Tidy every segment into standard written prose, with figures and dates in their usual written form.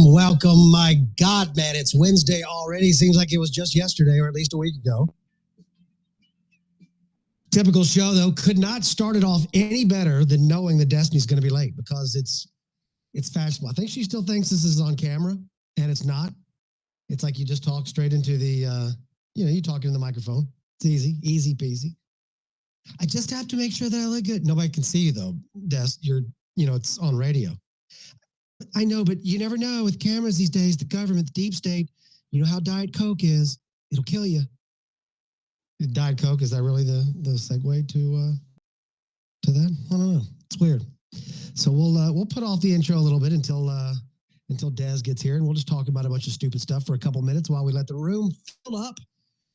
Welcome. My God, man, it's Wednesday already. Seems like it was just yesterday or at least a week ago. Typical show, though, could not start it off any better than knowing that Destiny's going to be late because it's fashionable. I think she still thinks this is on camera, and it's not. It's like you just talk straight into the, you talk into the microphone. It's easy peasy. I just have to make sure that I look good. Nobody can see you, though, Des. It's on radio. I know, but you never know with cameras these days, the government, the deep state, you know how Diet Coke is. It'll kill you. Diet Coke, is that really the segue to that? I don't know. It's weird. So we'll put off the intro a little bit until Des gets here, and we'll just talk about a bunch of stupid stuff for a couple minutes while we let the room fill up.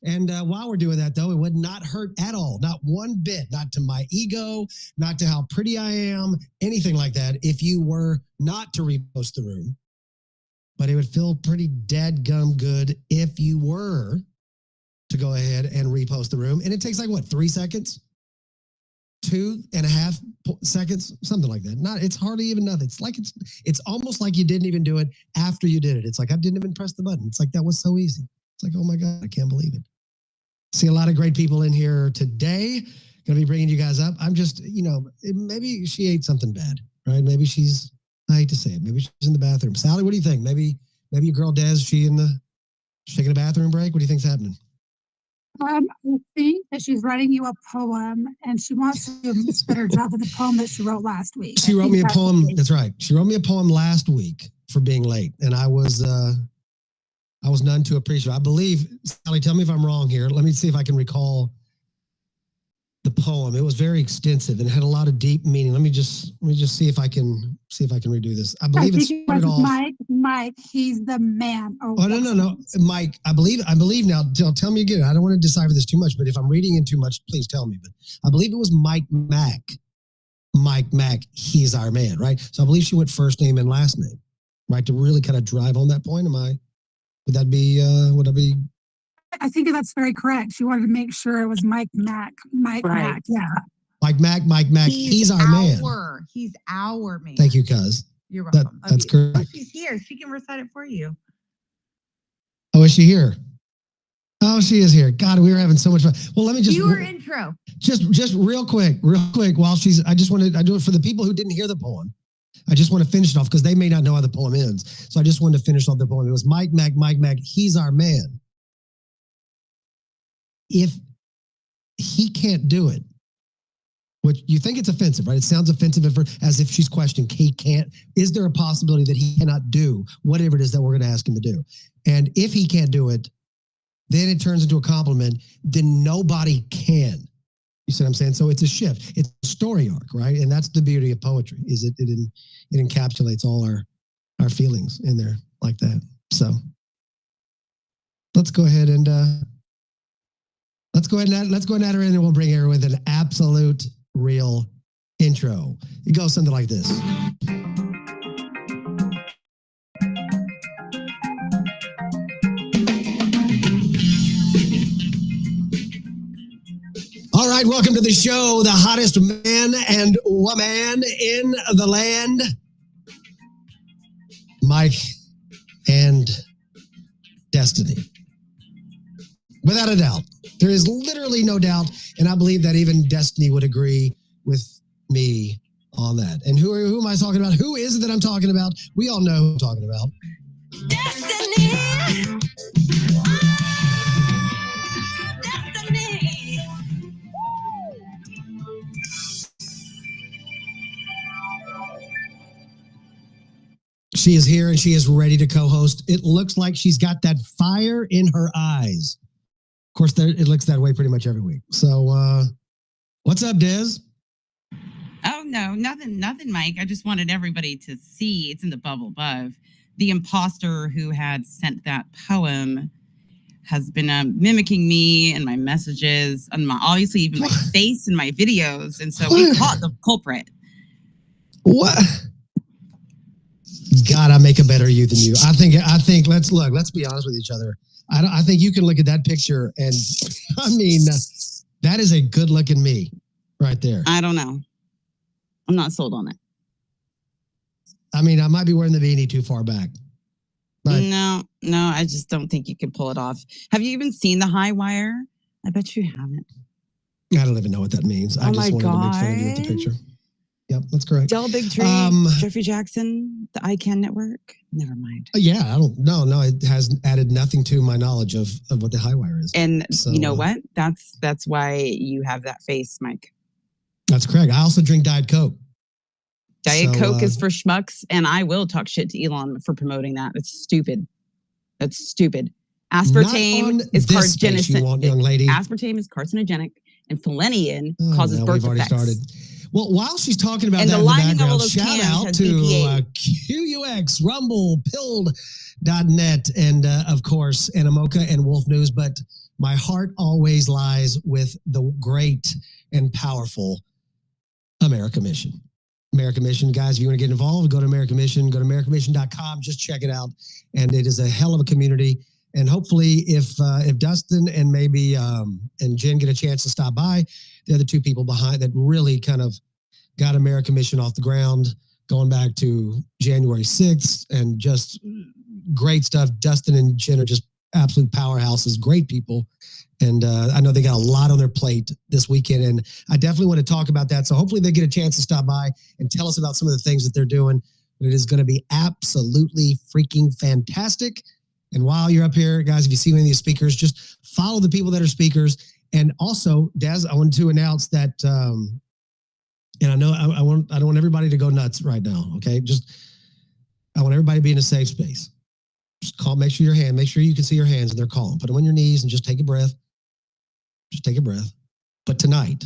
And while we're doing that, though, it would not hurt at all, not one bit, not to my ego, not to how pretty I am, anything like that, if you were not to repost the room. But it would feel pretty dadgum good if you were to go ahead and repost the room. And it takes like, what, 3 seconds? 2.5 seconds? Something like that. It's hardly even nothing. It's almost like you didn't even do it after you did it. It's like, I didn't even press the button. It's like, that was so easy. It's like, oh my God, I can't believe it. See a lot of great people in here today. Going to be bringing you guys up. I'm just, maybe she ate something bad, right? Maybe I hate to say it, maybe she's in the bathroom. Sally, what do you think? Maybe your girl Des, she's taking a bathroom break? What do you think's happening? I think that she's writing you a poem, and she wants to do a much better job than the poem that she wrote last week. She wrote me a poem. That's right. She wrote me a poem last week for being late, and I was none too appreciative. I believe, Sally, tell me if I'm wrong here. Let me see if I can recall the poem. It was very extensive and had a lot of deep meaning. Let me just see if I can redo this. I believe it started off. Mike, he's the man. Oh no, Mike. I believe now. Tell me again. I don't want to decipher this too much, but if I'm reading in too much, please tell me. But I believe it was MikeMac. MikeMac, he's our man, right? So I believe she went first name and last name, right, to really kind of drive on that point. Would that be? I think that's very correct. She wanted to make sure it was MikeMac. MikeMac, yeah. MikeMac, he's our man. He's our man. Thank you, cuz. You're welcome. That's correct. Oh, she's here. She can recite it for you. Oh, is she here? Oh, she is here. God, we were having so much fun. Well, let me just your intro. Just real quick. While I do it for the people who didn't hear the poem. I just want to finish it off because they may not know how the poem ends. So I just wanted to finish off the poem. It was MikeMac, he's our man. If he can't do it, which you think it's offensive, right? It sounds offensive as if she's questioning he can't. Is there a possibility that he cannot do whatever it is that we're going to ask him to do? And if he can't do it, then it turns into a compliment. Then nobody can. You see what I'm saying? So it's a shift. It's a story arc, right? And that's the beauty of poetry. Is it encapsulates all our feelings in there like that. So let's go ahead and add her in, and we'll bring her with an absolute real intro. It goes something like this. All right, welcome to the show, the hottest man and woman in the land, Mike and Destiny. Without a doubt. There is literally no doubt, and I believe that even Destiny would agree with me on that. And who am I talking about? Who is it that I'm talking about? We all know who I'm talking about. Destiny! She is here and she is ready to co-host. It looks like she's got that fire in her eyes. Of course, it looks that way pretty much every week. So, what's up, Des? Oh, no, nothing, Mike. I just wanted everybody to see, it's in the bubble above. The imposter who had sent that poem has been mimicking me and my messages, and obviously even my face and my videos. And so we caught the culprit. What? God, I make a better you than you. I think let's be honest with each other. I think you can look at that picture and I mean, that is a good looking me right there. I don't know. I'm not sold on it. I mean, I might be wearing the beanie too far back. But no, I just don't think you can pull it off. Have you even seen the high wire? I bet you haven't. I don't even know what that means. I just wanted to make fun of you with the picture. Yep, that's correct. Del Big Tree, Jeffrey Jackson, the ICANN network. Never mind. Yeah, I don't. No, it has added nothing to my knowledge of what the high wire is. And so, you know what? That's why you have that face, Mike. That's correct. I also drink Diet Coke. Diet Coke is for schmucks, and I will talk shit to Elon for promoting that. It's stupid. That's stupid. Aspartame is carcinogenic. Young lady. Aspartame is carcinogenic, and Felenian causes birth defects. Started. Well, while she's talking about that in the background, shout out to QUX, Rumble, Pilled.net, and of course, Animoca and Wolf News. But my heart always lies with the great and powerful America Mission. America Mission, guys, if you want to get involved, go to America Mission, go to americamission.com, just check it out. And it is a hell of a community. And hopefully, if Dustin and maybe and Jen get a chance to stop by, the other two people behind that really kind of got American Mission off the ground, going back to January 6th, and just great stuff. Dustin and Jen are just absolute powerhouses, great people. And I know they got a lot on their plate this weekend, and I definitely want to talk about that. So hopefully they get a chance to stop by and tell us about some of the things that they're doing. It is going to be absolutely freaking fantastic. And while you're up here, guys, if you see any of these speakers, just follow the people that are speakers. And also, Des, I want to announce that, and I know I don't want everybody to go nuts right now. Okay, I want everybody to be in a safe space. Just call. Make sure you can see your hands, and they're calling. Put them on your knees and just take a breath. Just take a breath. But tonight,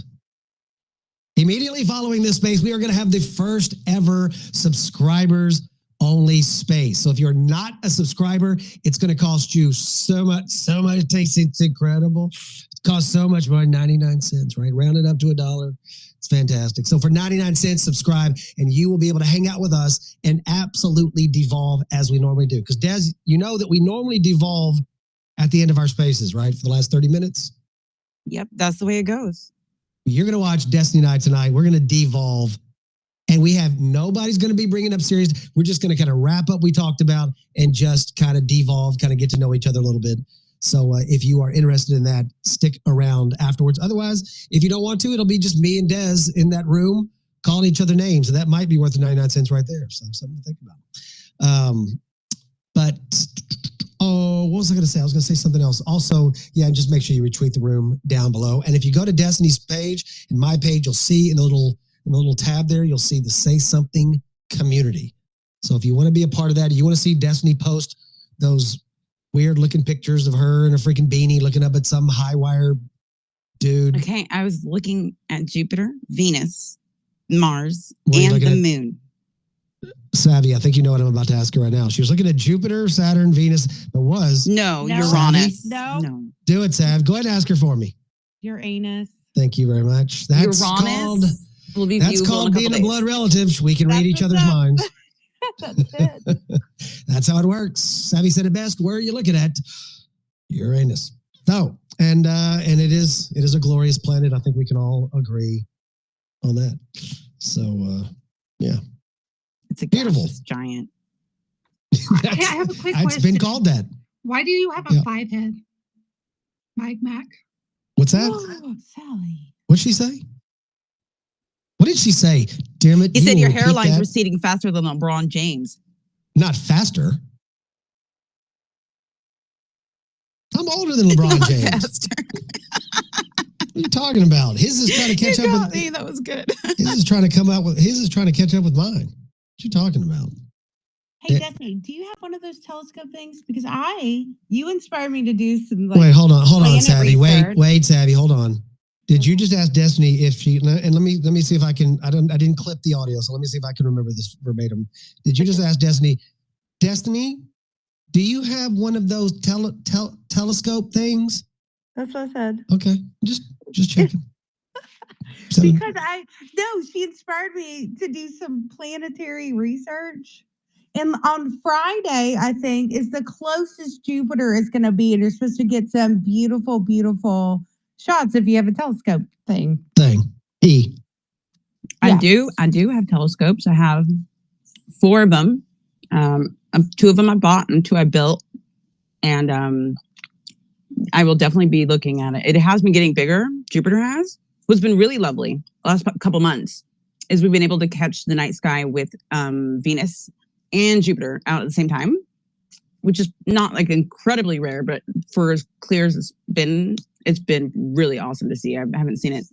immediately following this space, we are going to have the first ever subscribers only space. So if you're not a subscriber, it's going to cost you so much. It's incredible. It costs so much money, 99 cents, right? Round it up to $1. It's fantastic. So for 99 cents, subscribe, and you will be able to hang out with us and absolutely devolve as we normally do. Because Des, you know that we normally devolve at the end of our spaces, right? For the last 30 minutes. Yep, that's the way it goes. You're going to watch Destiny Night tonight. We're going to devolve, and nobody's going to be bringing up serious. We're just going to kind of wrap up what we talked about and just kind of devolve, kind of get to know each other a little bit. So if you are interested in that, stick around afterwards. Otherwise, if you don't want to, it'll be just me and Des in that room calling each other names. And that might be worth the 99 cents right there. So something to think about. What was I going to say? I was going to say something else. Also, yeah, just make sure you retweet the room down below. And if you go to Destiny's page and my page, you'll see in the little tab there, you'll see the Say Something community. So if you want to be a part of that, you want to see Destiny post those weird looking pictures of her in a freaking beanie looking up at some high wire dude. Okay, I was looking at Jupiter, Venus, Mars, What are you and looking the at? moon. Savvy, I think you know what I'm about to ask her right now. She was looking at Jupiter, Saturn, Venus, but was. No, No. Uranus. No. Do it, Sav. Go ahead and ask her for me. Uranus. Thank you very much. That's called. Uranus will be That's viewable called in being a couple blood days. relative. We can read That's each what's other's up. minds. That's it. That's how it works. Savvy said it best. Where are you looking at? Uranus. So, and it is a glorious planet. I think we can all agree on that. So, yeah. It's a Beautiful. gaseous giant. Hey, I have a quick It's question. been called that. Why do you have a Yeah. 5 head? Mike Mac. What's that? Oh, Sally. What'd she say? What did she say? Damn it. He you said will your repeat hairline's that? receding faster than LeBron James. Not faster. I'm older than LeBron Not James. faster. What are you talking about? His is trying to catch You up got with me. That was good. his is trying to come out with his is trying to catch up with mine. What you talking about? Hey, Yeah. Destiny, do you have one of those telescope things? Because you inspired me to do some like. Wait, hold on, planet Savvy. research. Wait, Savvy, hold on. Did you just ask Destiny if she and let me see if I can I didn't clip the audio, so let me see if I can remember this verbatim. Did you just ask Destiny, do you have one of those telescope things? That's what I said. Okay, just checking. So, Because she inspired me to do some planetary research. And on Friday, I think, is the closest Jupiter is going to be. And you're supposed to get some beautiful, beautiful shots if you have a telescope thing. E. I Yes. do have telescopes. I have 4 of them. 2 of them I bought and 2 I built. And I will definitely be looking at it. It has been getting bigger. Jupiter has. What's been really lovely the last couple months is we've been able to catch the night sky with Venus and Jupiter out at the same time, which is not like incredibly rare, but for as clear as it's been really awesome to see. I haven't seen it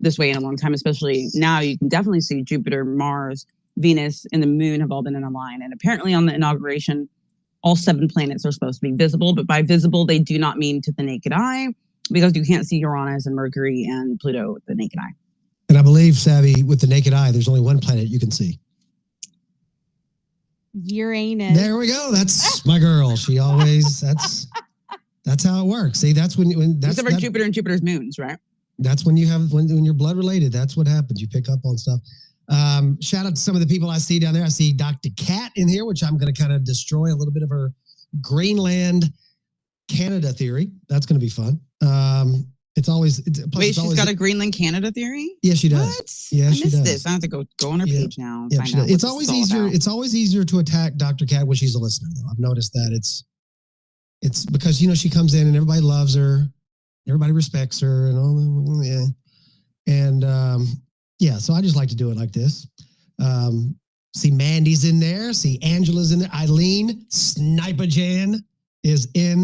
this way in a long time, especially now you can definitely see Jupiter, Mars, Venus, and the moon have all been in a line. And apparently on the inauguration, all 7 planets are supposed to be visible, but by visible, they do not mean to the naked eye because you can't see Uranus and Mercury and Pluto with the naked eye. And I believe, Savvy, with the naked eye, there's only one planet you can see. Uranus. There we go. That's my girl. She always that's how it works. See, that's when that's Except for Jupiter and Jupiter's moons, right? That's when you have when you're blood related. That's what happens. You pick up on stuff. Shout out to some of the people I see down there. I see Dr. Cat in here, which I'm going to kind of destroy a little bit of her Greenland Canada theory. That's going to be fun. It's always Wait, she's got a Greenland, Canada theory? Yeah, she does. What? Yeah, I she missed does. this. I have to go on her page now and Yeah, find she out. does. What It's this always is all easier. about. It's always easier to attack Dr. Cat when she's a listener, though. I've noticed that it's because she comes in and everybody loves her, everybody respects her, and all that. Yeah, and yeah. So I just like to do it like this. See, Mandy's in there. See, Angela's in there. Eileen, Sniper Jan is in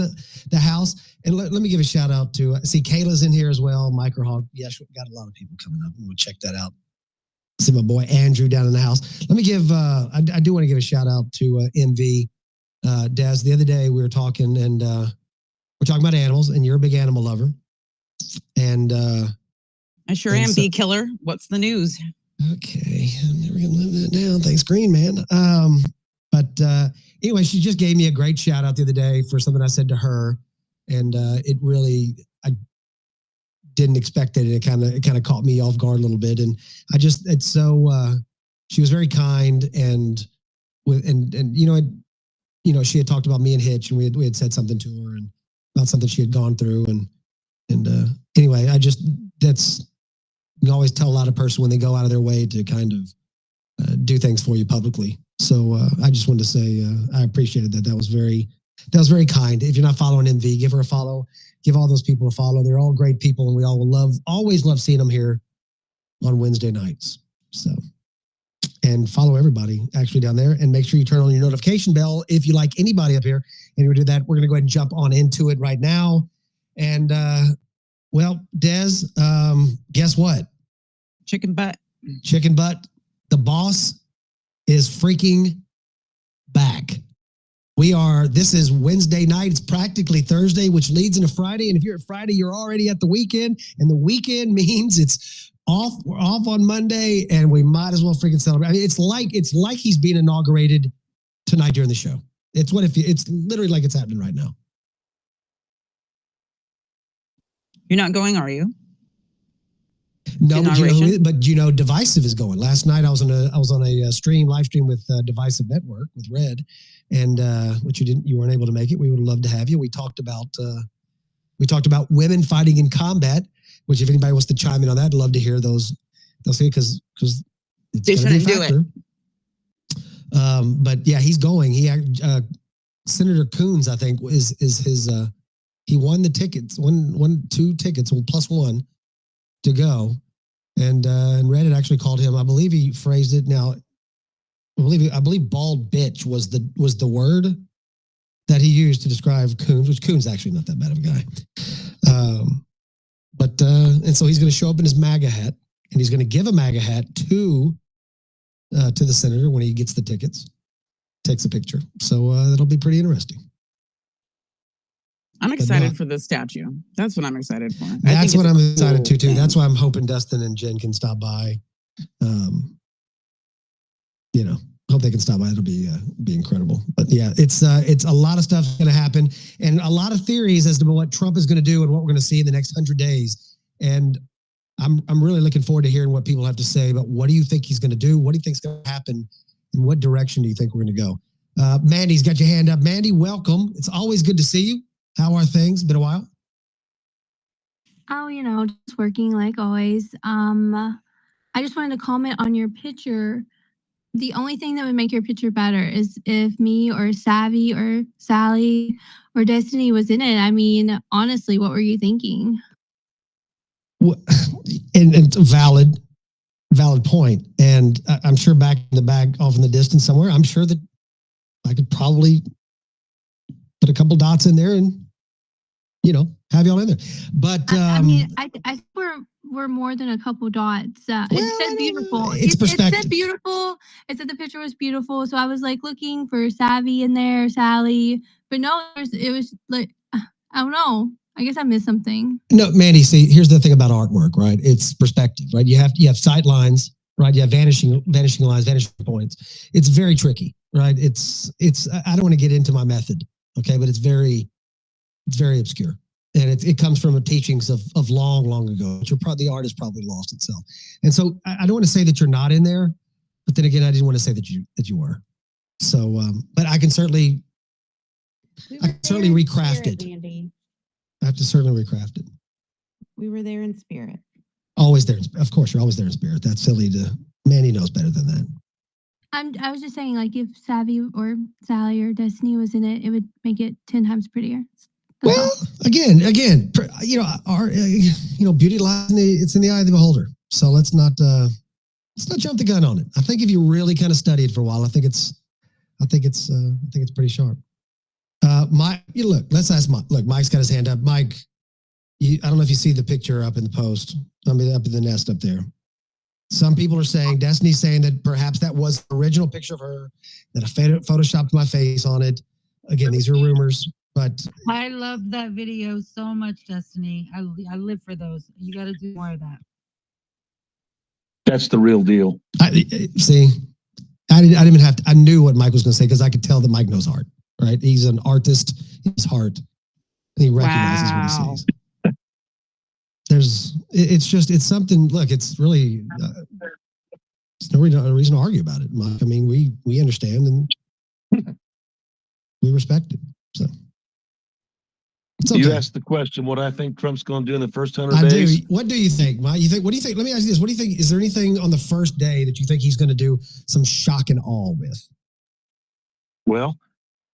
the house. And let me give a shout out to, see, Kayla's in here as well. Microhawk. Yes, we've got a lot of people coming up. I'm going to check that out. See my boy Andrew down in the house. Let me give, I do want to give a shout out to MV. Des, the other day we were talking and we're talking about animals and you're a big animal lover. And I sure am. Bee killer. What's the news? Okay, I'm never gonna live that down. Thanks, Green Man. But anyway, she just gave me a great shout out the other day for something I said to her, and it really, I didn't expect it. It kind of caught me off guard a little bit, and it's so. She was very kind, and she had talked about me and Hitch, and we had said something to her and about something she had gone through, and anyway, you can always tell a lot of person when they go out of their way to kind of do things for you publicly. So I just wanted to say I appreciated that. That was very kind. If you're not following MV, give her a follow. Give all those people a follow. They're all great people, and we all always love seeing them here on Wednesday nights. So, and follow everybody actually down there, and make sure you turn on your notification bell if you like anybody up here. And we do that. We're going to go ahead and jump on into it right now. And well, Des, guess what? Chicken butt. The boss is freaking back. This is Wednesday night. It's practically Thursday, which leads into Friday. And if you're at Friday, you're already at the weekend. And the weekend means it's off. We're off on Monday, and we might as well freaking celebrate. I mean, it's like he's being inaugurated tonight during the show. It's literally like it's happening right now. You're not going, are you? No, but Divisive is going. Last night I was on a live stream with Divisive Network with Red, and which you weren't able to make it. We would have loved to have you. We talked about women fighting in combat, which if anybody wants to chime in on that, I'd love to hear those. They'll say because it's they shouldn't do it. But yeah, he's going. Senator Coons, I think, is his. He won the tickets. Won 2 tickets, plus 1 to go, and Reddit actually called him. I believe he phrased it. Now, I believe "bald bitch" was the word that he used to describe Coons, which Coons is actually not that bad of a guy. And so he's going to show up in his MAGA hat, and he's going to give a MAGA hat to the senator when he gets the tickets, takes a picture. So that'll be pretty interesting. I'm excited for the statue. That's what I'm excited for. That's what I'm excited to too. That's why I'm hoping Dustin and Jen can stop by. Hope they can stop by. It'll be incredible. But yeah, it's a lot of stuff going to happen, and a lot of theories as to what Trump is going to do and what we're going to see in the next 100 days. And I'm really looking forward to hearing what people have to say about what do you think he's going to do, what do you think is going to happen, and what direction do you think we're going to go. Mandy's got your hand up. Mandy, welcome. It's always good to see you. How are things? Been a while? Oh, just working like always. I just wanted to comment on your picture. The only thing that would make your picture better is if me or Savvy or Sally or Destiny was in it. I mean, honestly, what were you thinking? Well, and it's a valid point. And I'm sure back in the bag off in the distance somewhere, I'm sure that I could probably put a couple dots in there and, have y'all in there. But I mean, I think we're more than a couple dots. It said beautiful. It's perspective. It said beautiful. It said the picture was beautiful. So I was like looking for Savvy in there, Sally. But no, it was like, I don't know. I guess I missed something. No, Mandy, see, here's the thing about artwork, right? It's perspective, right? You have sight lines, right? You have vanishing lines, vanishing points. It's very tricky, right? It's I don't want to get into my method, okay? But it's very obscure. And it comes from teachings of long ago, which the art has probably lost itself. And so I don't want to say that you're not in there, but then again, I didn't want to say that you were. So, but I can certainly, We I were can certainly there in recraft spirit, it. Andy. I have to certainly recraft it. We were there in spirit. Always there. Of course, you're always there in spirit. That's silly to, Manny knows better than that. I was just saying, like, if Savvy or Sally or Destiny was in it, it would make it 10 times prettier. That's Well, all. again, beauty lies it's in the eye of the beholder. So let's not jump the gun on it. I think if you really kind of study it for a while, I think it's pretty sharp. Let's ask Mike. Look, Mike's got his hand up. Mike, I don't know if you see the picture up in the post. I mean, up in the nest up there. Some people are saying, Destiny's saying that perhaps that was the original picture of her, that I photoshopped my face on it. Again, these are rumors, but I love that video so much, Destiny. I live for those. You got to do more of that. That's the real deal. See, I didn't even have to, I knew what Mike was going to say because I could tell that Mike knows art, right? He's an artist, his heart, and he recognizes what he sees. It's something, look, it's really, there's no reason to argue about it, Mike. I mean, we understand and we respect it. So it's okay. You asked the question, what I think Trump's going to do in the first 100 days. Do. What do you think, Mike? What do you think? Let me ask you this. What do you think? Is there anything on the first day that you think he's going to do some shock and awe with? Well,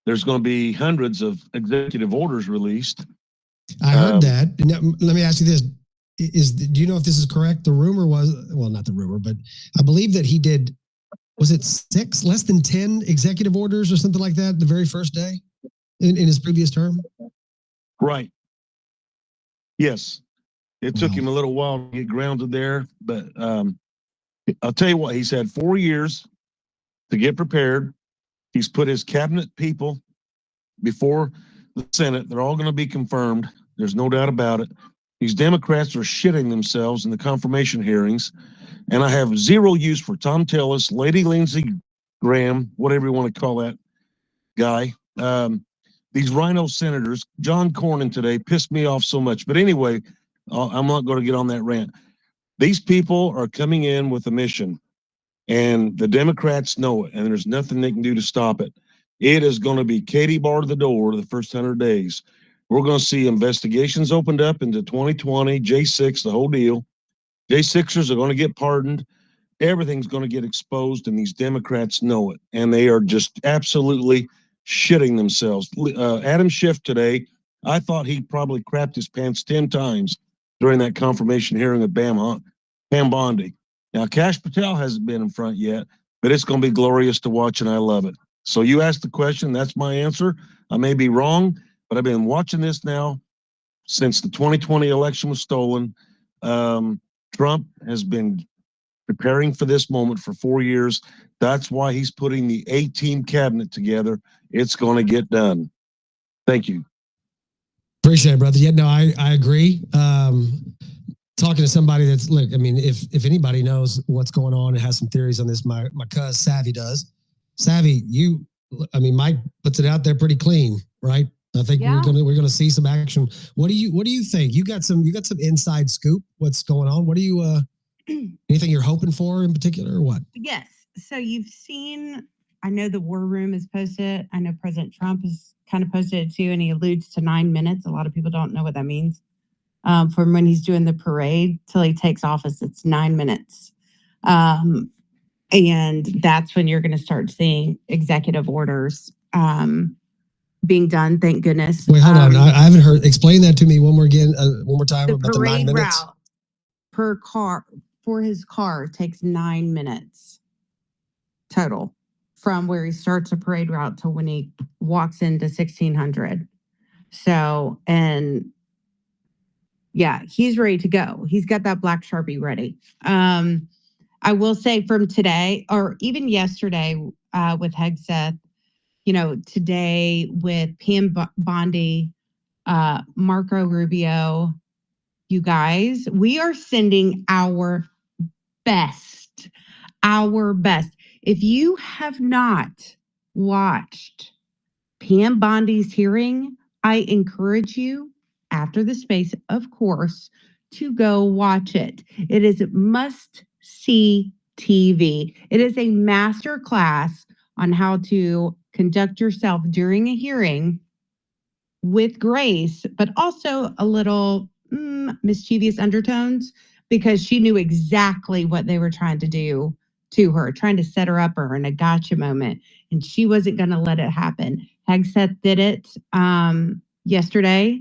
there's going to be hundreds of executive orders released. I heard that. Now, let me ask you this. Do you know if this is correct? The rumor was, well, not the rumor, but I believe that he did, was it less than 10 executive orders or something like that the very first day in his previous term? Right. Yes. It took him a little while to get grounded there, but I'll tell you what, he's had 4 years to get prepared. He's put his cabinet people before the Senate. They're all going to be confirmed. There's no doubt about it. These Democrats are shitting themselves in the confirmation hearings. And I have zero use for Tom Tillis, Lady Lindsey Graham, whatever you want to call that guy. These rhino senators, John Cornyn today pissed me off so much. But anyway, I'm not going to get on that rant. These people are coming in with a mission, and the Democrats know it, and there's nothing they can do to stop it. It is going to be Katie bar to the door the first 100 days. We're going to see investigations opened up into 2020, J6, the whole deal. J6ers are going to get pardoned. Everything's going to get exposed, and these Democrats know it, and they are just absolutely shitting themselves. Adam Schiff today, I thought he probably crapped his pants 10 times during that confirmation hearing of Pam Bondi. Now, Kash Patel hasn't been in front yet, but it's going to be glorious to watch, and I love it. So you asked the question, that's my answer. I may be wrong, but I've been watching this now since the 2020 election was stolen. Trump has been preparing for this moment for 4 years. That's why he's putting the A-team cabinet together. It's going to get done. Thank you. Appreciate it, brother. Yeah, no, I agree. Talking to somebody that's, look, I mean, if anybody knows what's going on and has some theories on this, my cousin Savvy does. Savvy, Mike puts it out there pretty clean, right? I think we're gonna see some action. What do you think? You got some inside scoop. What's going on? What do you anything you're hoping for in particular, or what? Yes. So you've seen, I know the War Room has posted it. I know President Trump has kind of posted it too, and he alludes to 9 minutes. A lot of people don't know what that means. From when he's doing the parade till he takes office, it's 9 minutes. And that's when you're going to start seeing executive orders being done. Thank goodness. Wait, hold on. I haven't heard. Explain that to me one more time The about the 9 parade minutes. route per car for his car takes 9 minutes total from where he starts a parade route to when he walks into 1600. So, and yeah, he's ready to go. He's got that black Sharpie ready. I will say from today or even yesterday with Hegseth, today with Pam Bondi, Marco Rubio, you guys, we are sending our best. If you have not watched Pam Bondi's hearing, I encourage you, after the space, of course, to go watch it. It is must-see TV. It is a master class on how to conduct yourself during a hearing with grace, but also a little mischievous undertones, because she knew exactly what they were trying to do to her, trying to set her up or in a gotcha moment. And she wasn't going to let it happen. Hegseth did it yesterday.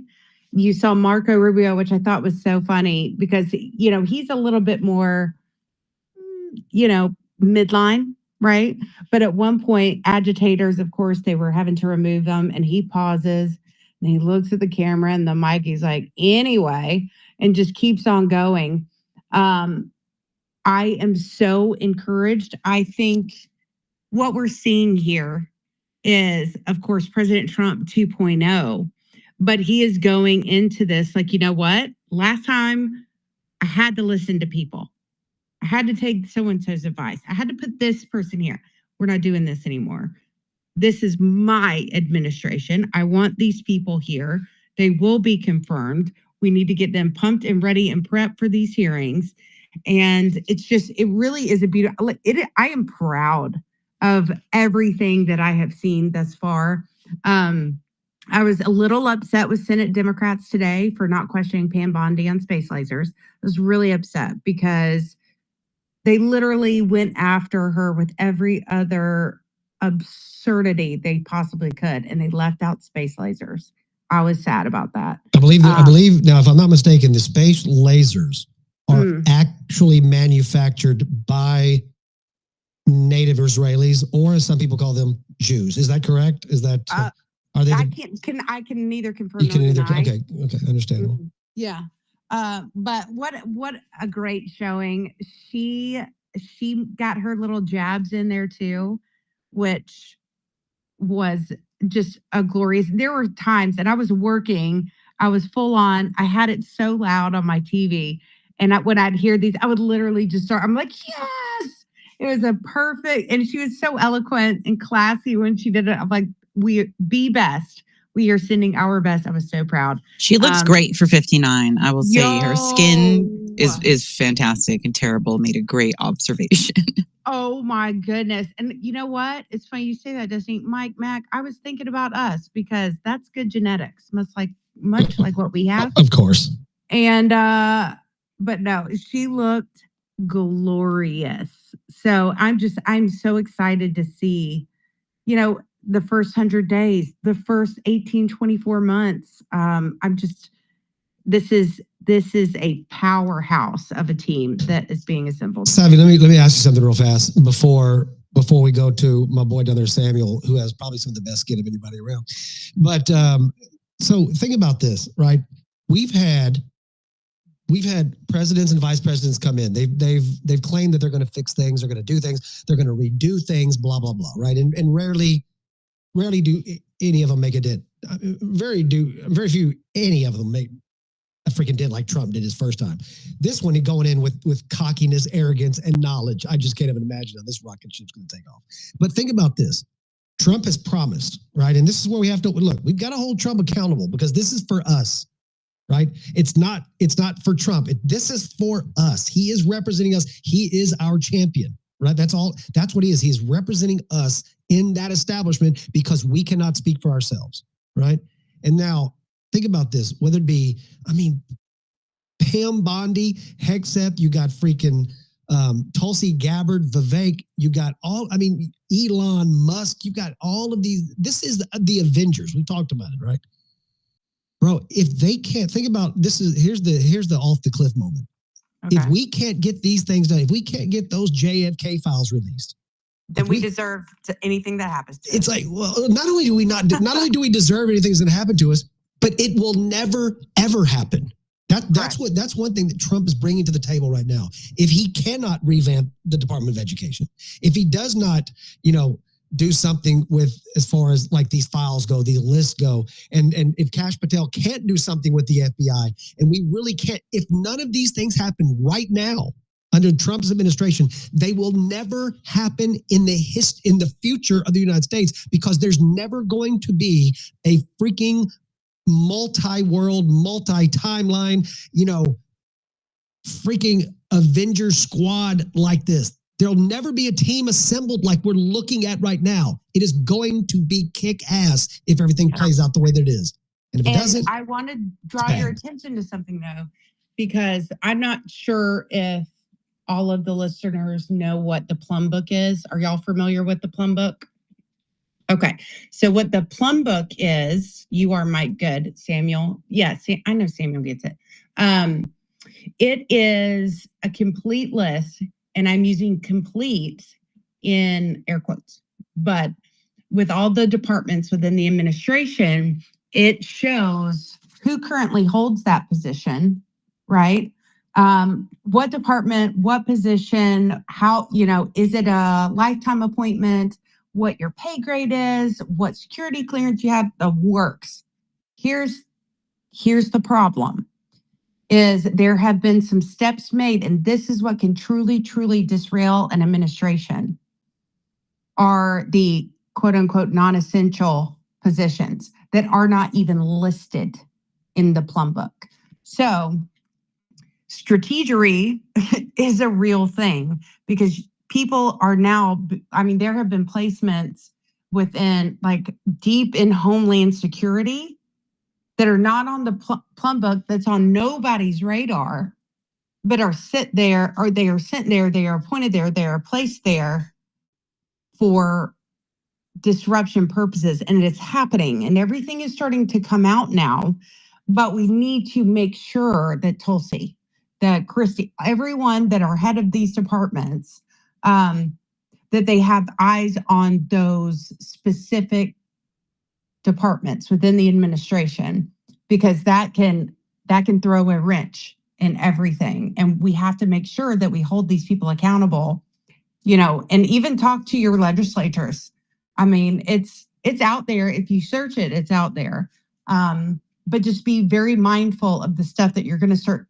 You saw Marco Rubio, which I thought was so funny because, he's a little bit more, midline, right? But at one point, agitators, of course, they were having to remove them. And he pauses and he looks at the camera and the mic. He's like, anyway, and just keeps on going. I am so encouraged. I think what we're seeing here is, of course, President Trump 2.0, but he is going into this like, you know what? Last time I had to listen to people. I had to take so-and-so's advice. I had to put this person here. We're not doing this anymore. This is my administration. I want these people here. They will be confirmed. We need to get them pumped and ready and prepped for these hearings. And it really is a beautiful, I am proud of everything that I have seen thus far. I was a little upset with Senate Democrats today for not questioning Pam Bondi on space lasers. I was really upset because they literally went after her with every other absurdity they possibly could, and they left out space lasers. I was sad about that. I believe now, if I'm not mistaken, the space lasers are actually manufactured by native Israelis, or as some people call them, Jews. Is that correct? Is that are they? I can neither confirm. You can nor either. deny. Okay, understandable. Yeah. But what a great showing. She got her little jabs in there too, which was just a glorious. There were times, and I was working, I was full on, I had it so loud on my TV. And when I'd hear these, I would literally just start, I'm like, yes, it was a perfect, and she was so eloquent and classy when she did it. I'm like, we be best. We are sending our best. I was so proud. She looks great for 59. I will say her skin is fantastic, and Terrible made a great observation. Oh my goodness. And you know what? It's funny you say that, Destiny. Mike Mac, I was thinking about us because that's good genetics, much like what we have. Of course. And but no, she looked glorious. So I'm so excited to see, the first 100 days, the first 18, 24 months. This is a powerhouse of a team that is being assembled. Savvy, let me ask you something real fast before we go to my boy down there, Samuel, who has probably some of the best skin of anybody around. But so think about this, right? We've had presidents and vice presidents come in. They've claimed that they're going to fix things, they're going to do things, they're going to redo things, blah blah blah, right? And rarely do any of them make a dent. Very few any of them make a freaking dent like Trump did his first time. This one, he going in with cockiness, arrogance, and knowledge. I just can't even imagine how this rocket ship's going to take off. But think about this. Trump has promised, right? And this is where we have to look. We've got to hold Trump accountable because this is for us, right? It's not for Trump. This is for us. He is representing us. He is our champion, right? That's all. That's what he is. He is representing us in that establishment because we cannot speak for ourselves, right? And now think about this, whether it be, Pam Bondi, Hegseth, you got freaking Tulsi Gabbard, Vivek, you got Elon Musk, you got all of these. This is the Avengers. We talked about it, right? Bro, if they can't, think about this, here's the off the cliff moment. Okay. If we can't get these things done, if we can't get those JFK files released, then we deserve anything that happens to us. It's like, well, not only do we deserve anything that's going to happen to us, but it will never ever happen. That's one thing that Trump is bringing to the table right now. If he cannot revamp the Department of Education, if he does not, do something with as far as like these files go, the lists go, and if Kash Patel can't do something with the FBI, and we really can't, if none of these things happen right now under Trump's administration, they will never happen in the future of the United States, because there's never going to be a freaking multi-world, multi-timeline, freaking Avenger squad like this. There'll never be a team assembled like we're looking at right now. It is going to be kick ass if everything plays out the way that it is. And if it doesn't, I want to draw your attention to something though, because I'm not sure if all of the listeners know what the plum book is. Are y'all familiar with the plum book? Okay. So what the plum book is, you are Mike good, Samuel. Yeah, I know Samuel gets it. It is a complete list, and I'm using complete in air quotes, but with all the departments within the administration, it shows who currently holds that position, right? What department, what position, how, is it a lifetime appointment, what your pay grade is, what security clearance you have, the works. Here's the problem. Is there have been some steps made, and this is what can truly, truly disrail an administration, are the quote unquote non-essential positions that are not even listed in the plum book. So strategery is a real thing because people are now, there have been placements within like deep in Homeland Security that are not on the plum book, that's on nobody's radar, but are sent there, or they are sent there, they are appointed there, they are placed there for disruption purposes. And it's happening, and everything is starting to come out now, but we need to make sure that Tulsi, that Christy, everyone that are head of these departments, that they have eyes on those specific departments within the administration, because that can throw a wrench in everything. And we have to make sure that we hold these people accountable, and even talk to your legislators. It's out there. If you search it, it's out there. But just be very mindful of the stuff that you're going to start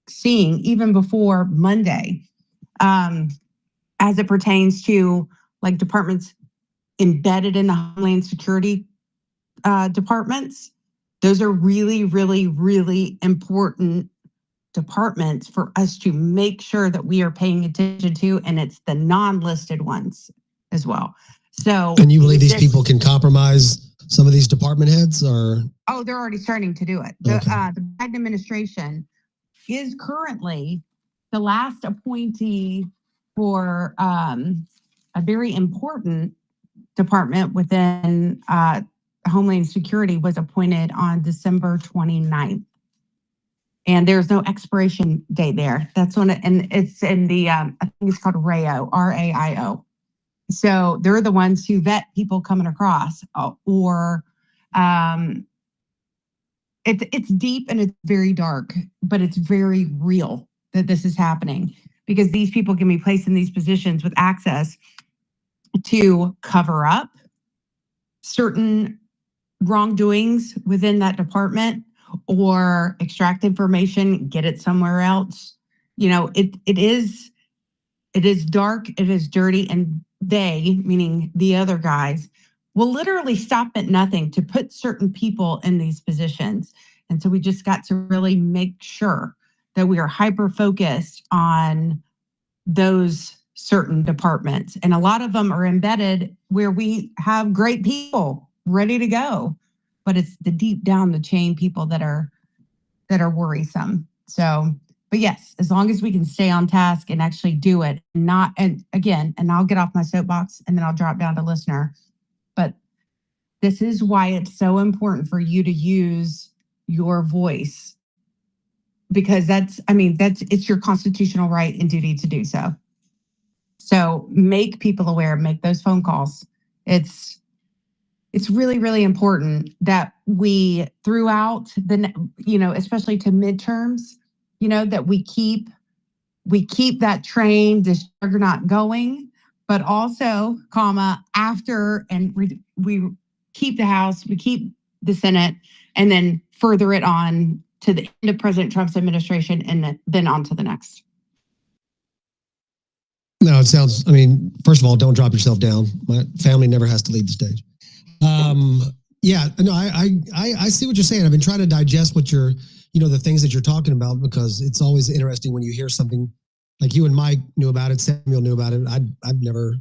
seeing even before Monday, as it pertains to like departments embedded in the Homeland Security departments. Those are really, really, really important departments for us to make sure that we are paying attention to, and it's the non-listed ones as well. So, and you believe these people can compromise some of these department heads, or? Oh, they're already starting to do it. The Biden administration is currently the last appointee for a very important department within Homeland Security was appointed on December 29th. And there's no expiration date there. That's when and it's in the, I think it's called RAIO, RAIO. So they're the ones who vet people coming across, or it's deep and it's very dark, but it's very real that this is happening, because these people can be placed in these positions with access to cover up certain wrongdoings within that department, or extract information, get it somewhere else. It is dark, it is dirty, and they, meaning the other guys, will literally stop at nothing to put certain people in these positions. And so we just got to really make sure that we are hyper focused on those certain departments. And a lot of them are embedded where we have great people ready to go, but it's the deep down the chain people that are worrisome. So, but yes, as long as we can stay on task and actually do it, and I'll get off my soapbox and then I'll drop down to listener. But this is why it's so important for you to use your voice, because it's your constitutional right and duty to do so. So make people aware, make those phone calls. It's really, really important that we, throughout especially to midterms, that we keep that train, this juggernaut going, but also, after, and we keep the House, we keep the Senate, and then further it on to the end of President Trump's administration, and then on to the next. No, it sounds, first of all, don't drop yourself down. My family never has to leave the stage. Yeah, no, I see what you're saying. I've been trying to digest what you're, the things that you're talking about, because it's always interesting when you hear something like you and Mike knew about it, Samuel knew about it. I've never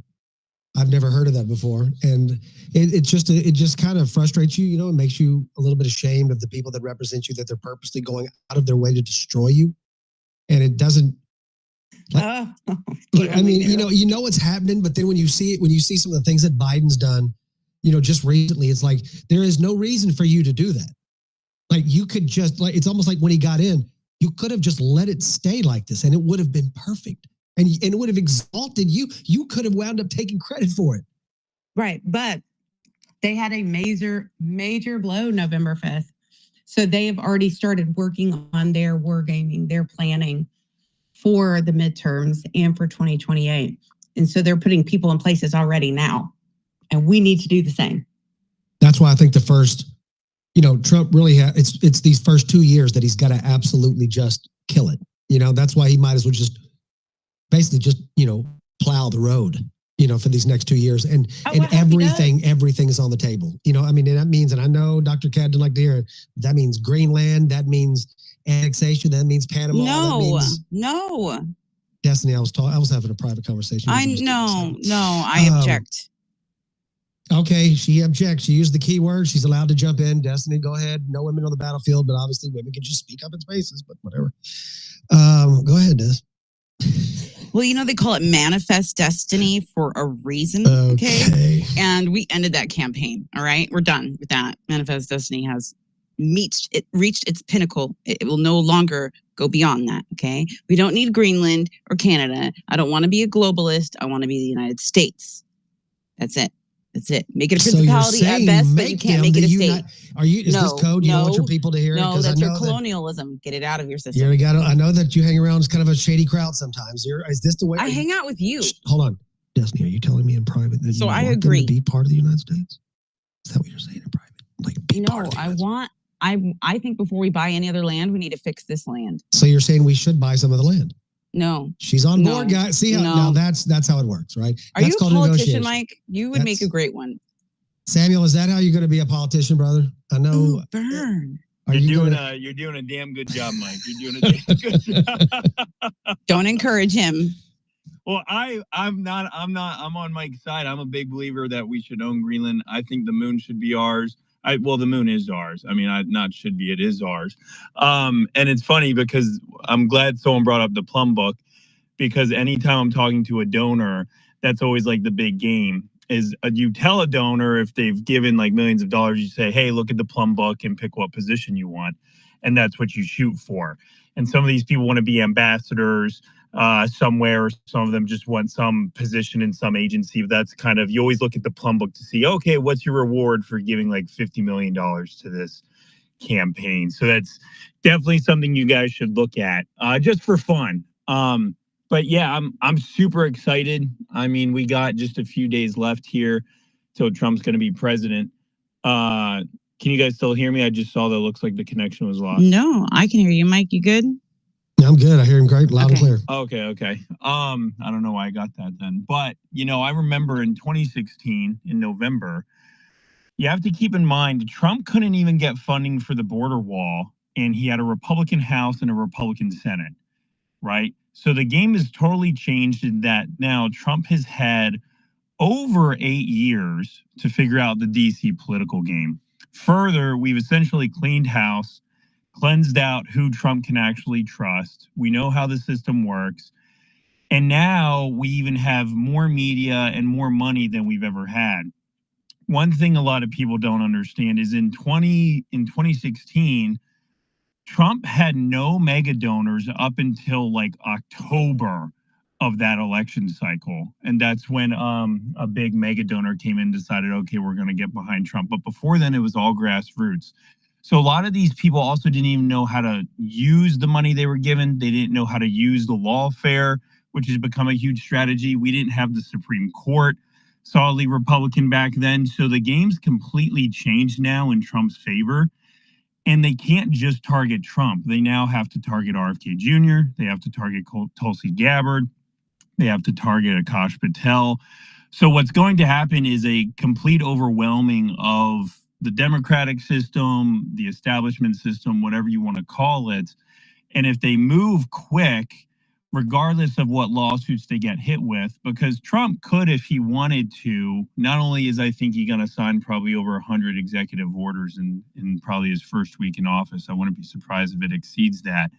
I've never heard of that before, and it just kind of frustrates you. You know, it makes you a little bit ashamed of the people that represent you, that they're purposely going out of their way to destroy you, and it doesn't. Like, I mean, you know what's happening, but then when you see some of the things that Biden's done, you know, just recently, it's like there is no reason for you to do that. Like you could just like it's almost like when he got in, you could have just let it stay like this, and it would have been perfect, and it would have exalted you. You could have wound up taking credit for it. Right, but they had a major blow November 5th, so they have already started working on their wargaming, their planning for the midterms and for 2028. And so they're putting people in places already now. And we need to do the same. That's why I think the first, you know, Trump really it's these first 2 years that he's got to absolutely just kill it. You know, that's why he might as well just basically just, you know, plow the road, you know, for these next 2 years. And everything is on the table. You know, I mean, and that means, and I know Dr. Cat didn't like to hear it, that means Greenland, that means annexation, that means Panama. No. Destiny, I was having a private conversation. I object. Okay, she objects. She used the key word. She's allowed to jump in. Destiny, go ahead. No women on the battlefield, but obviously women can just speak up in spaces, but whatever. Go ahead, Des. Well, you know, they call it manifest destiny for a reason. Okay. And we ended that campaign. All right. We're done with that. Manifest destiny has reached its pinnacle. It will no longer go beyond that. Okay. We don't need Greenland or Canada. I don't want to be a globalist. I want to be the United States. That's it. Make it a principality at best, but you can't make it a state. Is this code? You don't want your people to hear it? No, that's your colonialism. Get it out of your system. Yeah, we got. I know that you hang around as kind of a shady crowd sometimes. Is this the way? I hang out with you. Hold on, Destiny. Are you telling me in private that you want them to be part of the United States? Is that what you're saying in private? Like, I think before we buy any other land, we need to fix this land. So you're saying we should buy some of the land? No. She's on board, guys. See how now that's how it works, right? Are you a politician, Mike? You would make a great one. Samuel, is that how you're going to be a politician, brother? I know. Ooh, burn. You're doing a damn good job, Mike. You're doing a damn good job. Don't encourage him. Well, I'm on Mike's side. I'm a big believer that we should own Greenland. I think the moon should be ours. The moon is ours. I mean, it is ours. And it's funny because I'm glad someone brought up the Plum Book, because anytime I'm talking to a donor, that's always like the big game is you tell a donor if they've given like millions of dollars, you say, hey, look at the Plum Book and pick what position you want. And that's what you shoot for. And some of these people want to be ambassadors somewhere, or some of them just want some position in some agency. That's kind of, you always look at the Plum Book to see, okay, what's your reward for giving like $50 million to this campaign? So that's definitely something you guys should look at just for fun. But yeah, I'm super excited. I mean, we got just a few days left here till Trump's going to be president. Can you guys still hear me? I just saw that it looks like the connection was lost. No, I can hear you, Mike. You good? Yeah, I'm good. I hear him great, loud and clear. Okay. I don't know why I got that then. But, you know, I remember in 2016, in November, you have to keep in mind, Trump couldn't even get funding for the border wall, and he had a Republican House and a Republican Senate, right? So the game has totally changed in that now Trump has had over 8 years to figure out the DC political game. Further, we've essentially cleaned house, cleansed out who Trump can actually trust. We know how the system works. And now we even have more media and more money than we've ever had. One thing a lot of people don't understand is in 2016, Trump had no mega donors up until like October of that election cycle. And that's when a big mega donor came in and decided, okay, we're going to get behind Trump. But before then, it was all grassroots. So a lot of these people also didn't even know how to use the money they were given. They didn't know how to use the lawfare, which has become a huge strategy. We didn't have the Supreme Court, solidly Republican back then. So the game's completely changed now in Trump's favor. And they can't just target Trump. They now have to target RFK Jr. They have to target Tulsi Gabbard. They have to target Akash Patel. So what's going to happen is a complete overwhelming of the democratic system, the establishment system, whatever you want to call it. And if they move quick, regardless of what lawsuits they get hit with, because Trump could, if he wanted to, not only is I think he going to sign probably over 100 executive orders in probably his first week in office. I wouldn't be surprised if it exceeds that.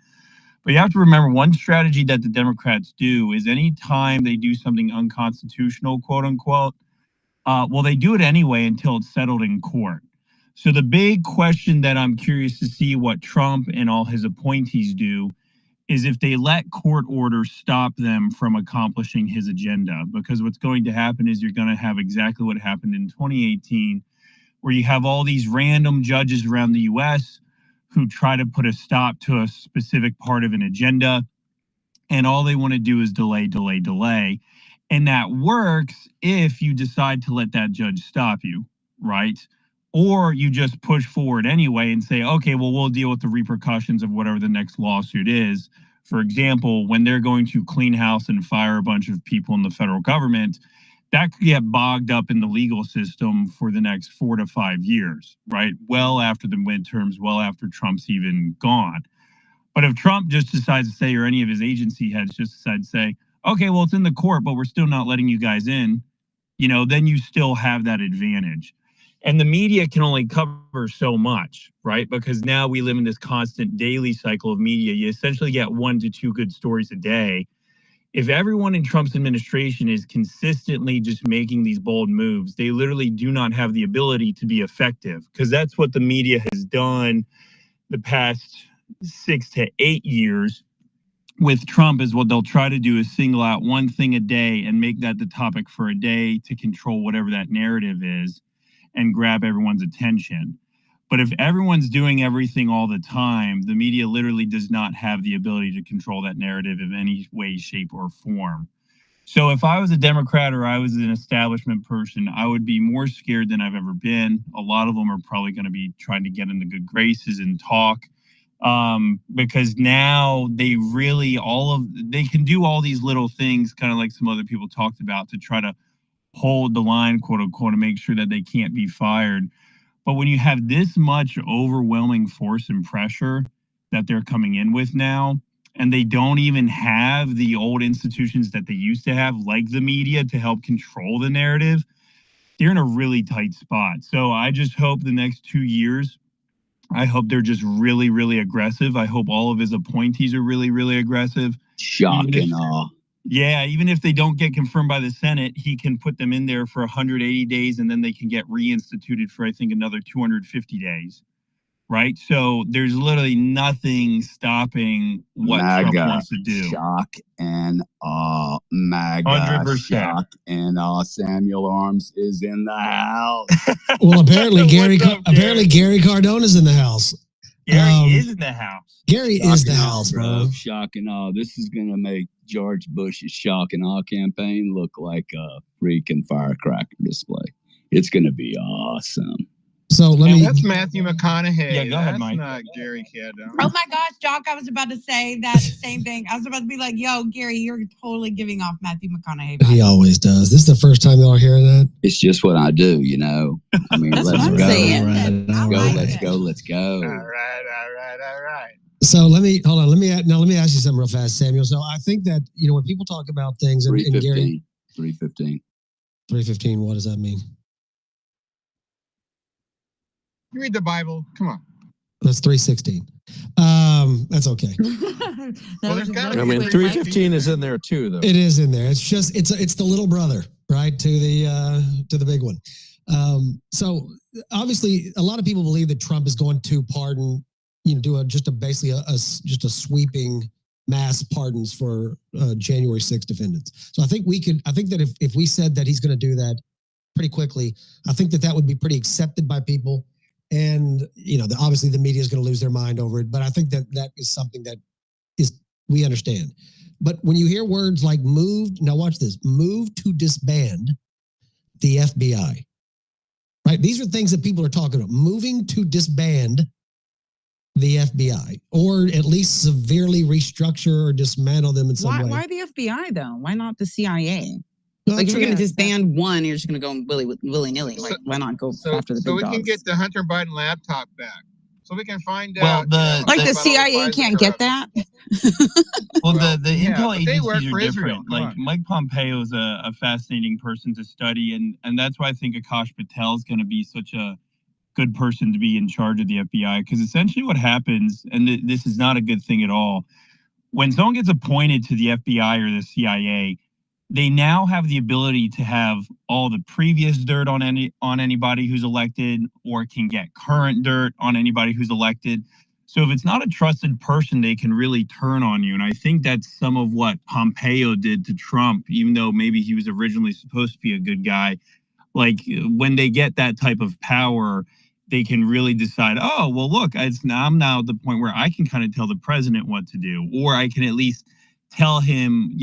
But you have to remember, one strategy that the Democrats do is anytime they do something unconstitutional, quote unquote, well, they do it anyway until it's settled in court. So the big question that I'm curious to see what Trump and all his appointees do is if they let court orders stop them from accomplishing his agenda. Because what's going to happen is you're going to have exactly what happened in 2018, where you have all these random judges around the U.S. who try to put a stop to a specific part of an agenda. And all they want to do is delay, delay, delay. And that works if you decide to let that judge stop you, right? Or you just push forward anyway and say, okay, well, we'll deal with the repercussions of whatever the next lawsuit is. For example, when they're going to clean house and fire a bunch of people in the federal government, that could get bogged up in the legal system for the next 4 to 5 years, right? Well after the midterms, well after Trump's even gone. But if Trump just decides to say, or any of his agency heads just decide to say, okay, well, it's in the court, but we're still not letting you guys in, then you still have that advantage. And the media can only cover so much, right? Because now we live in this constant daily cycle of media. You essentially get 1 to 2 good stories a day. If everyone in Trump's administration is consistently just making these bold moves, they literally do not have the ability to be effective, because that's what the media has done the past 6 to 8 years with Trump. Is what they'll try to do is single out one thing a day and make that the topic for a day to control whatever that narrative is and grab everyone's attention. But if everyone's doing everything all the time, the media literally does not have the ability to control that narrative in any way, shape, or form. So if I was a Democrat or I was an establishment person, I would be more scared than I've ever been. A lot of them are probably going to be trying to get into good graces and talk, because now they really, they can do all these little things, kind of like some other people talked about, to try to hold the line, quote unquote, and make sure that they can't be fired. But when you have this much overwhelming force and pressure that they're coming in with now, and they don't even have the old institutions that they used to have, like the media, to help control the narrative, they're in a really tight spot. So I just hope the next 2 years, I hope they're just really, really aggressive. I hope all of his appointees are really, really aggressive. Shock and awe. Yeah, even if they don't get confirmed by the Senate, he can put them in there for 180 days, and then they can get reinstituted for, I think, another 250 days. Right? So there's literally nothing stopping what Trump wants to do. Shock and awe. MAGA 100%. Shock and awe. Samuel Arms is in the house. Well, apparently Gary Cardona's in the house. Gary is in the house. Gary is the house, bro. Shock and awe. This is going to make George Bush's shock and awe campaign look like a freaking firecracker display. It's going to be awesome. So that's Matthew McConaughey. Yeah, go ahead, Mike. That's not Gary Cardone. Oh my gosh, Jock, I was about to say that same thing. I was about to be like, yo, Gary, you're totally giving off Matthew McConaughey. He always does. This is the first time y'all are hearing that? It's just what I do, I mean, let's go. Let's go. All right. So let me ask you something real fast, Samuel. So I think that, when people talk about things and Gary 315, what does that mean? You read the Bible. Come on. That's 316. That's okay. Well, there's got to I mean, 315 is in there too, though. It is in there. It's just it's the little brother, right, to the big one. So obviously, a lot of people believe that Trump is going to pardon, do basically a sweeping mass pardons for January 6th defendants. So I think that if we said that he's going to do that pretty quickly, I think that would be pretty accepted by people. And, obviously the media is going to lose their mind over it. But I think that is something that we understand. But when you hear words like move to disband the FBI, right? These are things that people are talking about. Moving to disband the FBI, or at least severely restructure or dismantle them in some way. Why the FBI, though? Why not the CIA? Like, if you're going to disband one, you're just going to go willy-nilly. Like, why not go after the big dogs? So we can get the Hunter Biden laptop back. so we can find Well, out. You know, Like the about all CIA sides of can't get corruption. that? Well, the Yeah, intel but they work agencies are for Israel. different. Come Like on. Mike Pompeo is a fascinating person to study, and that's why I think Akash Patel is going to be such a good person to be in charge of the FBI. Because essentially, what happens, and this is not a good thing at all, when someone gets appointed to the FBI or the CIA, they now have the ability to have all the previous dirt on anybody who's elected, or can get current dirt on anybody who's elected. So if it's not a trusted person, they can really turn on you. And I think that's some of what Pompeo did to Trump, even though maybe he was originally supposed to be a good guy. Like when they get that type of power, they can really decide, oh, well, look, I'm now at the point where I can kind of tell the president what to do, or I can at least tell him,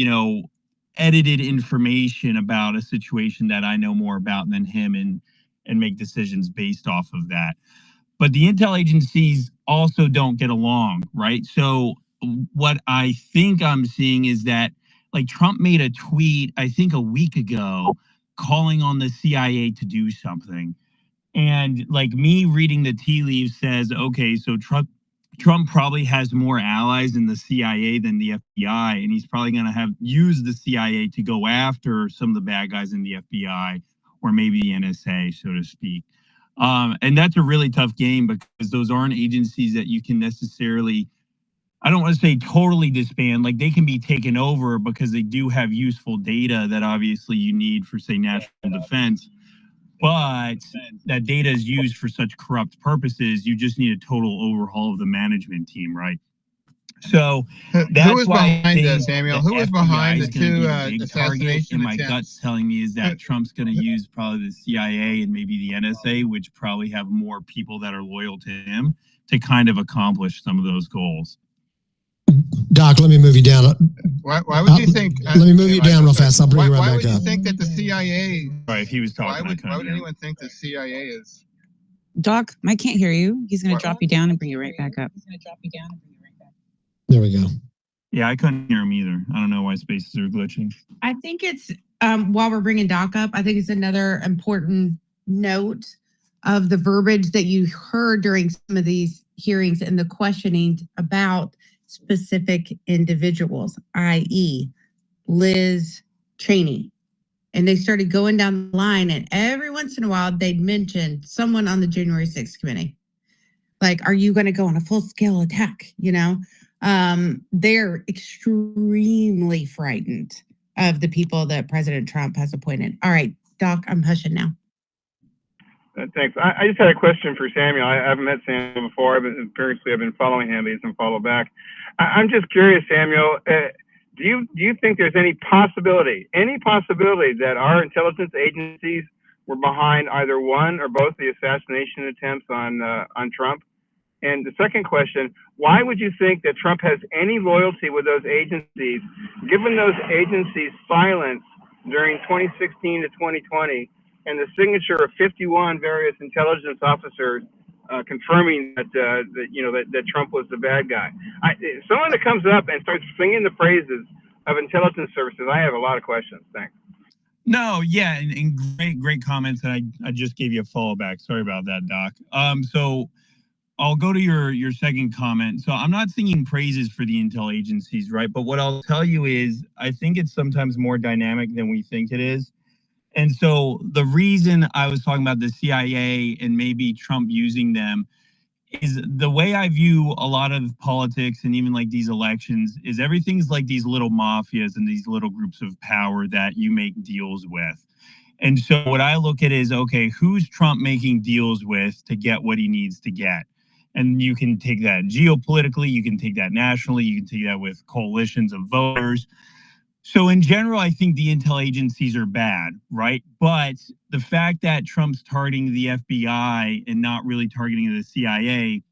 edited information about a situation that I know more about than him, and make decisions based off of that. But the intel agencies also don't get along, right? So what I think I'm seeing is that, like, Trump made a tweet, I think a week ago, calling on the CIA to do something. And like, me reading the tea leaves says, okay, so Trump probably has more allies in the CIA than the FBI, and he's probably going to have used the CIA to go after some of the bad guys in the FBI, or maybe the NSA, so to speak. And that's a really tough game, because those aren't agencies that you can necessarily, I don't want to say totally disband, like they can be taken over because they do have useful data that obviously you need for, say, national defense. But that data is used for such corrupt purposes. You just need a total overhaul of the management team, right? So that's Who was why behind I think Samuel? the Who was behind FBI the is going to two be the big target. assassination And my attempts? gut's telling me is that Trump's going to use probably the CIA and maybe the NSA, which probably have more people that are loyal to him, to kind of accomplish some of those goals. Doc, let me move you down. Why would you think? Let me move you down real fast. I'll bring you right why back would you up. think that the CIA? Right, if he was talking, Why would anyone think the CIA is? Doc, Mike can't hear you. He's going to drop you down and bring you right back up. There we go. Yeah, I couldn't hear him either. I don't know why spaces are glitching. I think it's while we're bringing Doc up, I think it's another important note of the verbiage that you heard during some of these hearings and the questioning about specific individuals, i.e., Liz Cheney. And they started going down the line, and every once in a while they'd mention someone on the January 6th committee. Like, are you going to go on a full-scale attack? They're extremely frightened of the people that President Trump has appointed. All right, Doc, I'm hushing now. Thanks. I just had a question for Samuel. I haven't met Samuel before. I've been following him. He doesn't follow back. I'm just curious, Samuel. Do you think there's any possibility that our intelligence agencies were behind either one or both the assassination attempts on Trump? And the second question: why would you think that Trump has any loyalty with those agencies, given those agencies' silence during 2016 to 2020? And the signature of 51 various intelligence officers confirming that Trump was the bad guy. Someone that comes up and starts singing the praises of intelligence services, I have a lot of questions. Thanks. No, yeah, and great comments. And I just gave you a follow back. Sorry about that, Doc. So I'll go to your second comment. So I'm not singing praises for the intel agencies, right? But what I'll tell you is I think it's sometimes more dynamic than we think it is. And so the reason I was talking about the CIA and maybe Trump using them is the way I view a lot of politics and even like these elections is everything's like these little mafias and these little groups of power that you make deals with. And so what I look at is, okay, who's Trump making deals with to get what he needs to get? And you can take that geopolitically, you can take that nationally, you can take that with coalitions of voters. So in general, I think the intel agencies are bad, right? But the fact that Trump's targeting the FBI and not really targeting the CIA,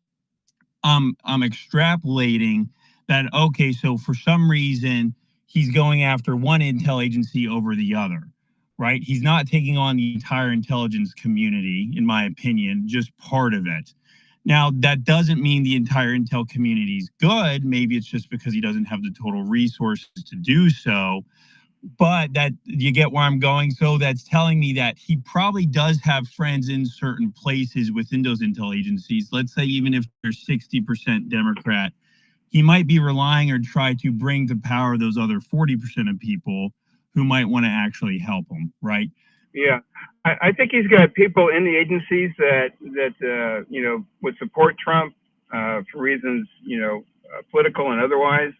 I'm extrapolating that, okay, so for some reason, he's going after one intel agency over the other, right? He's not taking on the entire intelligence community, in my opinion, just part of it. Now, that doesn't mean the entire intel community is good. Maybe it's just because he doesn't have the total resources to do so. but that you get where I'm going. So that's telling me that he probably does have friends in certain places within those intel agencies. Let's say even if they're 60% Democrat, he might be relying or try to bring to power those other 40% of people who might want to actually help him, right? Yeah, I think he's got people in the agencies that would support Trump for reasons political and otherwise.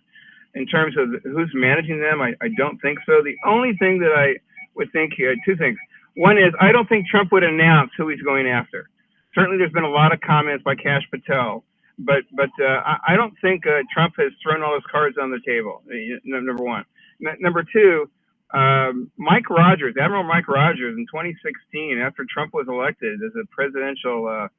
In terms of who's managing them, I don't think so. The only thing that I would think here, two things. One is I don't think Trump would announce who he's going after. Certainly, there's been a lot of comments by Kash Patel, but I don't think Trump has thrown all his cards on the table. Number one. Number two. Mike Rogers, Admiral Mike Rogers, in 2016, after Trump was elected as a presidential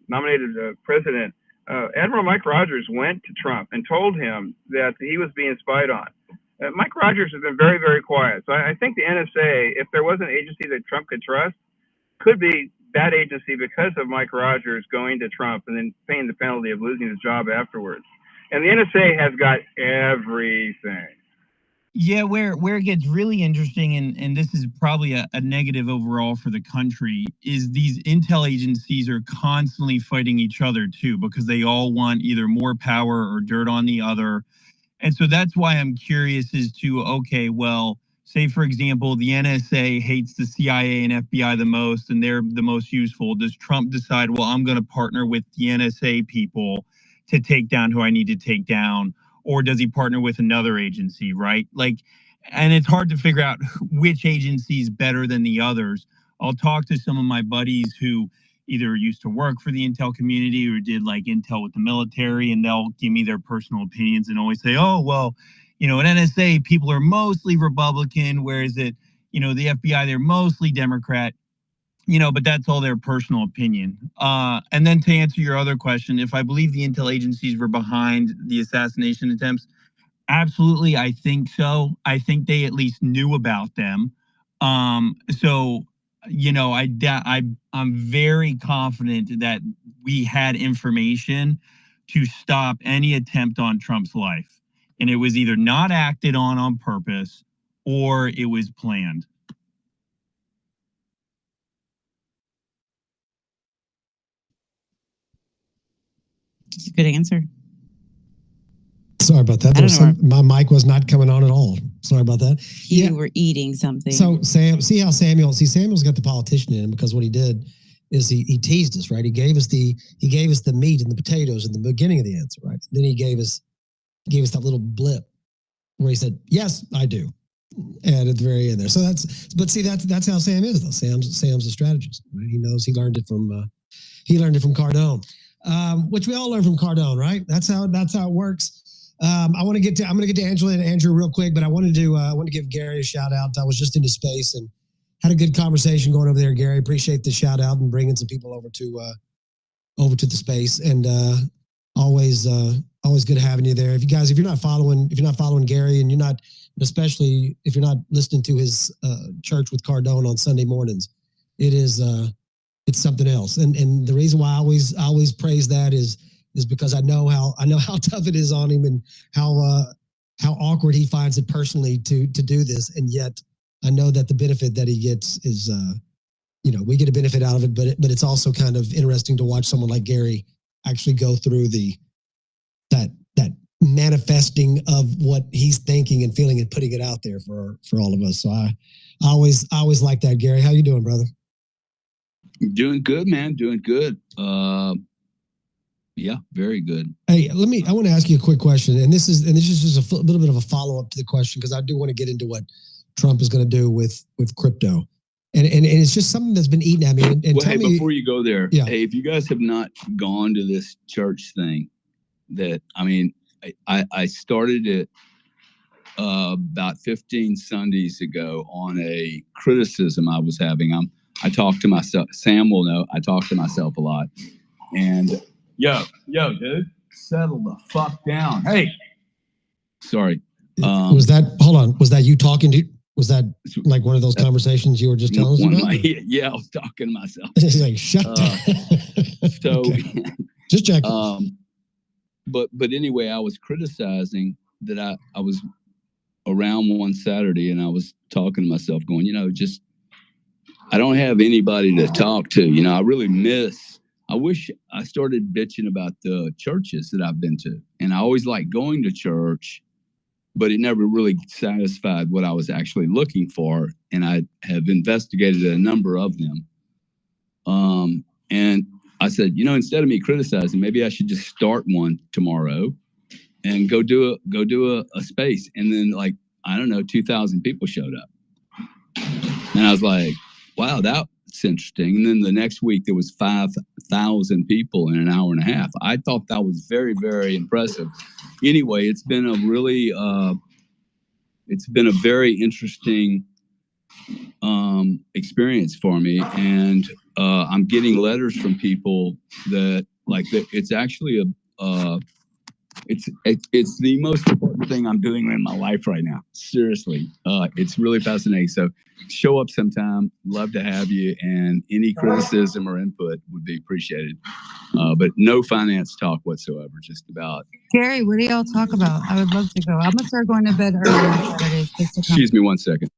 nominated president, Admiral Mike Rogers went to Trump and told him that he was being spied on. Mike Rogers has been very, very quiet. So I think the NSA, if there was an agency that Trump could trust, could be that agency because of Mike Rogers going to Trump and then paying the penalty of losing his job afterwards. And the NSA has got everything. Yeah, where it gets really interesting, and this is probably a negative overall for the country, is these intel agencies are constantly fighting each other too, because they all want either more power or dirt on the other. And so that's why I'm curious as to, okay, well, say for example, the NSA hates the CIA and FBI the most, and they're the most useful. Does Trump decide, well, I'm going to partner with the NSA people to take down who I need to take down? Or does he partner with another agency, right? Like, and it's hard to figure out which agency is better than the others. I'll talk to some of my buddies who either used to work for the intel community or did like intel with the military, and they'll give me their personal opinions and always say, oh, well, at NSA, people are mostly Republican, whereas at, the FBI, they're mostly Democrat. But that's all their personal opinion. And then to answer your other question, if I believe the intel agencies were behind the assassination attempts, absolutely, I think so. I think they at least knew about them. I'm very confident that we had information to stop any attempt on Trump's life. And it was either not acted on purpose or it was planned. It's a good answer. Sorry about that. My mic was not coming on at all. Sorry about that. You were eating something. So Samuel's got the politician in him, because what he did is he teased us, right? He gave us the meat and the potatoes in the beginning of the answer, right? Then he gave us that little blip where he said, "Yes, I do," and at the very end there. So that's how Sam is, though. Sam's a strategist. Right? He knows. He learned it from Cardone, which we all learn from Cardone, right? That's how it works. I'm gonna get to Angela and Andrew real quick, but I wanted to give Gary a shout out. I was just into space and had a good conversation going over there, Gary. Appreciate the shout out and bringing some people over to the space, and always good having you there. If you're not following Gary, and especially if you're not listening to his church with Cardone on Sunday mornings, it's something else. And the reason why I always praise that is because I know how tough it is on him, and how awkward he finds it personally to do this. And yet I know that the benefit that he gets is, we get a benefit out of it, but it's also kind of interesting to watch someone like Gary actually go through that manifesting of what he's thinking and feeling and putting it out there for all of us. So I always like that, Gary. How you doing, brother? Doing good, man. Doing good. Yeah, very good. Hey, I want to ask you a quick question, and this is just a little bit of a follow up to the question, because I do want to get into what Trump is going to do with crypto, and it's just something that's been eating at me. And well, hey, before you go there, yeah. Hey, if you guys have not gone to this church thing, I started it about 15 Sundays ago on a criticism I was having. I talk to myself. Sam will know I talk to myself a lot, and. Yo, dude, settle the fuck down. Hey, sorry. Was that you talking to? Was that like one of those conversations you were just telling us about? Yeah, I was talking to myself. He's like, shut down. So, okay. Just checking. But anyway, I was criticizing that I was around one Saturday, and I was talking to myself, going, I don't have anybody to talk to. I really I wish I started bitching about the churches that I've been to. And I always liked going to church, but it never really satisfied what I was actually looking for. And I have investigated a number of them. And I said, instead of me criticizing, maybe I should just start one tomorrow and go do a space. And then 2,000 people showed up. And I was like, wow, that's interesting. And then the next week there was 5,000 people in an hour and a half. I thought that was very, very impressive. Anyway, it's been a very interesting experience for me. And I'm getting letters from people that it's actually it's the most important thing I'm doing in my life right now. Seriously. It's really fascinating. So show up sometime. Love to have you. And any criticism or input would be appreciated. But no finance talk whatsoever. Just about. Gary, what do y'all talk about? I would love to go. I'm gonna start going to bed early on Saturdays just to come. Excuse me 1 second.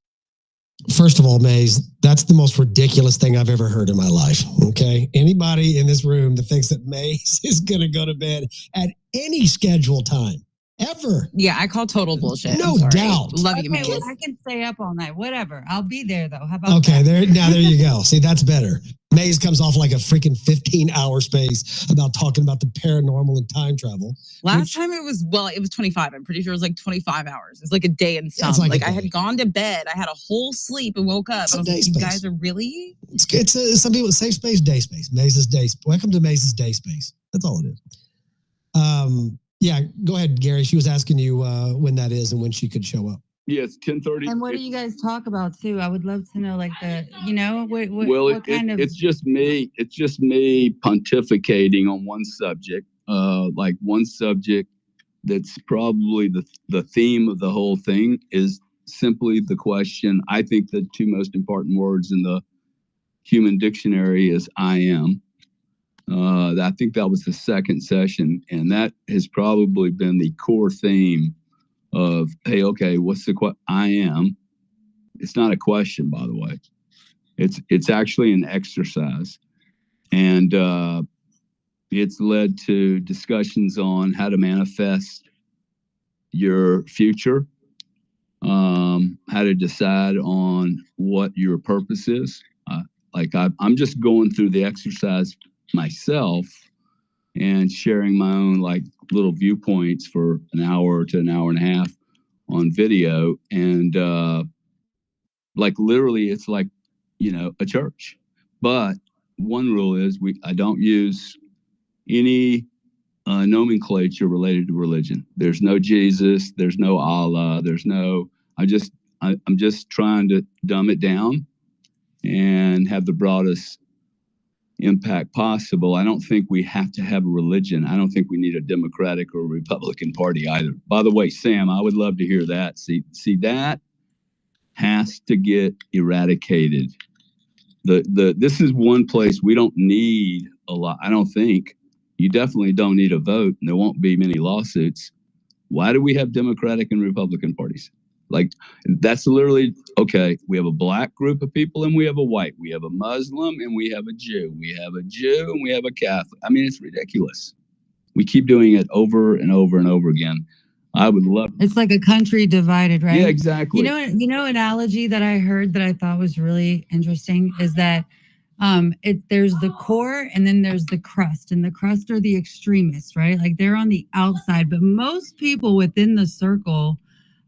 First of all, Maze, that's the most ridiculous thing I've ever heard in my life. Okay. Anybody in this room that thinks that Maze is going to go to bed at any scheduled time ever. Yeah, I call total bullshit. No doubt. Love you, Okay, Maze. well, I can stay up all night. Whatever. I'll be there though. How about Okay, that? there you go. See, that's better. Maze comes off like a freaking 15-hour space about talking about the paranormal and time travel. Last time it was 25. I'm pretty sure it was like 25 hours. It's like a day and some. It's like a I day. had gone to bed. I had a whole sleep and woke up. It's And I a was like, day you space. guys are really? It's some people safe space, day space. Maze's day. Welcome to Maze's day space. That's all it is. Yeah, go ahead, Gary. She was asking you when that is and when she could show up. Yeah, it's 10:30. And what do you guys talk about too? I would love to know, what kind of. It's just me. It's just me pontificating on one subject. One subject that's probably the theme of the whole thing is simply the question. I think the two most important words in the human dictionary is "I am." I think that was the second session, and that has probably been the core theme of, hey, okay, what's the I am. It's not a question, by the way. It's actually an exercise, and it's led to discussions on how to manifest your future, how to decide on what your purpose is. I'm just going through the exercise myself and sharing my own little viewpoints for an hour to an hour and a half on video. And literally it's a church. But one rule is I don't use any nomenclature related to religion. There's no Jesus, there's no Allah, I'm just trying to dumb it down and have the broadest impact possible. I don't think we have to have a religion. I don't think we need a Democratic or a Republican Party either. By the way, Sam, I would love to hear that. See, that has to get eradicated. This is one place we don't need a lot. I don't think. You definitely don't need a vote, and there won't be many lawsuits. Why do we have Democratic and Republican parties? That's literally, okay, we have a black group of people and we have a white. We have a Muslim and we have a Jew. We have a Jew and we have a Catholic. I mean, it's ridiculous. We keep doing it over and over and over again. I would love. It's like a country divided, right? Yeah, exactly. Analogy that I heard that I thought was really interesting is that there's the core and then there's the crust, and the crust are the extremists, right? They're on the outside, but most people within the circle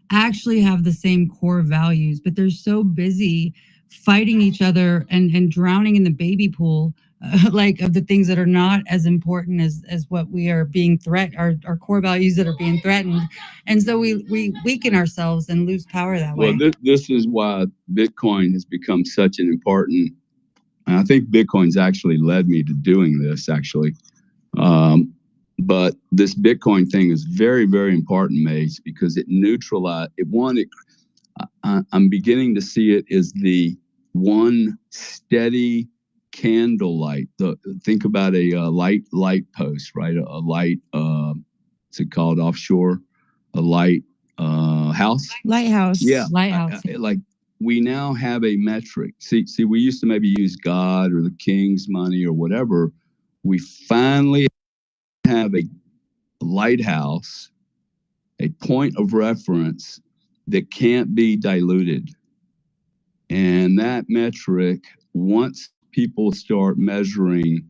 actually have the same core values, but they're so busy fighting each other and drowning in the baby pool, of the things that are not as important as what we are being threatened, our core values that are being threatened. And so we weaken ourselves and lose power that way. Well, this is why Bitcoin has become such an important, and I think Bitcoin's actually led me to doing this actually. But this Bitcoin thing is very, very important, Mace, because it neutralized it. I'm beginning to see it as the one steady candlelight. Think about a light post, right? A light, what's it called, offshore? A light house. Lighthouse. Yeah, Lighthouse. like we now have a metric. See, we used to maybe use God or the king's money or whatever. We finally have a lighthouse, a point of reference that can't be diluted. And that metric, once people start measuring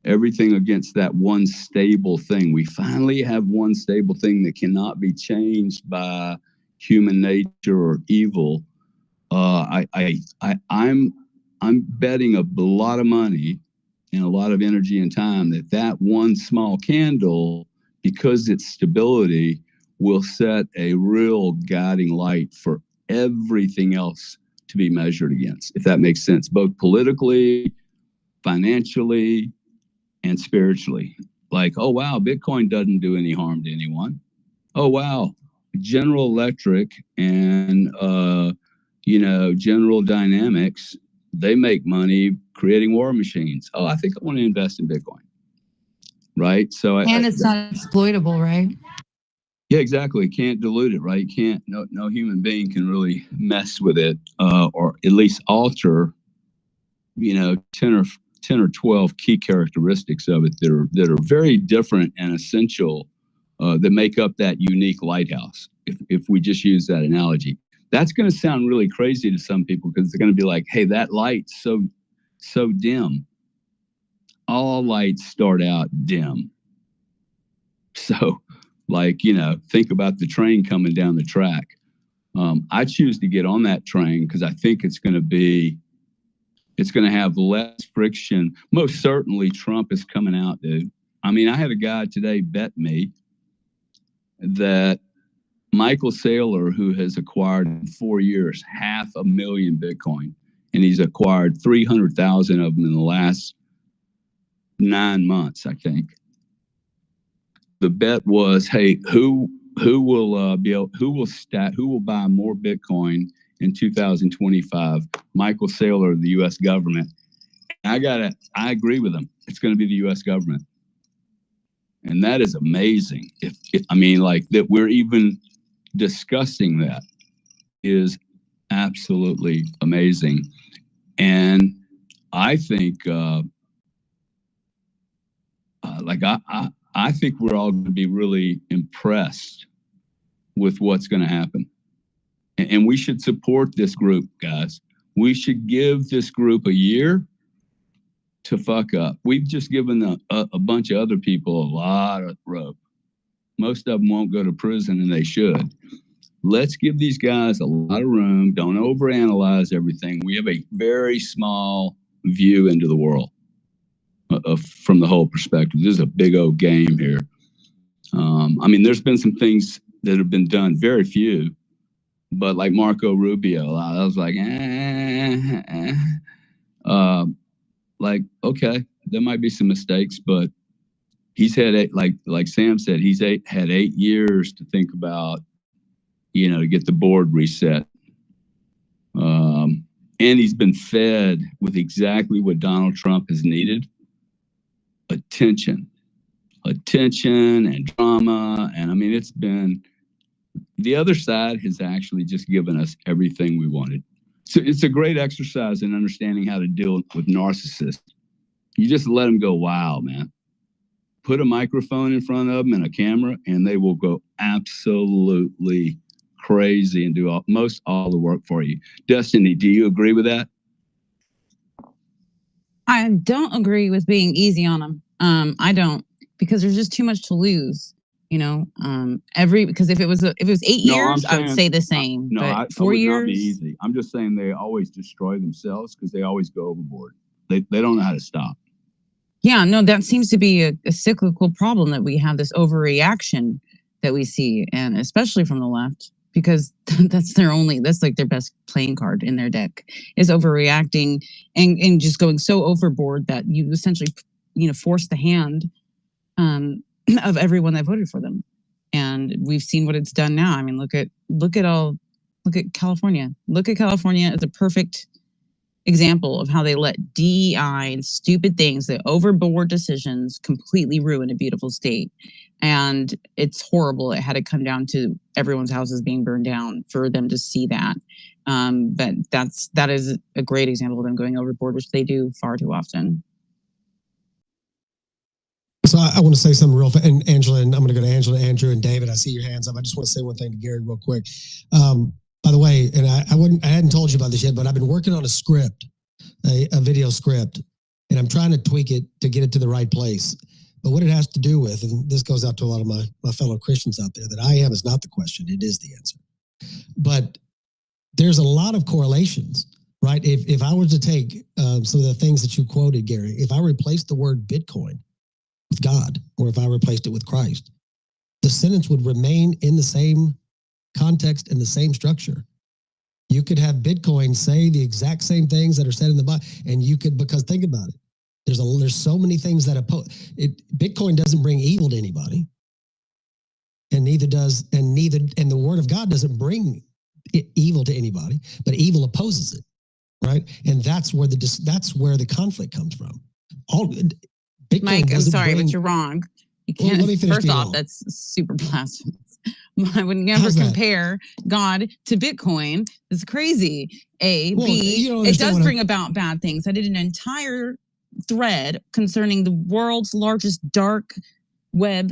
everything against that one stable thing, we finally have one stable thing that cannot be changed by human nature or evil. I'm betting a lot of money and a lot of energy and time that one small candle, because its stability, will set a real guiding light for everything else to be measured against, if that makes sense, both politically, financially, and spiritually. Like, oh wow, Bitcoin doesn't do any harm to anyone. Oh wow, General Electric and General Dynamics, they make money creating war machines. Oh, I think I want to invest in Bitcoin. Right? So it's not exploitable, right? Yeah, exactly. Can't dilute it, right? Can't. No human being can really mess with it, or at least alter, 10 or 12 key characteristics of it that are very different and essential, that make up that unique lighthouse. If we just use that analogy, that's going to sound really crazy to some people because they're going to be like, "Hey, that light's so dim." All lights start out dim. So, think about the train coming down the track. I choose to get on that train because I think it's going to have less friction. Most certainly, Trump is coming out, dude. I mean, I had a guy today bet me that Michael Saylor, who has acquired in 4 years 500,000 Bitcoin, and he's acquired 300,000 of them in the last 9 months, I think. The bet was, hey, who will buy more Bitcoin in 2025? Michael Saylor of the U.S. government. I agree with him. It's going to be the U.S. government, and that is amazing. That we're even discussing that is absolutely amazing, and I think, I think we're all going to be really impressed with what's going to happen. And we should support this group, guys. We should give this group a year to fuck up. We've just given a bunch of other people a lot of rope. Most of them won't go to prison, and they should. Let's give these guys a lot of room. Don't overanalyze everything. We have a very small view into the world. From the whole perspective, this is a big old game here. There's been some things that have been done, very few, but like Marco Rubio, I was like, okay, there might be some mistakes, but he's had like Sam said, had 8 years to think about, to get the board reset. And he's been fed with exactly what Donald Trump has needed. Attention and drama. And it's been, the other side has actually just given us everything we wanted. So it's a great exercise in understanding how to deal with narcissists. You just let them go wild, man. Put a microphone in front of them and a camera, and they will go absolutely crazy and do all the work for you. Destiny, do you agree with that? I don't agree with being easy on them. I don't, because there's just too much to lose. Because if it was 8 years, I would say the same. But 4 years, not be easy. I'm just saying they always destroy themselves because they always go overboard. They don't know how to stop. Yeah, no, that seems to be a cyclical problem, that we have this overreaction that we see, and especially from the left, because that's like their best playing card in their deck, is overreacting and just going so overboard that you essentially, force the hand of everyone that voted for them. And we've seen what it's done now. Look at California. Look at California as a perfect example of how they let DEI and stupid things, that overboard decisions, completely ruin a beautiful state. And it's horrible. It had to come down to everyone's houses being burned down for them to see that. But that is a great example of them going overboard, which they do far too often. So I want to say something real fast. And Angela, and I'm going to go to Angela, Andrew, and David. I see your hands up. I just want to say one thing to Gary real quick. By the way, and I hadn't told you about this yet, but I've been working on a script, a video script, and I'm trying to tweak it to get it to the right place. But what it has to do with, and this goes out to a lot of my fellow Christians out there, that I am is not the question, it is the answer. But there's a lot of correlations, right? If I were to take some of the things that you quoted, Gary, if I replaced the word Bitcoin with God, or if I replaced it with Christ, the sentence would remain in the same context and the same structure. You could have Bitcoin say the exact same things that are said in the Bible, and you could, because think about it, there's so many things that Bitcoin doesn't bring evil to anybody, and the Word of God doesn't bring evil to anybody, but evil opposes it, right? And that's where the conflict comes from. Bitcoin Mike, I'm sorry, but you're wrong. You can't. Well, first off, that's super blasphemous. I would never compare God to Bitcoin. It's crazy. B, it does bring about bad things. I did an entire thread concerning the world's largest dark web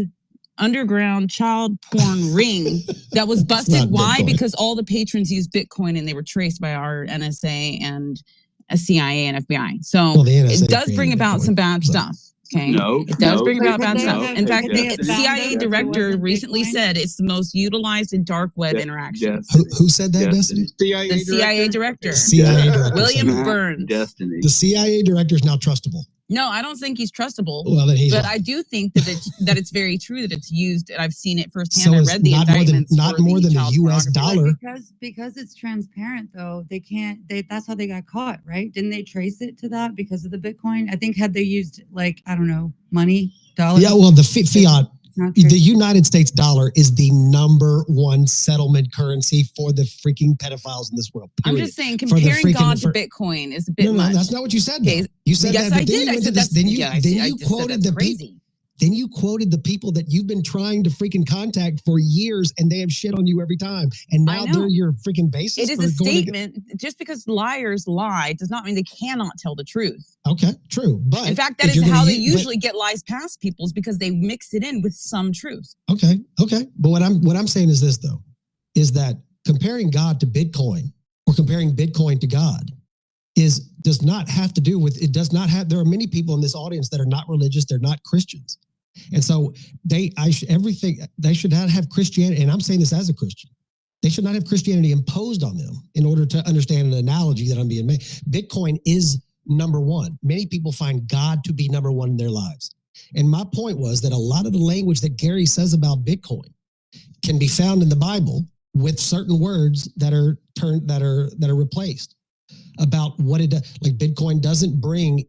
underground child porn ring that was busted. Why? Bitcoin. Because all the patrons used Bitcoin and they were traced by our NSA and a CIA and FBI. So it does bring about some bad stuff. Okay. It does bring about bad stuff. In fact, the CIA director recently said it's the most utilized in dark web interactions. Who said that, Destiny? The CIA director. CIA director. William Burns. Destiny. The CIA director is now trustable. No, I don't think he's trustable. Well, then but I do think that it's very true that it's used, and I've seen it firsthand. I read the indictments. Not more than the U.S. dollar. Because it's transparent, though, they can't. That's how they got caught, right? Didn't they trace it to that because of the Bitcoin? I think had they used money, dollars. Yeah, well, the fiat. The United States dollar is the #1 settlement currency for the freaking pedophiles in this world. Period. I'm just saying, comparing God to Bitcoin is a bit much. No, that's not what you said. Okay. You said yes, that. I did. I said that's then you quoted the crazy. Then you quoted the people that you've been trying to freaking contact for years, and they have shit on you every time. And now they're your freaking basis. It is a statement. Just because liars lie does not mean they cannot tell the truth. Okay, true. But in fact, that is how they usually get lies past people, is because they mix it in with some truth. Okay. But what I'm saying is this, though, is that comparing God to Bitcoin or comparing Bitcoin to God does not have to do with, it does not have, there are many people in this audience that are not religious, they're not Christians. And so they should not have Christianity, and I'm saying this as a Christian, they should not have Christianity imposed on them in order to understand an analogy that I'm being made. Bitcoin is #1. Many people find God to be #1 in their lives. And my point was that a lot of the language that Gary says about Bitcoin can be found in the Bible with certain words that are replaced about what it does. Like Bitcoin doesn't bring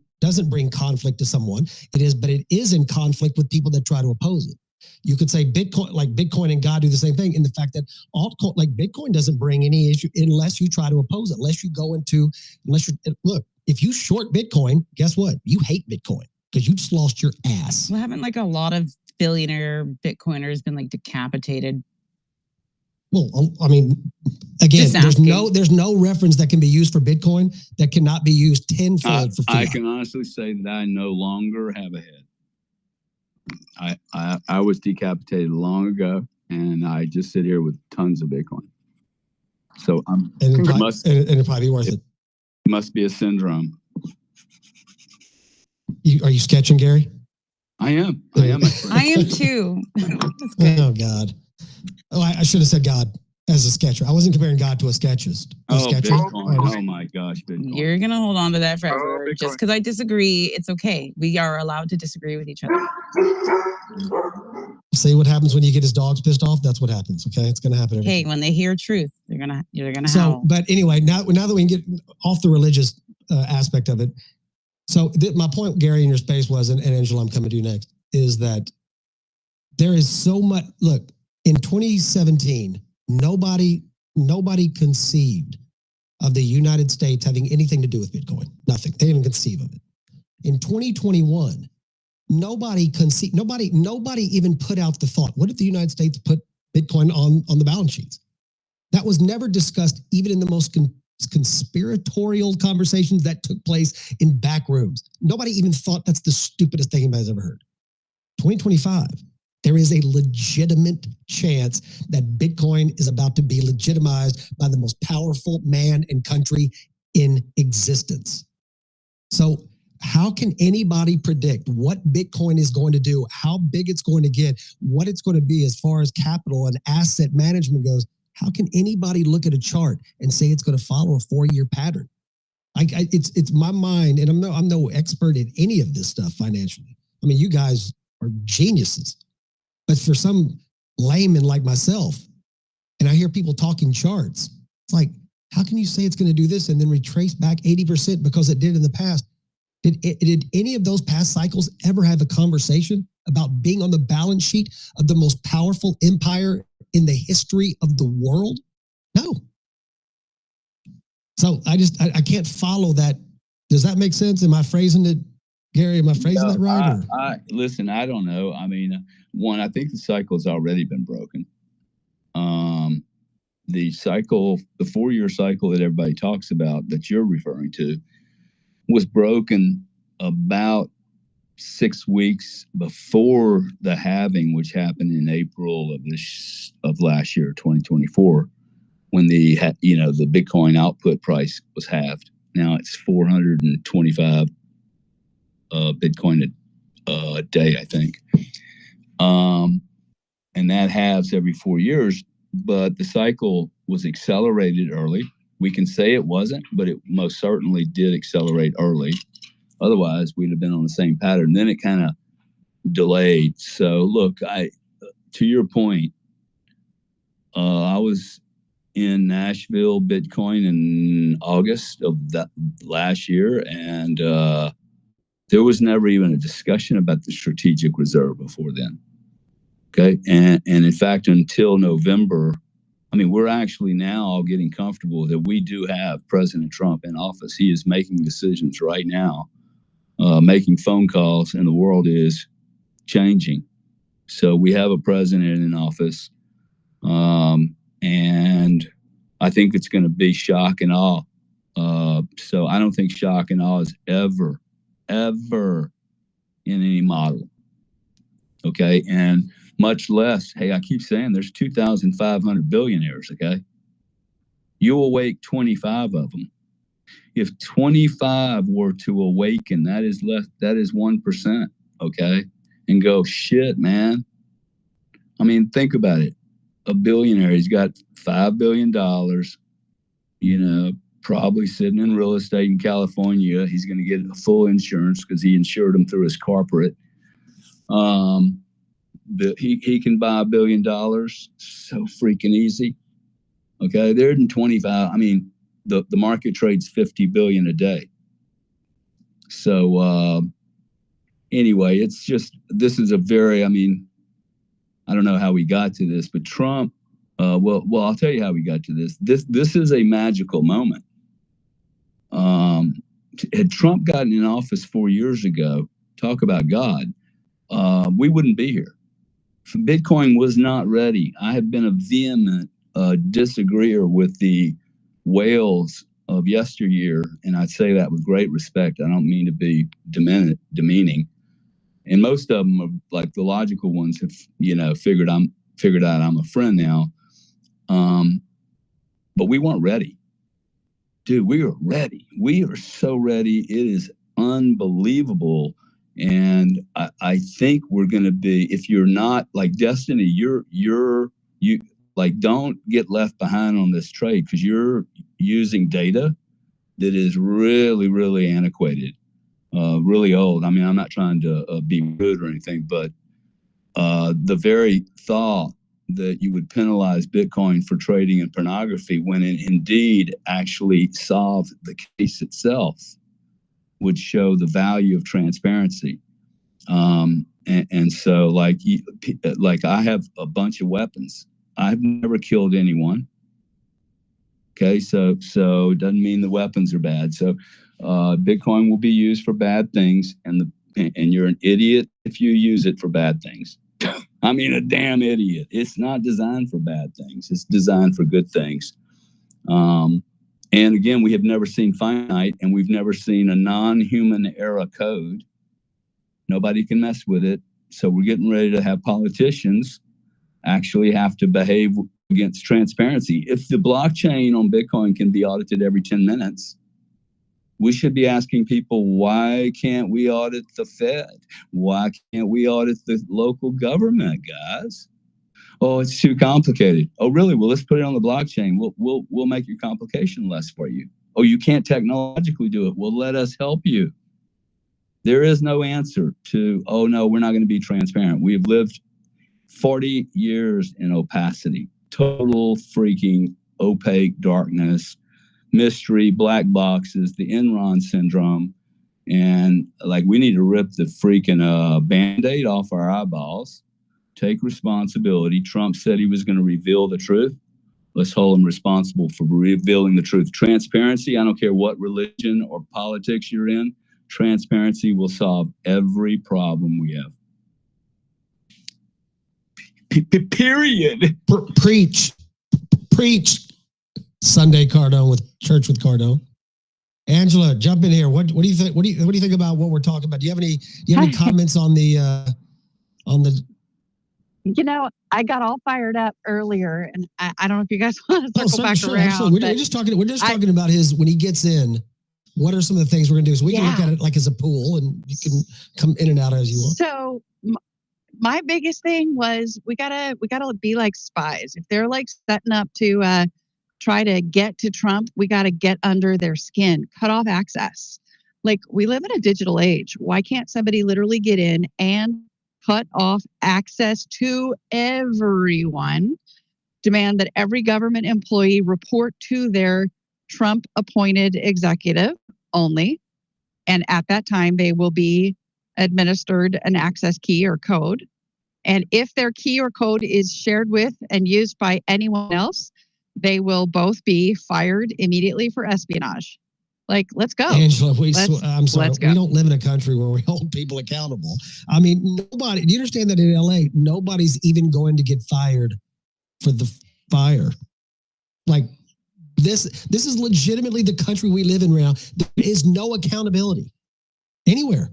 conflict to someone. But it is in conflict with people that try to oppose it. You could say Bitcoin and God do the same thing in the fact that altcoin, like Bitcoin, doesn't bring any issue unless you try to oppose it. Look, if you short Bitcoin, guess what? You hate Bitcoin because you just lost your ass. Well, haven't a lot of billionaire Bitcoiners been decapitated? Well, I mean, again, there's no reference that can be used for Bitcoin that cannot be used tenfold for fiat. I can honestly say that I no longer have a head. I was decapitated long ago, and I just sit here with tons of Bitcoin. So it'd probably be worth it. It must be a syndrome. Are you sketching, Gary? I am. I am too. Oh God. Oh, I should have said God as a sketcher. I wasn't comparing God to a sketchist. Oh my gosh. Bitcoin. You're going to hold on to that forever. Just because I disagree, it's okay. We are allowed to disagree with each other. See what happens when you get his dogs pissed off? That's what happens, okay? It's going to happen. Hey, when they hear truth, they're going to howl. But anyway, now that we can get off the religious aspect of it. So my point, Gary, in your space was, and Angela, I'm coming to you next, is that there is so much, look, in 2017, nobody conceived of the United States having anything to do with Bitcoin. Nothing. They didn't conceive of it. In 2021, nobody even put out the thought, what if the United States put Bitcoin on the balance sheets? That was never discussed, even in the most conspiratorial conversations that took place in back rooms. Nobody even thought that's the stupidest thing anybody's ever heard. 2025, there is a legitimate chance that Bitcoin is about to be legitimized by the most powerful man and country in existence. So how can anybody predict what Bitcoin is going to do, how big it's going to get, what it's going to be as far as capital and asset management goes? How can anybody look at a chart and say it's going to follow a 4-year pattern? It's my mind, and I'm no expert in any of this stuff financially. I mean, you guys are geniuses, but for some layman like myself, and I hear people talking charts, it's like, how can you say it's going to do this and then retrace back 80% because it did in the past? Did any of those past cycles ever have a conversation about being on the balance sheet of the most powerful empire in the history of the world? No. So I can't follow that. Does that make sense? Am I phrasing it, Gary? Am I phrasing that right? Listen, I don't know. I mean, one, I think the cycle's already been broken. The cycle, the 4-year cycle that everybody talks about that you're referring to, was broken about 6 weeks before the halving, which happened in April of last year, 2024, when the Bitcoin output price was halved. Now it's 425 Bitcoin a day, I think. And that halves every 4 years, but the cycle was accelerated early. We can say it wasn't, but it most certainly did accelerate early. Otherwise, we'd have been on the same pattern. Then it kind of delayed. So, look, to your point, I was in Nashville Bitcoin in August of that last year, and there was never even a discussion about the strategic reserve before then. Okay, and in fact, until November. I mean, we're actually now getting comfortable that we do have President Trump in office. He is making decisions right now, making phone calls, and the world is changing. So we have a president in office, and I think it's going to be shock and awe. So I don't think shock and awe is ever in any model. Okay, and much less, hey, I keep saying there's 2,500 billionaires, okay? You awake 25 of them. If 25 were to awaken, that is 1%, okay? And go, shit, man. I mean, think about it. A billionaire, he's got $5 billion, probably sitting in real estate in California. He's going to get a full insurance because he insured them through his corporate. He can buy $1 billion so freaking easy. Okay, there isn't 25. I mean, the market trades 50 billion a day. So anyway, it's just, this is a very, I mean, I don't know how we got to this, but Trump, well, I'll tell you how we got to this. This is a magical moment. Had Trump gotten in office 4 years ago, talk about God, we wouldn't be here. Bitcoin was not ready. I have been a vehement disagreeer with the whales of yesteryear, and I say that with great respect. I don't mean to be demeaning. And most of them are like the logical ones have, figured out I'm a friend now. But we weren't ready. Dude, we are ready. We are so ready. It is unbelievable. And I think we're going to be, if you're not like Destiny, you like, don't get left behind on this trade because you're using data that is really, really antiquated, really old. I mean, I'm not trying to be rude or anything, but the very thought that you would penalize Bitcoin for trading in pornography when it indeed actually solved the case itself would show the value of transparency. And so like I have a bunch of weapons. I've never killed anyone. Okay. So it doesn't mean the weapons are bad. So, Bitcoin will be used for bad things. And and you're an idiot if you use it for bad things. I mean, a damn idiot. It's not designed for bad things. It's designed for good things. And again, we have never seen finite, and we've never seen a non-human era code. Nobody can mess with it. So we're getting ready to have politicians actually have to behave against transparency. If the blockchain on Bitcoin can be audited every 10 minutes, we should be asking people, why can't we audit the Fed? Why can't we audit the local government, guys? Oh, it's too complicated. Oh, really? Well, let's put it on the blockchain. We'll make your complication less for you. Oh, you can't technologically do it. Well, let us help you. There is no answer to, oh, no, we're not going to be transparent. We've lived 40 years in opacity, total freaking opaque darkness, mystery, black boxes, the Enron syndrome. And like, we need to rip the freaking Band-Aid off our eyeballs, take responsibility. Trump said he was going to reveal the truth. Let's hold him responsible for revealing the truth. Transparency, I don't care what religion or politics you're in, transparency will solve every problem we have. Period. Preach. Sunday Cardone with Church with Cardone. Angela, jump in here. What do you think? What do you think about what we're talking about? Do you have any comments on the You know, I got all fired up earlier, and I don't know if you guys want to circle back around. Absolutely. We're just talking about his when he gets in. What are some of the things we're going to do? So we can look at it like as a pool, and you can come in and out as you want. So my biggest thing was we gotta be like spies. If they're like setting up to try to get to Trump, we got to get under their skin, cut off access. Like, we live in a digital age. Why can't somebody literally get in and cut off access to everyone? Demand that every government employee report to their Trump appointed executive only. And at that time, they will be administered an access key or code. And if their key or code is shared with and used by anyone else, they will both be fired immediately for espionage. Like, let's go. Angela, I'm sorry. We don't live in a country where we hold people accountable. I mean, nobody, do you understand that in LA, nobody's even going to get fired for the fire? Like, this is legitimately the country we live in right now. There is no accountability anywhere.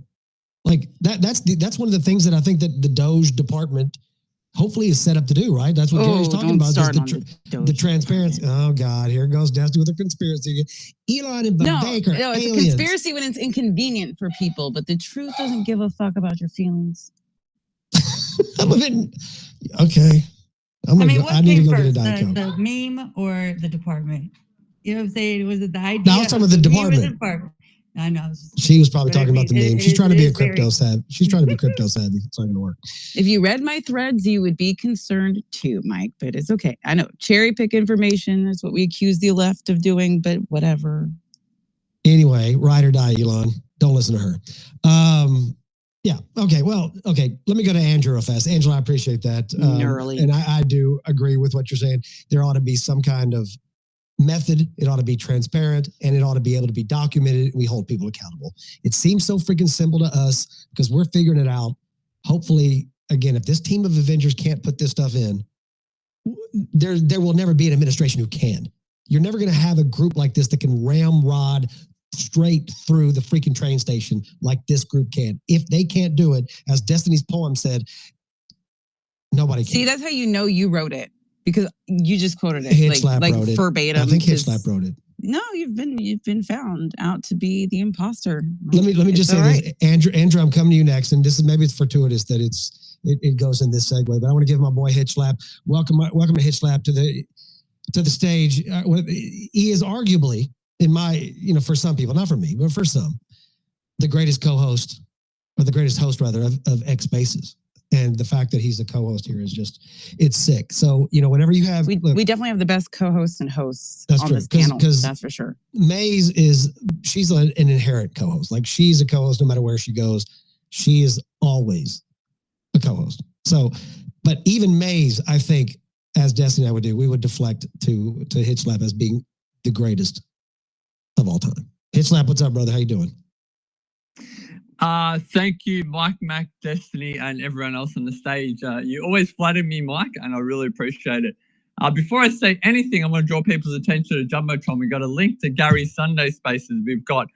Like, that's one of the things that I think that the Doge department hopefully is set up to do, right? That's what Gary's talking about. The transparency. Oh God, here goes Destiny with a conspiracy. Elon and Baker. No, it's aliens. a conspiracy when it's inconvenient for people, but the truth doesn't give a fuck about your feelings. Okay. What came first, the meme or the department? You know what I'm saying? Was it the idea? No, I was talking about the department. I know. She was probably talking about the meme. She's trying to be a crypto savvy. She's trying to be crypto savvy. It's not going to work. If you read my threads, you would be concerned too, Mike, but it's okay. I know cherry pick information. That's what we accuse the left of doing, but whatever. Anyway, ride or die, Elon. Don't listen to her. Yeah. Okay. Well, okay. Let me go to Andrew real fast. Angela, I appreciate that. And I do agree with what you're saying. There ought to be some kind of method. It ought to be transparent, and it ought to be able to be documented. We hold people accountable. It seems so freaking simple to us because we're figuring it out. Hopefully, again, if this team of Avengers can't put this stuff in, there will never be an administration who can. You're never going to have a group like this that can ramrod straight through the freaking train station like this group can. If they can't do it, as Destiny's poem said, nobody can. See, that's how you know you wrote it. Because you just quoted it, Hitchlap wrote it. Verbatim. I think Hitchlap wrote it. No, you've been found out to be the imposter. Let me just say this, Andrew. I'm coming to you next, and this is maybe it's fortuitous that it goes in this segue, but I want to give my boy Hitchlap welcome to Hitchlap to the stage. He is arguably, in my for some people, not for me, but for some, the greatest co-host or the greatest host rather of XSpaces. And the fact that he's a co-host here is it's sick. So, whenever you have... We definitely have the best co-hosts and hosts on this panel. That's for sure. Maze she's an inherent co-host. Like, she's a co-host no matter where she goes. She is always a co-host. So, but even Maze, I think, as Destiny and I would do, we would deflect to Hitchlap as being the greatest of all time. Hitchlap, what's up, brother? How you doing? Thank you, Mike, Mac, Destiny, and everyone else on the stage. You always flattered me, Mike, and I really appreciate it. Before I say anything, I want to draw people's attention to Jumbotron. We've got a link to Gary's Sunday Spaces. We've got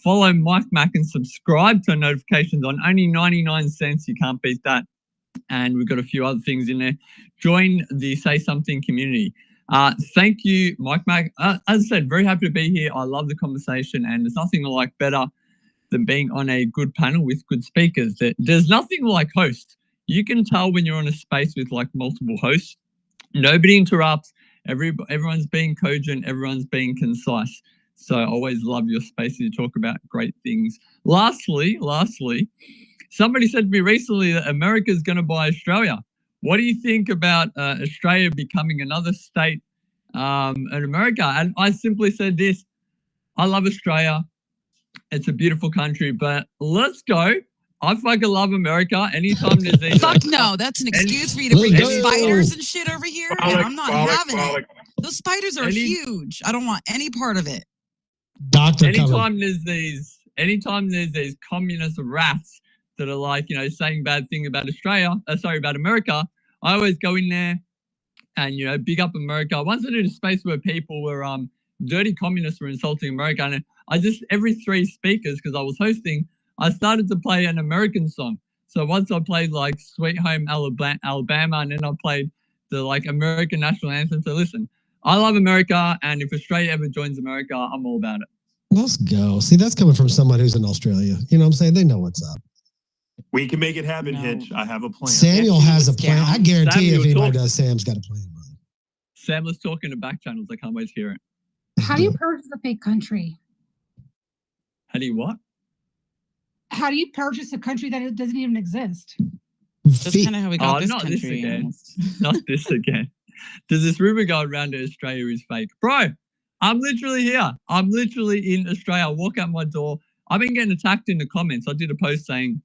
follow Mike Mac and subscribe to notifications on only 99 cents. You can't beat that. And we've got a few other things in there. Join the Say Something community. Thank you, Mike Mac. As I said, very happy to be here. I love the conversation, and there's nothing I like better than being on a good panel with good speakers. There's nothing like host. You can tell when you're on a space with like multiple hosts. Nobody interrupts. Everyone's being cogent. Everyone's being concise. So I always love your spaces to talk about great things. Lastly, somebody said to me recently that America's going to buy Australia. What do you think about Australia becoming another state in America? And I simply said this: I love Australia. It's a beautiful country, but let's go. I fucking love America. Anytime there's these Fuck no, that's an excuse for you to bring spiders and shit over here. And I'm not having it. Those spiders are huge. I don't want any part of it. Anytime there's these communist rats that are like, you know, saying bad thing about about America, I always go in there and, you know, big up America. Once I did a space where people were dirty communists were insulting America, and I just, every 3 speakers, because I was hosting, I started to play an American song. So once I played like Sweet Home Alabama, and then I played the like American national anthem. So listen, I love America, and if Australia ever joins America, I'm all about it. Let's go. See, that's coming from someone who's in Australia. You know what I'm saying? They know what's up. We can make it happen, Hitch. I have a plan. Samuel has a plan. I guarantee if anybody does, Sam's got a plan, brother. Sam was talking to back channels. I can't wait to hear it. How do you purchase a fake country? How do you what? How do you purchase a country that doesn't even exist? That's kind of how we got this not country. This again. Not this again. There's this rumor going around that Australia is fake. Bro, I'm literally here. I'm literally in Australia. I walk out my door. I've been getting attacked in the comments. I did a post saying,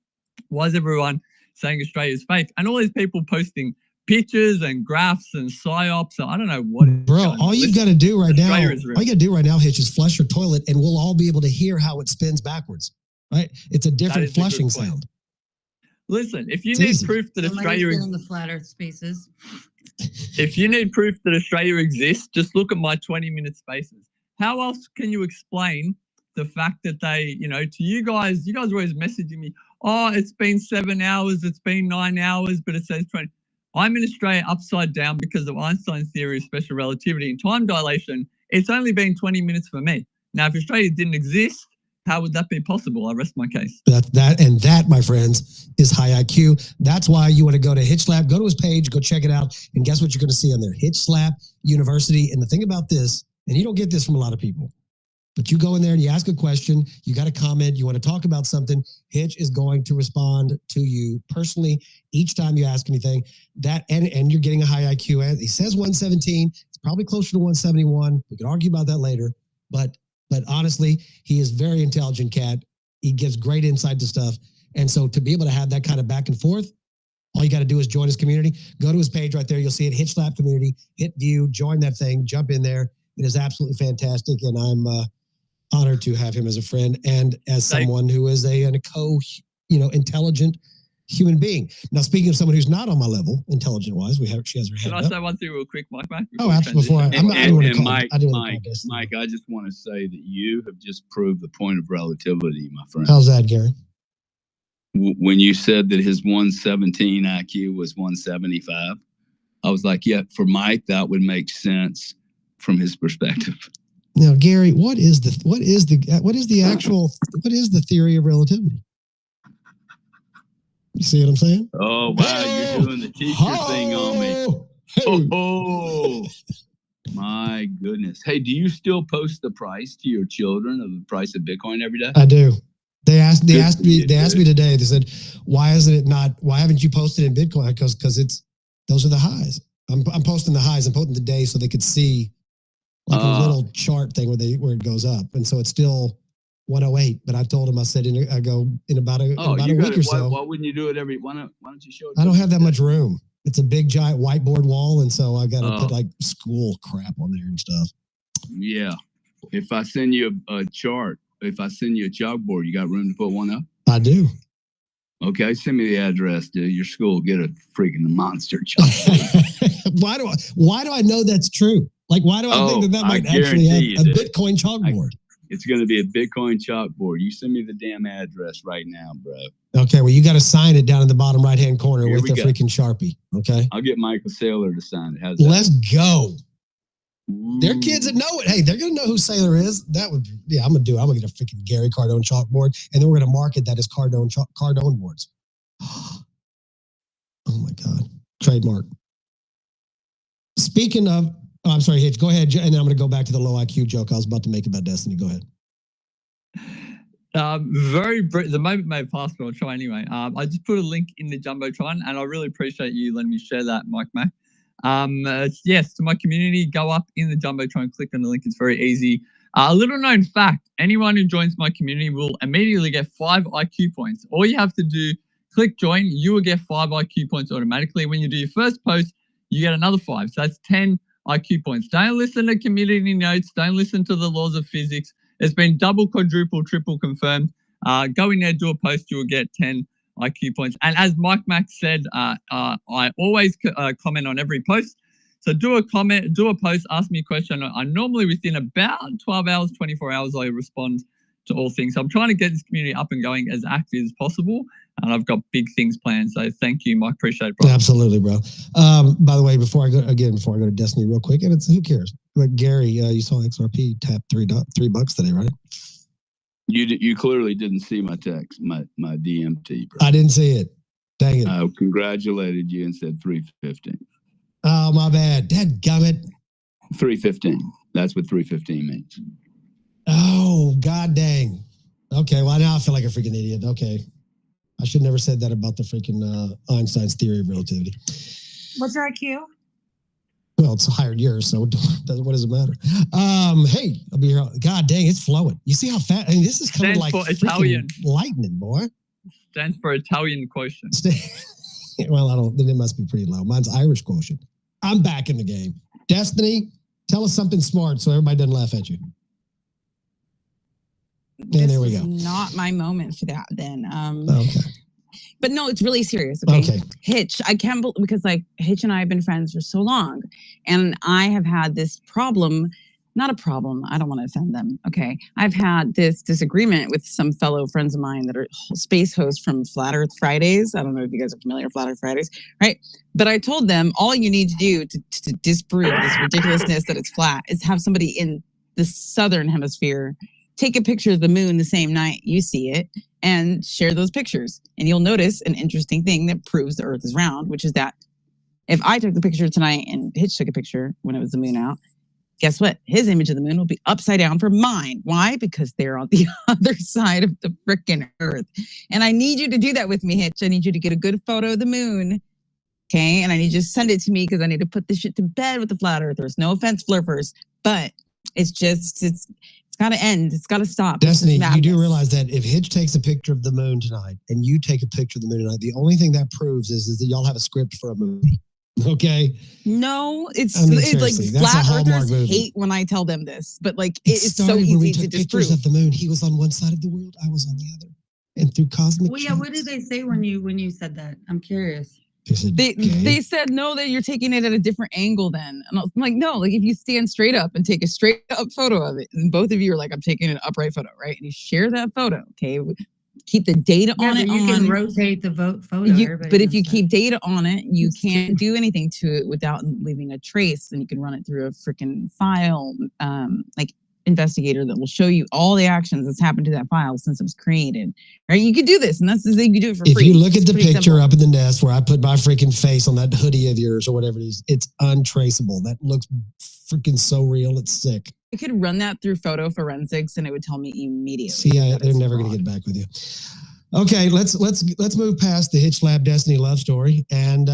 why is everyone saying Australia is fake? And all these people posting pictures and graphs and psyops. So I don't know what. Bro, all you've got to do right now, Hitch, is flush your toilet, and we'll all be able to hear how it spins backwards. Right? It's a different flushing sound. Listen, if you need proof that Australia in the flat Earth spaces. If you need proof that Australia exists, just look at my 20-minute spaces. How else can you explain the fact that they, you know, to you guys are always messaging me, oh, it's been 7 hours, it's been 9 hours, but it says 20. I'm in Australia upside down because of Einstein's theory of special relativity and time dilation. It's only been 20 minutes for me. Now, if Australia didn't exist, how would that be possible? I rest my case. That, my friends, is high IQ. That's why you want to go to HitchLab, go to his page, go check it out, and guess what you're going to see on there? HitchLab University. And the thing about this, and you don't get this from a lot of people, but you go in there and you ask a question, you got a comment, you want to talk about something, Hitch is going to respond to you personally each time you ask anything. And you're getting a high IQ. He says 117. It's probably closer to 171. We can argue about that later, but honestly, he is a very intelligent cat. He gives great insight to stuff. And so to be able to have that kind of back and forth, all you got to do is join his community. Go to his page right there. You'll see it, HitchLab community, hit view, join that thing, jump in there. It is absolutely fantastic. And I'm honored to have him as a friend and as someone who is a intelligent human being. Now, speaking of someone who's not on my level, intelligent-wise, she has her hand up. Can I say one thing real quick, Mike? Oh, absolutely. Mike, I just want to say that you have just proved the point of relativity, my friend. How's that, Gary? When you said that his 117 IQ was 175, I was like, yeah, for Mike, that would make sense from his perspective. Now, Gary, what is the theory of relativity? You see what I'm saying? Oh, wow, you're doing the teacher thing on me. Oh, my goodness. Hey, do you still post the price to your children of the price of Bitcoin every day? I do. They asked me today, they said, why haven't you posted in Bitcoin? Because those are the highs. I'm posting the highs. I'm posting the day so they could see like a little chart thing where it goes up. And so it's still 108, but I told him, I said, in about a week or so. Why wouldn't you do it why don't you show it? I don't have that much room. It's a big giant whiteboard wall. And so I got to put like school crap on there and stuff. Yeah. If I send you a chart, if I send you a chalkboard, you got room to put one up? I do. Okay, send me the address to your school. Get a freaking monster chalkboard. Why do I know that's true? Like, why do I think that might actually have a Bitcoin chalkboard? It's going to be a Bitcoin chalkboard. You send me the damn address right now, bro. Okay, well, you got to sign it down in the bottom right-hand corner with the go. freaking Sharpie, okay? I'll get Michael Saylor to sign it. How's that? Let's go. They're kids that know it. Hey, they're going to know who Saylor is. That would, I'm going to do it. I'm going to get a freaking Gary Cardone chalkboard, and then we're going to market that as Cardone boards. Oh, my God. Trademark. Speaking of, I'm sorry, Hitch, go ahead, and then I'm going to go back to the low IQ joke I was about to make about Destiny. Go ahead. The moment may pass, but I'll try anyway. I just put a link in the Jumbotron, and I really appreciate you letting me share that, MikeMac. Yes, to my community, go up in the Jumbotron, click on the link. It's very easy. A little known fact, anyone who joins my community will immediately get 5 IQ points. All you have to do, click join, you will get 5 IQ points automatically. When you do your first post, you get another 5. So that's 10 IQ points. Don't listen to community notes. Don't listen to the laws of physics. It's been double, quadruple, triple confirmed. Go in there, do a post, you will get 10 IQ points. And as MikeMac said, I always comment on every post. So do a comment, do a post, ask me a question. I normally within about 12 hours, 24 hours, I respond to all things. So I'm trying to get this community up and going as active as possible. And I've got big things planned. So thank you, Mike. Appreciate it, bro. Absolutely, bro. By the way, before I go to Destiny real quick, and it's who cares? But Gary, you saw XRP tap $3 today, right? You clearly didn't see my text, my DMT, bro. I didn't see it. Dang it. I congratulated you and said 315. Oh, my bad. Dadgummit. 315. That's what 315 means. Oh, god dang. Okay, well, now I feel like a freaking idiot. Okay. I should never said that about the freaking Einstein's theory of relativity. What's your IQ? Well, it's higher than yours, so what does it matter? Hey, I'll be here. God dang, it's flowing. You see how fast? I mean, this is coming like Italian lightning, boy. Stands for Italian quotient. Well, then it must be pretty low. Mine's Irish quotient. I'm back in the game. Destiny, tell us something smart so everybody doesn't laugh at you. And there we go. Not my moment for that then. Okay. But no, it's really serious. Okay. Hitch, I can't believe, because like Hitch and I have been friends for so long, and I have had this problem, not a problem. I don't want to offend them. Okay. I've had this disagreement with some fellow friends of mine that are space hosts from Flat Earth Fridays. I don't know if you guys are familiar with Flat Earth Fridays, right? But I told them all you need to do to disprove this ridiculousness that it's flat is have somebody in the southern hemisphere take a picture of the moon the same night you see it and share those pictures. And you'll notice an interesting thing that proves the Earth is round, which is that if I took the picture tonight and Hitch took a picture when it was the moon out, guess what? His image of the moon will be upside down for mine. Why? Because they're on the other side of the frickin' Earth. And I need you to do that with me, Hitch. I need you to get a good photo of the moon. Okay? And I need you to send it to me because I need to put this shit to bed with the flat earthers. No offense, flurfers, but it's got to end. It's got to stop. Destiny, you do realize that if Hitch takes a picture of the moon tonight and you take a picture of the moon tonight, the only thing that proves is that y'all have a script for a movie. Okay? No, it's seriously, like flat earthers movie. hate when I tell them this, but like it's so when we easy took to pictures disprove. of the moon. He was on one side of the world, I was on the other. And through cosmic Well, yeah, what did they say when you said that? I'm curious. They said no, that you're taking it at a different angle then. And I'm like, no, like if you stand straight up and take a straight up photo of it, and both of you are like, I'm taking an upright photo, right? And you share that photo, okay? Keep the data on it. You can rotate the photo. But if you keep data on it, you can't do anything to it without leaving a trace, and you can run it through a freaking file, like investigator that will show you all the actions that's happened to that file since it was created. Right? You could do this, and that's the thing you do it for free. If you look at the picture simple. up in the nest where I put my freaking face on that hoodie of yours or whatever it is, it's untraceable. That looks freaking so real, it's sick. I could run that through photo forensics and it would tell me immediately. See, they're never going to get back with you. Okay, let's move past the Hitch Lab Destiny love story, and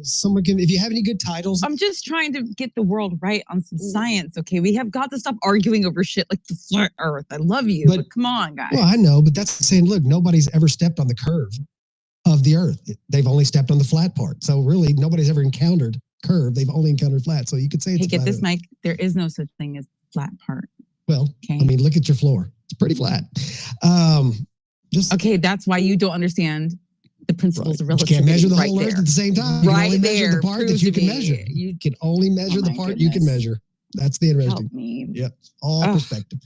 someone can, if you have any good titles. I'm just trying to get the world right on some science. Okay, we have got to stop arguing over shit like the flat Earth. I love you, but come on, guys. Well, I know, but that's saying, look, nobody's ever stepped on the curve of the Earth. They've only stepped on the flat part. So really, nobody's ever encountered curve. They've only encountered flat. So you could say it's hey, get flat this, Earth. Mike. There is no such thing as flat part. Well, okay. I mean, look at your floor. It's pretty flat. Okay, that's why you don't understand the principles of You relativity. can't measure the right whole there. Earth at the same time. You can Right only measure there. the part that Prove you to can me. measure. You can only measure the my part you can goodness. measure. That's the interesting. Help me. Yep. All Ugh. perspective.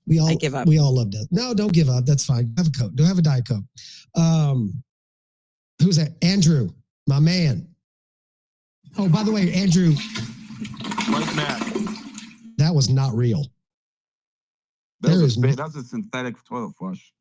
We all give up. We all love that. No, don't give up. That's fine. Have a Coke. Don't have a Diet Coke. Who's that? Andrew, my man. Oh, by the way, Andrew. Mike Mac. That was not real. That's a synthetic toilet flush.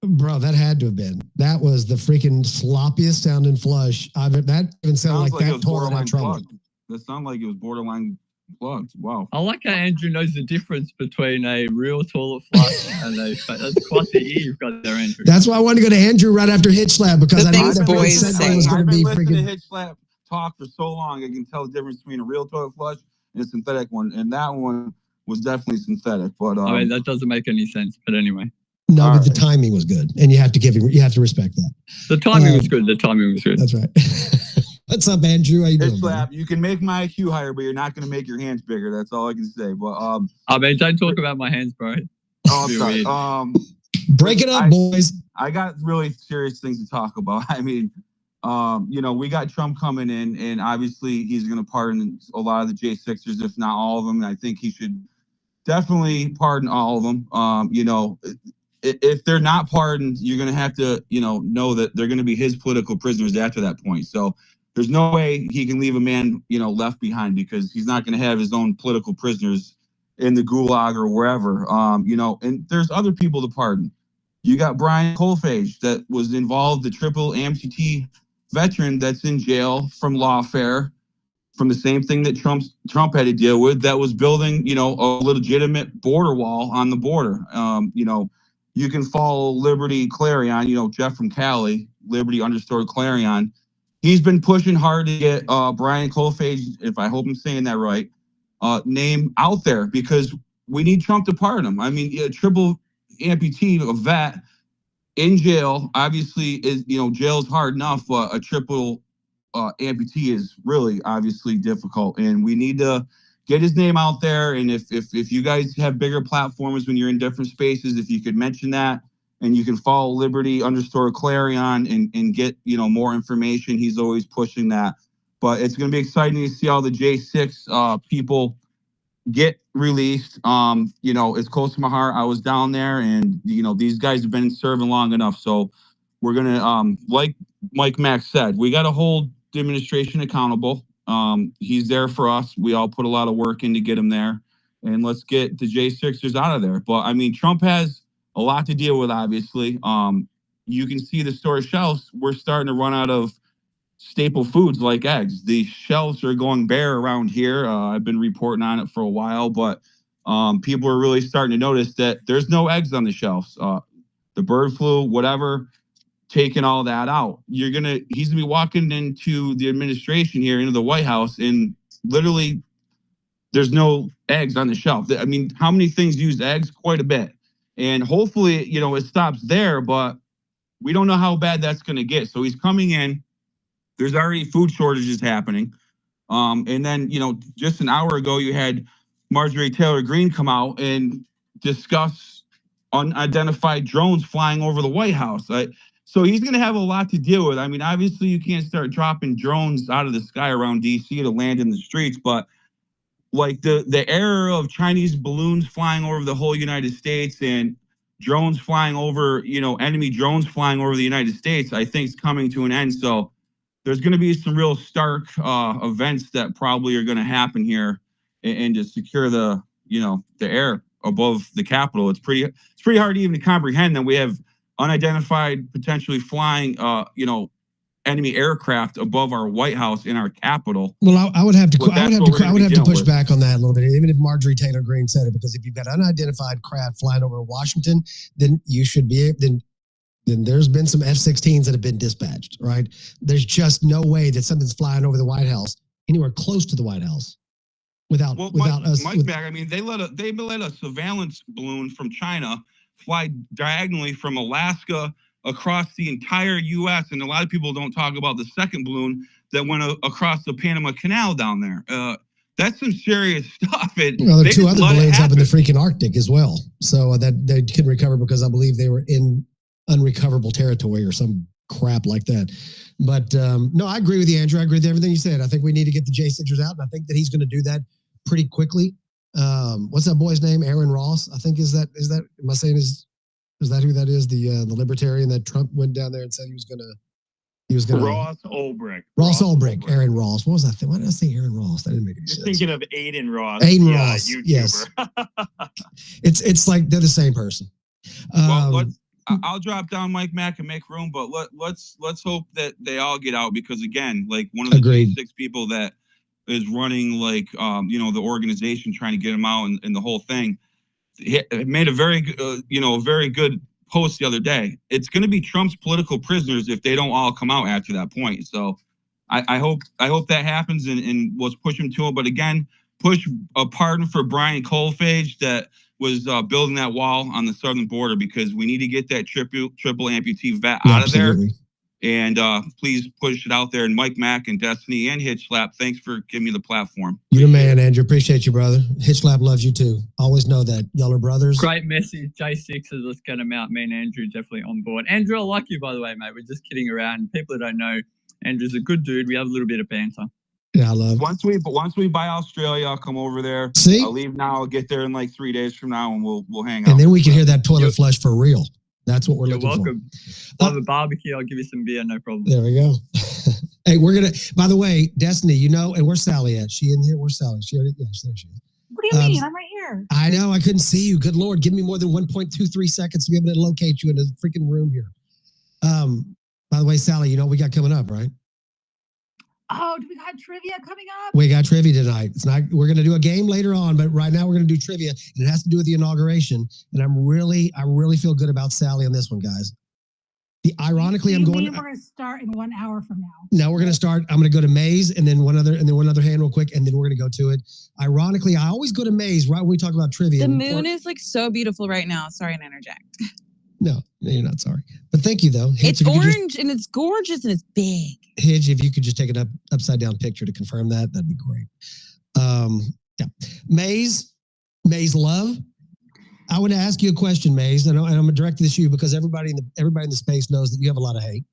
Bro, that had to have been. That was the freaking sloppiest sounding flush. That even sounded like it that was toilet borderline had trouble. plugged. That sounded like it was borderline plugged. Wow. I like how Andrew knows the difference between a real toilet flush and a. That's quite the ear you've got there, Andrew. That's why I wanted to go to Andrew right after Hitch Slap because I knew that I've segue was going to been be listening to freaking. Hitch Slap talk for so long. I can tell the difference between a real toilet flush and a synthetic one, and that one was definitely synthetic. But I mean, that doesn't make any sense. But anyway. No, but the timing was good, and you have to respect that. The timing was good. The timing was good. That's right. What's up, Andrew? How you doing? Slap, you can make my IQ higher, but you're not going to make your hands bigger. That's all I can say. But I mean, don't talk about my hands, bro. Oh, I'm sorry. Break it up, boys. I got really serious things to talk about. I mean, we got Trump coming in, and obviously he's going to pardon a lot of the J6ers, if not all of them. And I think he should definitely pardon all of them. If they're not pardoned, you're going to have to, know that they're going to be his political prisoners after that point. So there's no way he can leave a man, left behind because he's not going to have his own political prisoners in the gulag or wherever. And there's other people to pardon. You got Brian Colfage that was involved, the triple amputee veteran that's in jail from lawfare, from the same thing that Trump had to deal with, that was building, a legitimate border wall on the border. You can follow Liberty Clarion, Jeff from Cali, Liberty _ Clarion. He's been pushing hard to get Brian Colfage, if I hope I'm saying that right, name out there because we need Trump to pardon him. I mean, a triple amputee, a vet in jail, obviously is, jail's hard enough, but a triple amputee is really obviously difficult. And we need to get his name out there. And if you guys have bigger platforms when you're in different spaces, if you could mention that and you can follow Liberty _ Clarion and get, more information. He's always pushing that. But it's going to be exciting to see all the J6 people get released. It's close to my heart. I was down there and, these guys have been serving long enough. So we're going to, like Mike Mac said, we got to hold the administration accountable. He's there for us. We all put a lot of work in to get him there, and let's get the J6ers out of there. But I mean, Trump has a lot to deal with, obviously. You can see the store shelves. We're starting to run out of staple foods like eggs. The shelves are going bare around here. I've been reporting on it for a while, but people are really starting to notice that there's no eggs on the shelves. The bird flu, whatever, taking all that out. He's gonna be walking into the administration here, into the White House, and literally there's no eggs on the shelf. I mean, how many things use eggs? Quite a bit. And hopefully, it stops there, but we don't know how bad that's going to get. So he's coming in. There's already food shortages happening. And then, just an hour ago, you had Marjorie Taylor Greene come out and discuss unidentified drones flying over the White House. So he's going to have a lot to deal with. I mean, obviously, you can't start dropping drones out of the sky around D.C. to land in the streets, but like the era of Chinese balloons flying over the whole United States and drones flying over, enemy drones flying over the United States, I think is coming to an end. So there's going to be some real stark events that probably are going to happen here and to secure the air above the Capitol. It's pretty hard even to comprehend that we have unidentified, potentially flying, enemy aircraft above our White House in our Capitol. Well, I would have to push back on that a little bit, even if Marjorie Taylor Greene said it, because if you've got unidentified craft flying over Washington, then you should be then there's been some F-16s that have been dispatched, right? There's just no way that something's flying over the White House anywhere close to the White House without us. Mike Mac, I mean, they let a surveillance balloon from China fly diagonally from Alaska across the entire U.S. And a lot of people don't talk about the second balloon that went across the Panama Canal down there. That's some serious stuff. There are two other balloons up in the freaking Arctic as well. So that they couldn't recover because I believe they were in unrecoverable territory or some crap like that. But no, I agree with you, Andrew. I agree with everything you said. I think we need to get the J6ers out, and I think that he's going to do that pretty quickly. What's that boy's name? Aaron Ross, I think. Is that? Am I saying is that who that is? The libertarian that Trump went down there and said he was going to. Ross Ulbricht. Ross Ulbricht. Aaron Ross. What was that? Why did I say Aaron Ross? That didn't make any sense. You're thinking of Aiden Ross. Aiden Ross. YouTuber. Yes. It's like they're the same person. Well, I'll drop down Mike Mac and make room, but let's hope that they all get out, because again, like one of the J6 people that is running like the organization trying to get him out and the whole thing, he made a very good post the other day. It's going to be Trump's political prisoners if they don't all come out after that point. So I hope that happens and let's push him to it. But again, push a pardon for Brian Colfage that was building that wall on the southern border, because we need to get that triple amputee vet out of there. And please push it out there. And Mike Mac and Destiny and Hitch Slap, thanks for giving me the platform. You're the man, Andrew. Appreciate you, brother. Hitch Slap loves you too. Always know that. Y'all are brothers. Great message. J6s, let's get them out. Me and Andrew definitely on board. Andrew, I like you, by the way, mate. We're just kidding around. People that don't know, Andrew's a good dude. We have a little bit of banter. Yeah, I love it. Once we buy Australia, I'll come over there. See? I'll leave now. I'll get there in like 3 days from now, and we'll hang out. And then we can hear that toilet flush for real. That's what we're looking for. You're welcome. Love a barbecue. I'll give you some beer, no problem. There we go. Hey, we're gonna. By the way, Destiny, and where's Sally at? She in here? Where's Sally? She already. Yeah, there she is. What do you mean? I'm right here. I know. I couldn't see you. Good Lord, give me more than 1.23 seconds to be able to locate you in a freaking room here. By the way, Sally, you know what we got coming up, right? Oh, do we got trivia coming up? We got trivia tonight. It's not. We're going to do a game later on, but right now we're going to do trivia, and it has to do with the inauguration. And I really feel good about Sally on this one, guys. Ironically, we're going to start in 1 hour from now. Now we're going to start. I'm going to go to Maze, and then one other hand, real quick, and then we're going to go to it. Ironically, I always go to Maze right when we talk about trivia. The moon is like so beautiful right now. Sorry to interject. No, you're not sorry. But thank you, though. Hitch, it's orange and it's gorgeous and it's big. Hitch, if you could just take an upside down picture to confirm that, that'd be great. Yeah. Maze Love. I want to ask you a question, Maze, and I'm going to direct this to you because everybody in the space knows that you have a lot of hate.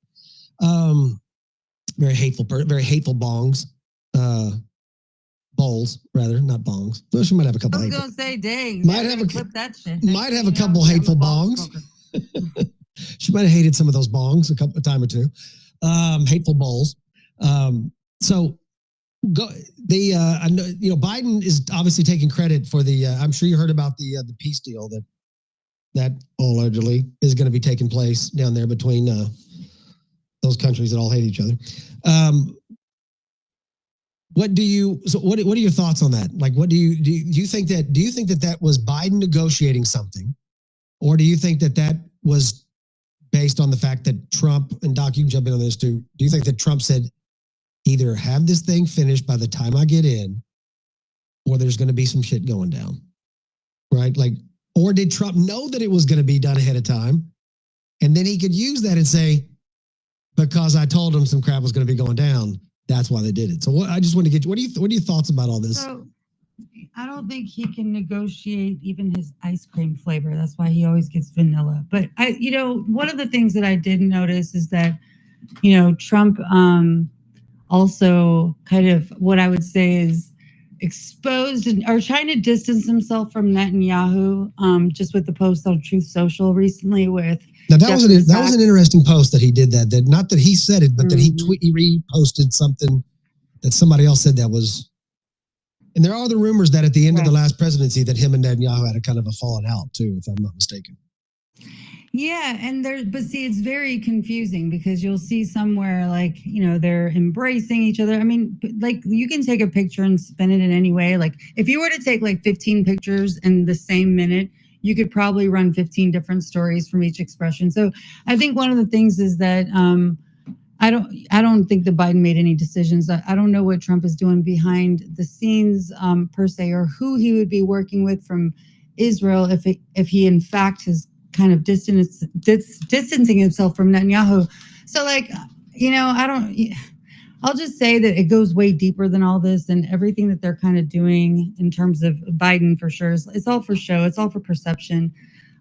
Very hateful bongs. Bowls, rather, not bongs. Well, she might have a couple. I was going to say, dang. Might have clip that shit. Might have a couple hateful bongs. She might have hated some of those bongs a time or two. Hateful bowls. So go. I know, Biden is obviously taking credit for the. I'm sure you heard about the peace deal that allegedly is going to be taking place down there between those countries that all hate each other. What are your thoughts on that? Like, do you think that was Biden negotiating something, or do you think that was based on the fact that Trump, and Doc, you can jump in on this too. Do you think that Trump said either have this thing finished by the time I get in, or there's going to be some shit going down, right? Like, or did Trump know that it was going to be done ahead of time, and then he could use that and say, because I told him some crap was going to be going down, that's why they did it. So I just want to get you. What are your thoughts about all this? So, I don't think he can negotiate even his ice cream flavor. That's why he always gets vanilla. But one of the things that I did notice is that, Trump also kind of what I would say is exposed or trying to distance himself from Netanyahu. Just with the post on Truth Social recently with. Now that was an interesting post that he did that not that he said it, but that he reposted something that somebody else said that was. And there are the rumors that at the end of the last presidency that him and Netanyahu had a kind of a falling out too, if I'm not mistaken. Yeah, but see, it's very confusing because you'll see somewhere like, they're embracing each other. I mean, like you can take a picture and spin it in any way. Like if you were to take like 15 pictures in the same minute, you could probably run 15 different stories from each expression. So I think one of the things is that I don't think that Biden made any decisions. I don't know what Trump is doing behind the scenes per se, or who he would be working with from Israel if he in fact is kind of distancing himself from Netanyahu. So I'll just say that it goes way deeper than all this, and everything that they're kind of doing in terms of Biden for sure. It's all for show. It's all for perception.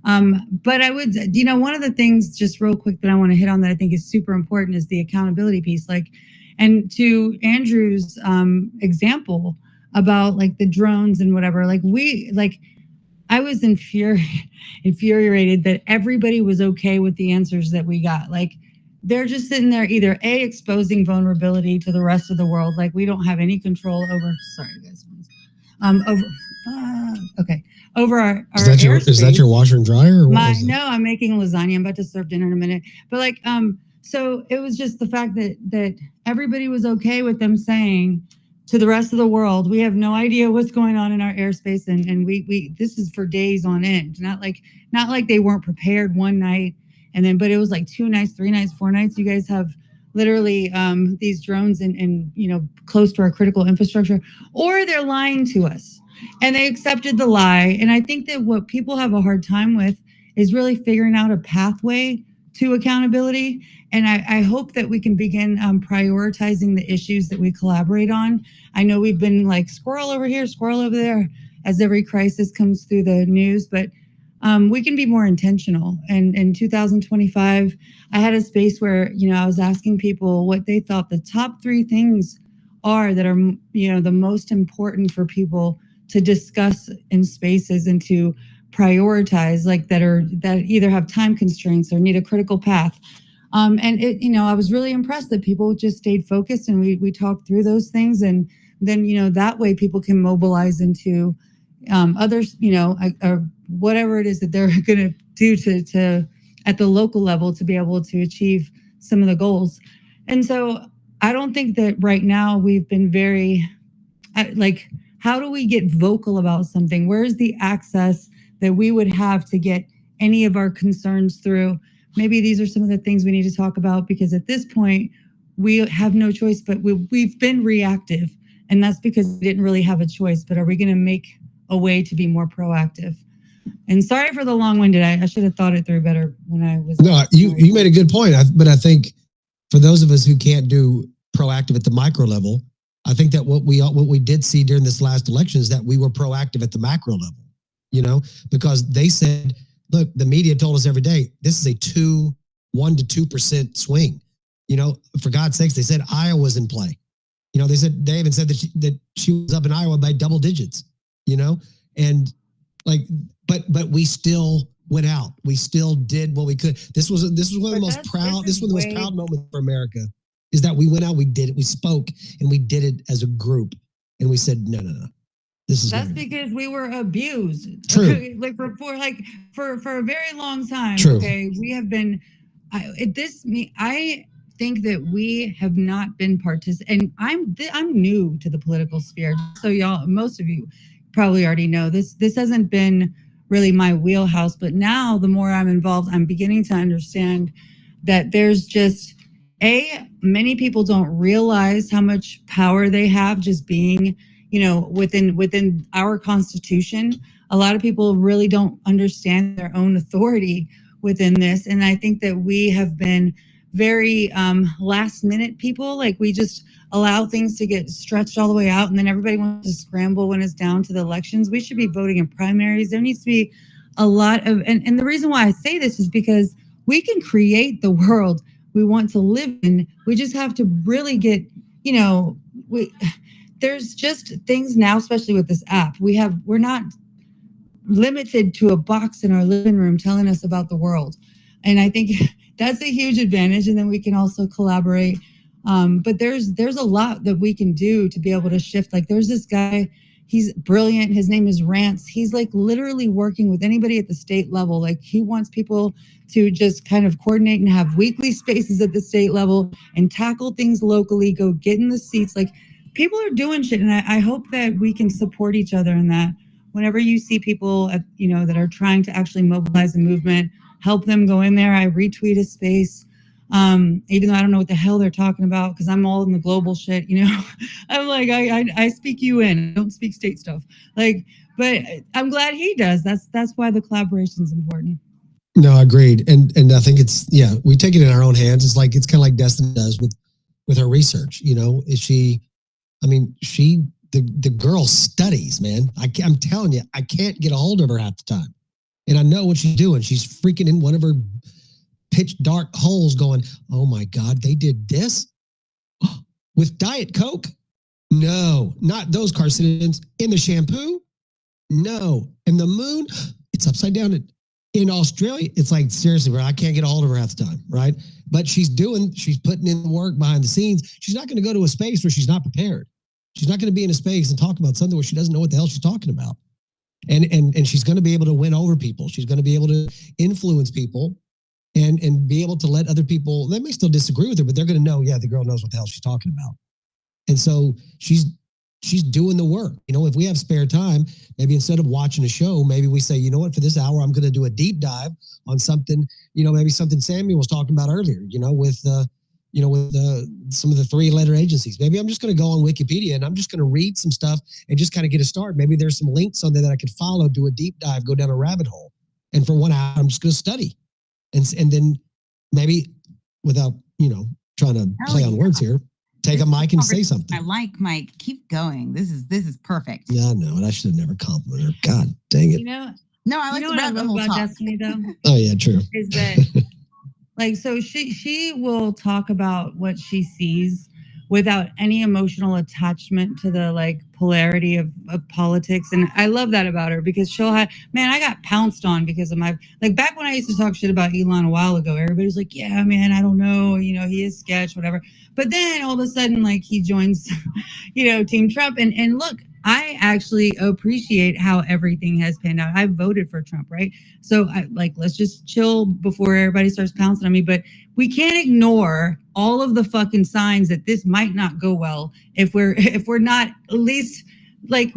But I would, one of the things just real quick that I want to hit on that I think is super important is the accountability piece. And to Andrew's example about like the drones and whatever, I was infuriated that everybody was okay with the answers that we got. Like they're just sitting there either exposing vulnerability to the rest of the world, like we don't have any control over. Sorry, guys. Over our is that your washer and dryer? Or no, I'm making lasagna. I'm about to serve dinner in a minute. But so it was just the fact that everybody was okay with them saying to the rest of the world, we have no idea what's going on in our airspace, and we this is for days on end. Not like they weren't prepared one night but it was like 2 nights, 3 nights, 4 nights. You guys have literally these drones and close to our critical infrastructure, or they're lying to us. And they accepted the lie. And I think that what people have a hard time with is really figuring out a pathway to accountability. And I hope that we can begin prioritizing the issues that we collaborate on. I know we've been like squirrel over here, squirrel over there, as every crisis comes through the news, but we can be more intentional. And in 2025, I had a space where, I was asking people what they thought the top 3 things are that are, the most important for people to discuss in spaces and to prioritize, that either have time constraints or need a critical path. And I was really impressed that people just stayed focused and we talked through those things. And then, that way people can mobilize into others, or whatever it is that they're going to do to at the local level to be able to achieve some of the goals. And so I don't think that right now we've been very, how do we get vocal about something? Where's the access that we would have to get any of our concerns through? Maybe these are some of the things we need to talk about, because at this point we have no choice, but we've been reactive, and that's because we didn't really have a choice. But are we going to make a way to be more proactive? And sorry for the long-winded. I should have thought it through better when I was. No, you made a good point. But I think for those of us who can't do proactive at the micro level, I think that what we did see during this last election is that we were proactive at the macro level, because they said, look, the media told us every day, this is a 1 to 2% swing. For God's sakes, they said Iowa's in play. They even said that she was up in Iowa by double digits, and but we still went out. We still did what we could. This was one of the most proud. This was the most proud moment for America, is that we went out, we did it, we spoke, and we did it as a group, and we said, no. That's because we were abused. True. For a very long time. True. Okay, we have been. I think that we have not been and I'm new to the political sphere. So y'all, most of you probably already know this. This hasn't been really my wheelhouse, but now the more I'm involved, I'm beginning to understand that there's just many people don't realize how much power they have just being, within our Constitution. A lot of people really don't understand their own authority within this. And I think that we have been very last minute people. Like we just allow things to get stretched all the way out, and then everybody wants to scramble when it's down to the elections. We should be voting in primaries. There needs to be a lot of, and the reason why I say this is because we can create the world we want to live in. We just have to really get, there's just things now, especially with this app, we're not limited to a box in our living room telling us about the world. And I think that's a huge advantage. And then we can also collaborate. But there's a lot that we can do to be able to shift. Like there's this guy, he's brilliant. His name is Rance. He's like literally working with anybody at the state level. Like he wants people to just kind of coordinate and have weekly spaces at the state level and tackle things locally, go get in the seats. Like people are doing shit. And I hope that we can support each other in that. Whenever you see people, that are trying to actually mobilize a movement, help them go in there. I retweet a space, even though I don't know what the hell they're talking about because I'm all in the global shit. I'm like, I speak UN, I don't speak state stuff. But I'm glad he does. That's why the collaboration is important. No, agreed. And I think we take it in our own hands. It's kind of like Destiny does with her research. The girl studies, man. I'm telling you, I can't get a hold of her half the time. And I know what she's doing. She's freaking in one of her pitch dark holes going, oh my God, they did this with Diet Coke? No, not those carcinogens. In the shampoo? No. And the moon? It's upside down. In Australia, it's like, seriously, bro, I can't get a hold of her half the time, right? But she's putting in the work behind the scenes. She's not going to go to a space where she's not prepared. She's not going to be in a space and talk about something where she doesn't know what the hell she's talking about. And she's going to be able to win over people. She's going to be able to influence people and be able to let other people, they may still disagree with her, but they're going to know, yeah, the girl knows what the hell she's talking about. And so she's doing the work. You know, if we have spare time, maybe instead of watching a show, maybe we say, you know what, for this hour, I'm going to do a deep dive on something, you know, maybe something Samuel was talking about earlier, you know, with some of the 3-letter agencies. Maybe I'm just going to go on Wikipedia and I'm just going to read some stuff and just kind of get a start. Maybe there's some links on there that I could follow, do a deep dive, go down a rabbit hole. And for 1 hour, I'm just going to study. And then maybe without, you know, trying to play on words here, take a mic and say something. I like Mike. Keep going. This is perfect. Yeah, I know. And I should have never complimented her. God dang it. You know, No, I like you know the what I rabbit love hole about talk. Destiny though? Oh yeah, true. Is that like, so she will talk about what she sees without any emotional attachment to the like polarity of politics. And I love that about her because she'll have, man, I got pounced on because of my, like back when I used to talk shit about Elon a while ago, everybody's like, yeah, man, I don't know, you know, he is sketch, whatever. But then all of a sudden, like he joins, you know, Team Trump. And look, I actually appreciate how everything has panned out. I voted for Trump, right? So let's just chill before everybody starts pouncing on me. But we can't ignore all of the fucking signs that this might not go well if we're not at least like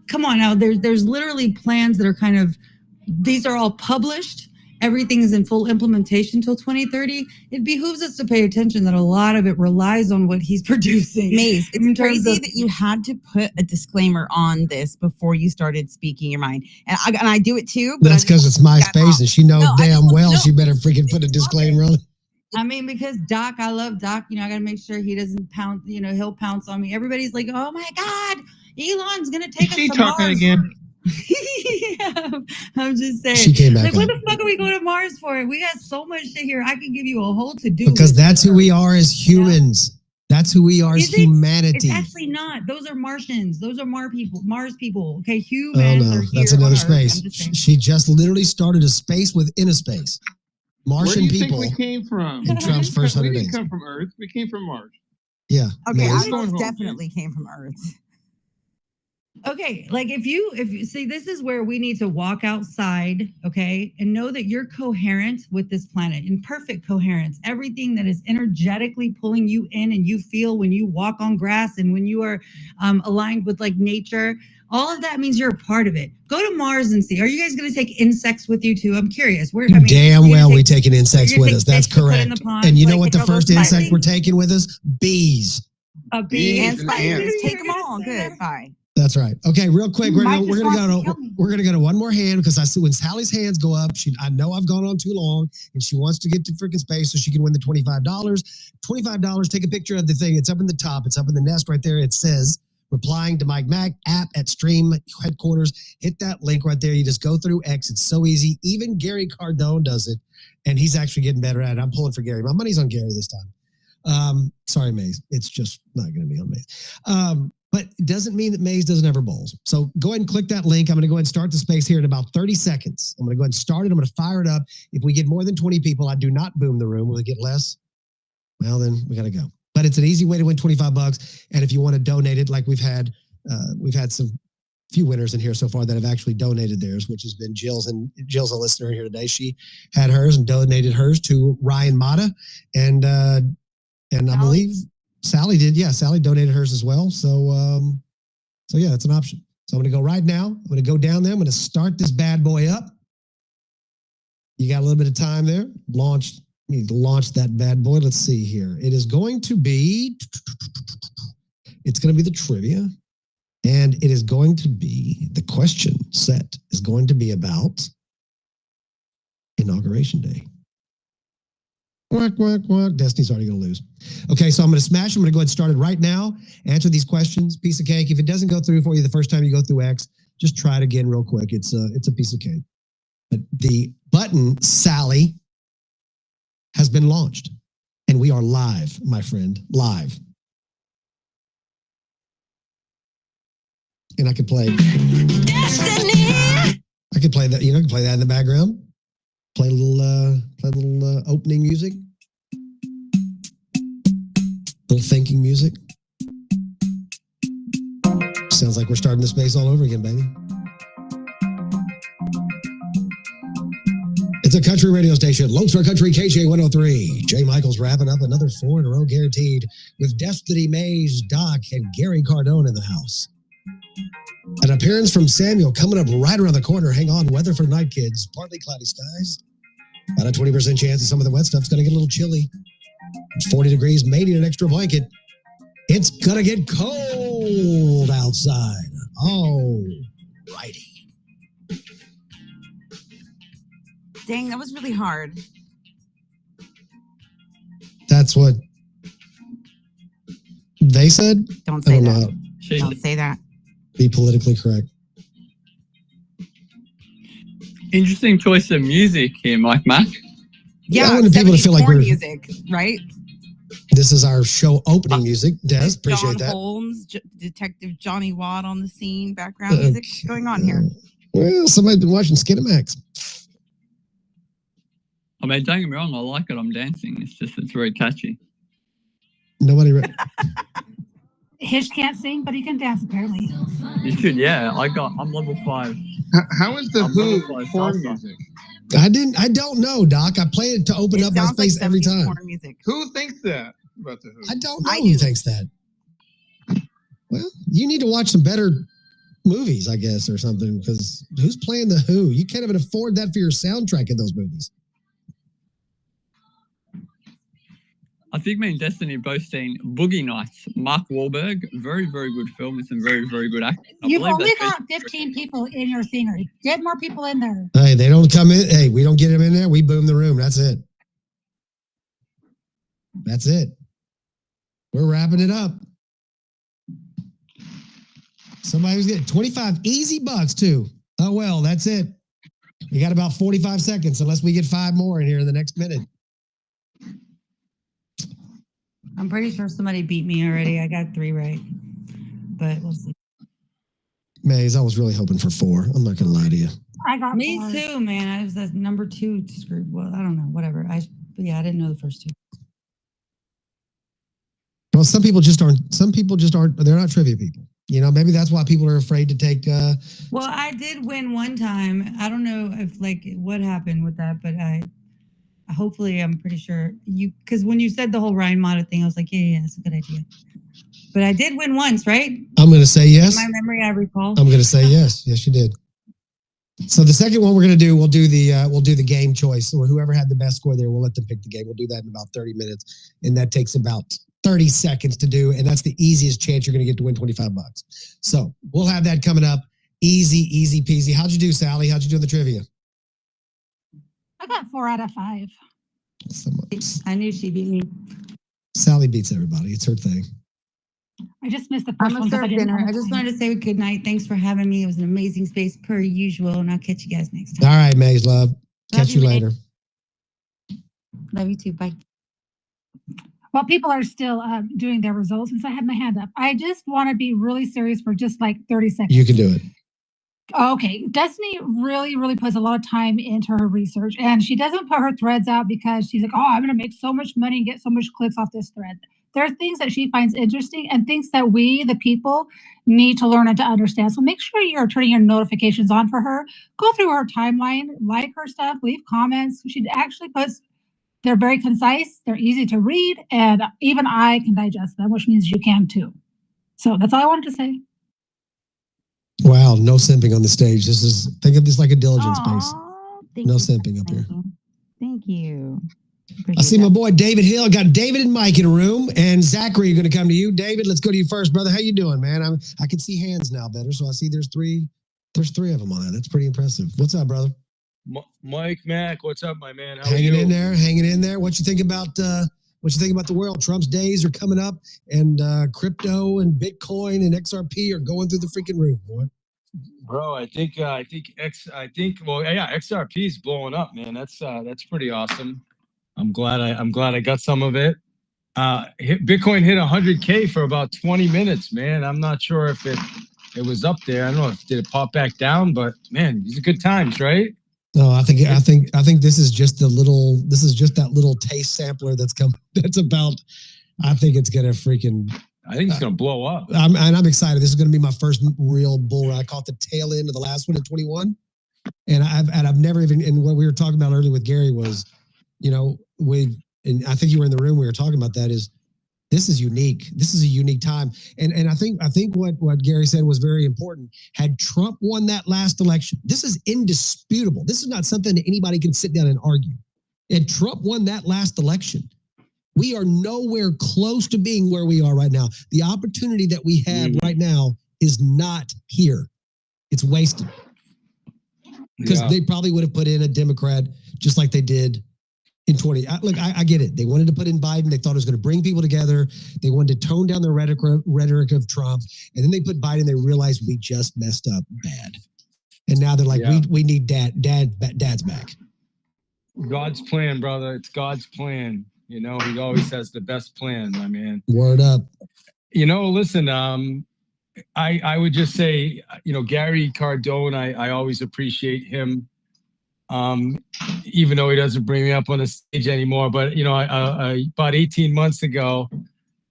come on now. There's literally plans that are kind of, these are all published. Everything is in full implementation till 2030. It behooves us to pay attention that a lot of it relies on what he's producing. Maze, it's crazy that you had to put a disclaimer on this before you started speaking your mind. And I do it too. But that's because it's MySpace and she knows she better freaking put a disclaimer on it. I mean, because Doc, I love Doc. You know, I got to make sure he doesn't pounce, you know, he'll pounce on me. Everybody's like, oh my God, Elon's going to take us to Mars. Again? Yeah, I'm just saying. She came back like, what up. the fuck are we going to Mars for? We got so much shit here. I can give you a whole to-do Because list. that's who we are as humans. That's who we are as humanity. It's actually not. Those are Martians. Those are Mars people. Okay, Oh humans no, are that's here on another Earth. space. I'm just saying. She just literally started a space within a space. Where Martian do you people. think we came from? in Trump's first We 100 didn't days. come from Earth. We came from Mars. Yeah. Okay, Maze. I most definitely came from Earth. Okay, like if you see, this is where we need to walk outside, okay, and know that you're coherent with this planet, in perfect coherence. Everything that is energetically pulling you in and you feel when you walk on grass and when you are aligned with like nature, all of that means you're a part of it. Go to Mars and see. Are you guys going to take insects with you too? I'm curious. Damn well we're taking insects with us. That's correct. And you know what the first insect we're taking with us? Bees. Bees and spiders. Take them all. Good. Bye. That's right. Okay, real quick, we're gonna go to one more hand because I see when Sally's hands go up, I know I've gone on too long, and she wants to get to freaking space so she can win the $25. $25. Take a picture of the thing. It's up in the top. It's up in the nest right there. It says replying to Mike Mac app at Stream headquarters. Hit that link right there. You just go through X. It's so easy. Even Gary Cardone does it, and he's actually getting better at it. I'm pulling for Gary. My money's on Gary this time. Sorry, Maze. It's just not going to be on Maze. But it doesn't mean that Maze doesn't ever bowls. So go ahead and click that link. I'm going to go ahead and start the space here in about 30 seconds. I'm going to go ahead and start it. I'm going to fire it up. If we get more than 20 people, I do not boom the room. Will we get less? Well, then we got to go. But it's an easy way to win $25. And if you want to donate it, like we've had some few winners in here so far that have actually donated theirs, which has been Jill's, and Jill's a listener here today. She had hers and donated hers to Ryan Mata. And I believe Sally did. Yeah, Sally donated hers as well. So yeah, that's an option. So I'm going to go right now. I'm going to go down there. I'm going to start this bad boy up. You got a little bit of time there. Need to launch that bad boy. Let's see here. It is going to be, it's going to be the trivia. And it is going to be, the question set is going to be about Inauguration Day. Quack, quack, quack. Destiny's already going to lose. Okay, so I'm going to smash. I'm going to go ahead and start it right now. Answer these questions. Piece of cake. If it doesn't go through for you the first time you go through X, just try it again real quick. It's a piece of cake. But the button, Sally, has been launched. And we are live, my friend, live. And I could play Destiny. I could play that, I could play that in the background. Play a little opening music. Little thinking music. Sounds like we're starting the space all over again, baby. It's a country radio station, Lone Star Country KJ 103. Jay Michaels wrapping up another 4 in a row guaranteed with Destiny Mays, Doc, and Gary Cardone in the house. An appearance from Samuel coming up right around the corner. Hang on, weather for night, kids. Partly cloudy skies. About a 20% chance that some of the wet stuff's going to get a little chilly. It's 40 degrees, may need an extra blanket. It's going to get cold outside. Oh, righty. Dang, that was really hard. That's what they said? Don't say that. Know. Don't say that. Be politically correct. Interesting choice of music here, Mike Mac. Yeah, I want people to feel like we're music, right? This is our show opening music. Des, appreciate John that. Holmes, Detective Johnny Watt on the scene, background music going on here. Well, somebody's been watching Skinamax. I mean, don't get me wrong, I like it. I'm dancing. It's very catchy. Nobody. Hish can't sing, but he can dance apparently. You should, yeah. I'm level 5. How is the Who porn music? I don't know, Doc. I play it to open up my space every time. Who thinks that about the Who? I don't know who thinks that. Well, you need to watch some better movies, I guess, or something, because who's playing the Who? You can't even afford that for your soundtrack in those movies. I think me and Destiny have both seen Boogie Nights. Mark Wahlberg, very, very good film with some very, very good acting. You've only got 15 people in your theater. Get more people in there. Hey, they don't come in. Hey, we don't get them in there. We boom the room. That's it. That's it. We're wrapping it up. Somebody was getting 25 easy bucks too. Oh, well, that's it. We got about 45 seconds unless we get 5 more in here in the next minute. I'm pretty sure somebody beat me already. I got 3 right, but we'll see. Maze, I was really hoping for 4. I'm not going to lie to you. I got me 4. too, man. I was the number 2 screwed. Well, I don't know, whatever. I didn't know the first 2. Well, some people just aren't. They're not trivia people. Maybe that's why people are afraid to take. Well, I did win one time. I don't know if what happened with that, but hopefully I'm pretty sure because when you said the whole Ryan Mata thing, I was like, yeah, that's a good idea. But I did win once, right? I'm going to say yes. In my memory, I recall. I'm going to say yes. Yes, you did. So the second one we're going to do, we'll do the game choice, or whoever had the best score there, we'll let them pick the game. We'll do that in about 30 minutes, and that takes about 30 seconds to do, and that's the easiest chance you're going to get to win 25 bucks. So we'll have that coming up. Easy peasy. How'd you do, Sally? How'd you do in the trivia? I got 4 out of 5. I knew she beat me. Sally beats everybody. It's her thing. I just missed the I'm first one. gonna serve dinner. I just wanted to say good night. Thanks for having me. It was an amazing space per usual, and I'll catch you guys next time. All right, Maze, love. Catch you later. Love you too. Bye. While people are still doing their results, since I have my hand up, I just want to be really serious for just 30 seconds. You can do it. Okay. Destiny really, really puts a lot of time into her research, and she doesn't put her threads out because she's like, oh, I'm going to make so much money and get so much clicks off this thread. There are things that she finds interesting and things that we, the people, need to learn and to understand. So make sure you're turning your notifications on for her. Go through her timeline, like her stuff, leave comments. She actually puts, they're very concise, they're easy to read, and even I can digest them, which means you can too. So that's all I wanted to say. Wow, no simping on the stage. Think of this like a diligence space. No simping up here. Thank you. I see my boy David Hill. I got David and Mike in a room, and Zachary are going to come to you. David, let's go to you first, brother. How you doing, man? I can see hands now better, so I see there's three of them on that. That's pretty impressive. What's up, brother? Mike Mac, what's up, my man? How hanging are you? Hanging in there. What you think about the world? Trump's days are coming up, and crypto and Bitcoin and XRP are going through the freaking roof, boy. Bro, I think XRP is blowing up, man. That's pretty awesome. I'm glad I got some of it. Bitcoin hit 100K for about 20 minutes, man. I'm not sure if it was up there. I don't know if did it pop back down, but man, these are good times, right? No, I think this is just that little taste sampler that's about. I think it's gonna freaking. I think it's gonna blow up. I'm excited. This is gonna be my first real bull run. I caught the tail end of the last one in 21, and I've never even. And what we were talking about earlier with Gary was, and I think you were in the room. We were talking about that. This is unique. This is a unique time, and I think what Gary said was very important. Had Trump won that last election, this is indisputable. This is not something that anybody can sit down and argue. Had Trump won that last election, we are nowhere close to being where we are right now. The opportunity that we have right now is not here. It's wasted. Because they probably would have put in a Democrat just like they did in 20. Look, I get it. They wanted to put in Biden. They thought it was going to bring people together. They wanted to tone down the rhetoric of Trump. And then they put Biden. They realized we just messed up bad. And now they're like, we need dad's back. God's plan, brother. It's God's plan. He always has the best plan, my man. Word up. Listen, I would just say, Gary Cardone, I always appreciate him. Even though he doesn't bring me up on the stage anymore, but about 18 months ago,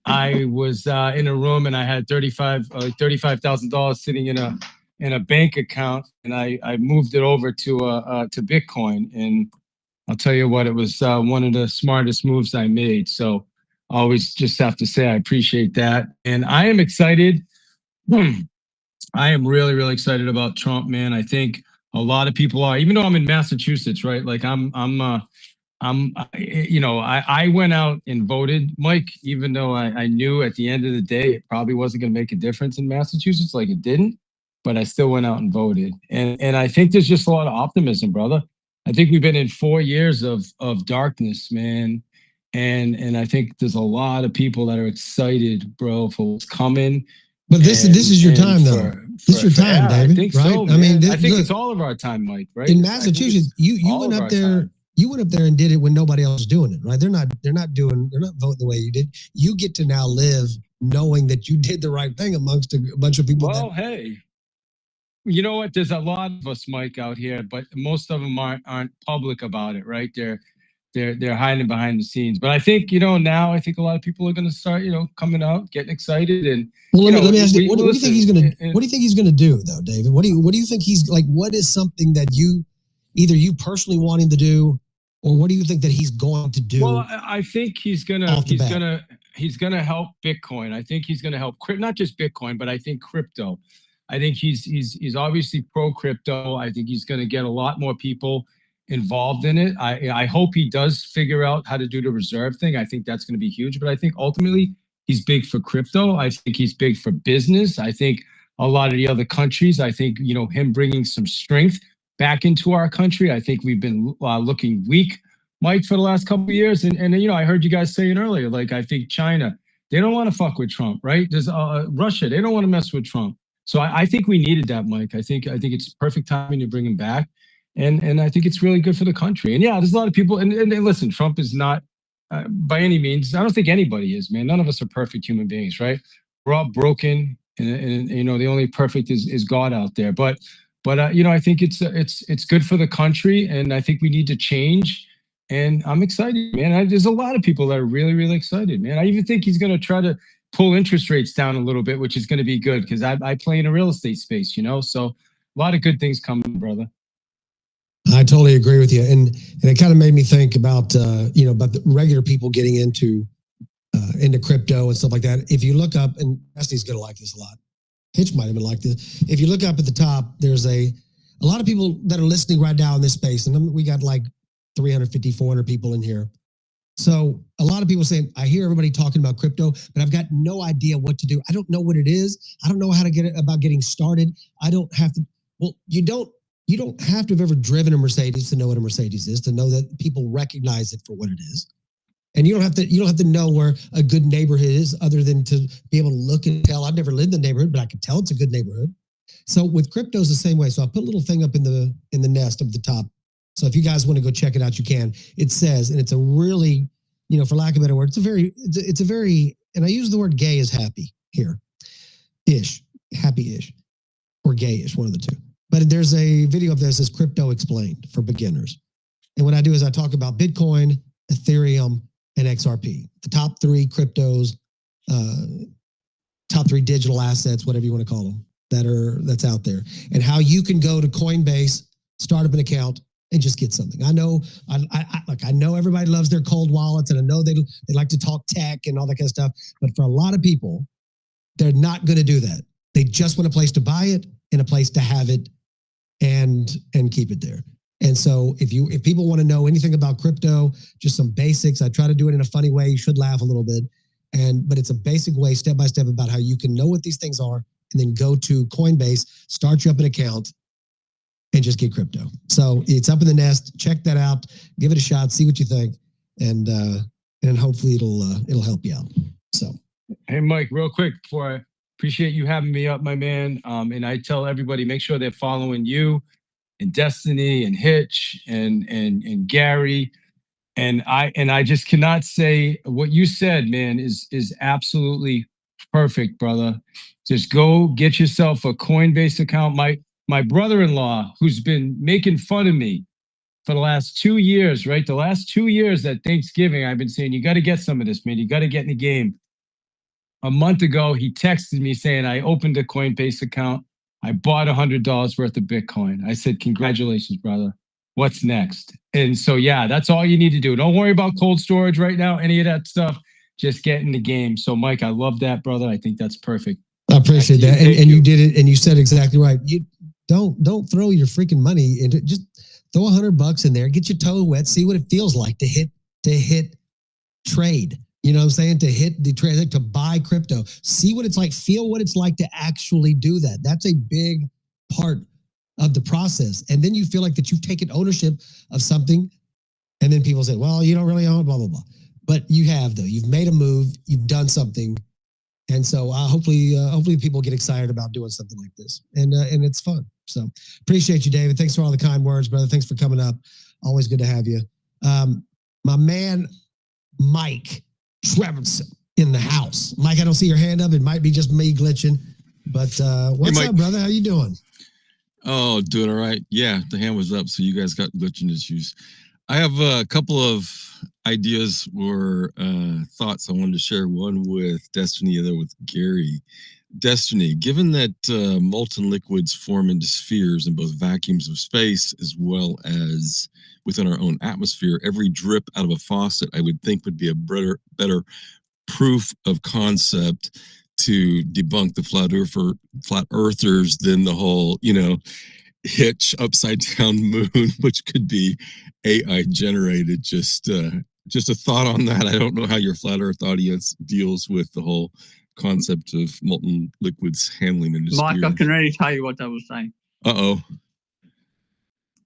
I was in a room and I had $35,000 sitting in a bank account, and I moved it over to Bitcoin, and I'll tell you what, it was one of the smartest moves I made. So I always just have to say I appreciate that, and I am excited. I am really, really excited about Trump, man. I think a lot of people are, even though I'm in Massachusetts, right? Like I went out and voted, Mike, even though I knew at the end of the day, it probably wasn't going to make a difference in Massachusetts, like it didn't, but I still went out and voted. And I think there's just a lot of optimism, brother. I think we've been in 4 years of darkness, man. And I think there's a lot of people that are excited, bro, for what's coming. But this is your time, though. This is your time, David. I think right? so. I mean, I think it's all of our time, Mike. Right? In Massachusetts, you went up there. Time. You went up there and did it when nobody else was doing it. Right? They're not voting the way you did. You get to now live knowing that you did the right thing amongst a bunch of people. Well, hey, you know what? There's a lot of us, Mike, out here, but most of them aren't public about it. Right? They're hiding behind the scenes. But I think, now I think a lot of people are going to start, coming out, getting excited. And let me ask you, what do you think he's going to what do you think he's going to do though, David? What do you think he's like, what is something that either you personally want him to do, or what do you think that he's going to do? Well, I think he's going to help Bitcoin. I think he's going to help not just Bitcoin, but I think crypto. I think he's obviously pro crypto. I think he's going to get a lot more people involved in it. I hope he does figure out how to do the reserve thing. I think that's going to be huge. But I think ultimately he's big for crypto. I think he's big for business. I think a lot of the other countries, I think, him bringing some strength back into our country. I think we've been looking weak, Mike, for the last couple of years. And I heard you guys saying earlier, like, I think China, they don't want to fuck with Trump, right? There's Russia, they don't want to mess with Trump. So I think we needed that, Mike. I think it's perfect timing to bring him back. And I think it's really good for the country. And yeah, there's a lot of people. And listen, Trump is not by any means. I don't think anybody is, man. None of us are perfect human beings, right? We're all broken, and the only perfect is God out there. But I think it's good for the country, and I think we need to change. And I'm excited, man. There's a lot of people that are really, really excited, man. I even think he's going to try to pull interest rates down a little bit, which is going to be good because I play in a real estate space, so a lot of good things coming, brother. I totally agree with you, and it kind of made me think about about the regular people getting into crypto and stuff like that. If you look up, and Destiny's gonna like this a lot. Hitch might even like this. If you look up at the top, there's a lot of people that are listening right now in this space, and we got like 350, 400 people in here. So a lot of people saying, I hear everybody talking about crypto, but I've got no idea what to do. I don't know what it is. I don't know how to getting started. I don't have to. Well, you don't have to have ever driven a Mercedes to know what a Mercedes is, to know that people recognize it for what it is. And you don't have to know where a good neighborhood is other than to be able to look and tell. I've never lived in the neighborhood, but I can tell it's a good neighborhood. So with cryptos the same way. So I put a little thing up in the nest of the top. So if you guys want to go check it out, you can. It says, and it's a really, for lack of a better word, it's a very, and I use the word gay as happy here, happy-ish, or gay-ish, one of the two. But there's a video up there that says Crypto Explained for beginners. And what I do is I talk about Bitcoin, Ethereum, and XRP, the top three cryptos, top three digital assets, whatever you want to call them, that's out there, and how you can go to Coinbase, start up an account, and just get something. I know, I know everybody loves their cold wallets, and I know they like to talk tech and all that kind of stuff. But for a lot of people, they're not going to do that. They just want a place to buy it and a place to have it, and keep it there. And so if people want to know anything about crypto, just some basics, I try to do it in a funny way. You should laugh a little bit, but it's a basic way, step by step, about how you can know what these things are, and then go to Coinbase, start you up an account, and just get crypto. So it's up in the nest. Check that out. Give it a shot. See what you think, and hopefully it'll help you out. So, hey Mike, real quick before I appreciate you having me up, my man. And I tell everybody, make sure they're following you and Destiny and Hitch and Gary. And I just cannot say what you said, man, is absolutely perfect, brother. Just go get yourself a Coinbase account. My brother-in-law, who's been making fun of me for the last 2 years, right? The last 2 years at Thanksgiving, I've been saying, you got to get some of this, man. You got to get in the game. A month ago, he texted me saying, I opened a Coinbase account. I bought $100 worth of Bitcoin. I said, congratulations, brother. What's next? And so, yeah, that's all you need to do. Don't worry about cold storage right now, any of that stuff. Just get in the game. So, Mike, I love that, brother. I think that's perfect. I appreciate that. And you did it, and you said exactly right. You don't throw your freaking money into, just throw $100 in there, get your toe wet, see what it feels like to hit trade. You know what I'm saying? To hit the trade, to buy crypto, see what it's like, feel what it's like to actually do that. That's a big part of the process. And then you feel like that you've taken ownership of something. And then people say, well, you don't really own it, blah, blah, blah. But you have, though. You've made a move. You've done something. And so hopefully people get excited about doing something like this. And it's fun. So appreciate you, David. Thanks for all the kind words, brother. Thanks for coming up. Always good to have you. My man, Mike Trevorson in the house. Mike, I don't see your hand up. It might be just me glitching. But what's up, brother? How you doing? Oh, doing all right. Yeah, the hand was up, so you guys got glitching issues. I have a couple of ideas or thoughts I wanted to share. One with Destiny, the other with Gary. Destiny, given that molten liquids form into spheres in both vacuums of space as well as within our own atmosphere, every drip out of a faucet, I would think, would be a better proof of concept to debunk the flat earthers than the whole, Hitch upside down moon, which could be AI generated. Just a thought on that. I don't know how your flat earth audience deals with the whole concept of molten liquids handling into Mike, spheres. I can already tell you what they were saying. Uh-oh.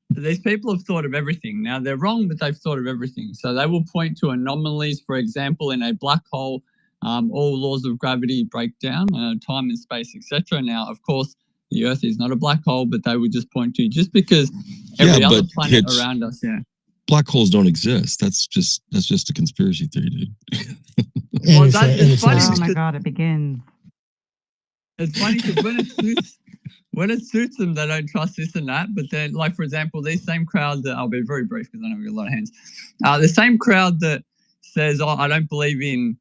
These people have thought of everything. Now, they're wrong, but they've thought of everything. So they will point to anomalies, for example, in a black hole, all laws of gravity break down, time and space, etc. Now, of course, the Earth is not a black hole, but they would just point to, just because every other planet around us, black holes don't exist. That's just a conspiracy theory, dude. Well, it's funny. Oh my God, it begins. It's funny because when it suits them, they don't trust this and that. But then, like, for example, these same crowd that, I'll be very brief because I know we've got a lot of hands. The same crowd that says, oh, I don't believe in,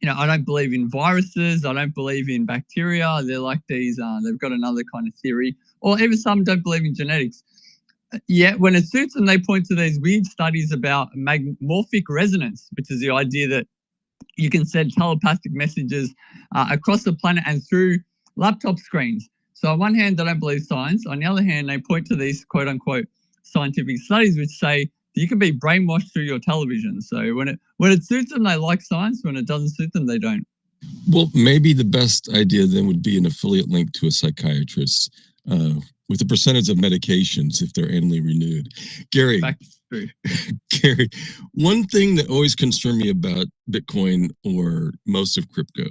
I don't believe in viruses. I don't believe in bacteria. They're like these, they've got another kind of theory. Or even some don't believe in genetics. Yet when it suits them, they point to these weird studies about morphic resonance, which is the idea that you can send telepathic messages across the planet and through laptop screens. So on one hand, they don't believe science. On the other hand, they point to these quote unquote scientific studies which say you can be brainwashed through your television. So when it suits them, they like science. When it doesn't suit them, they don't. Well, maybe the best idea then would be an affiliate link to a psychiatrist with a percentage of medications if they're annually renewed. Gary, Gary, one thing that always concerned me about Bitcoin or most of crypto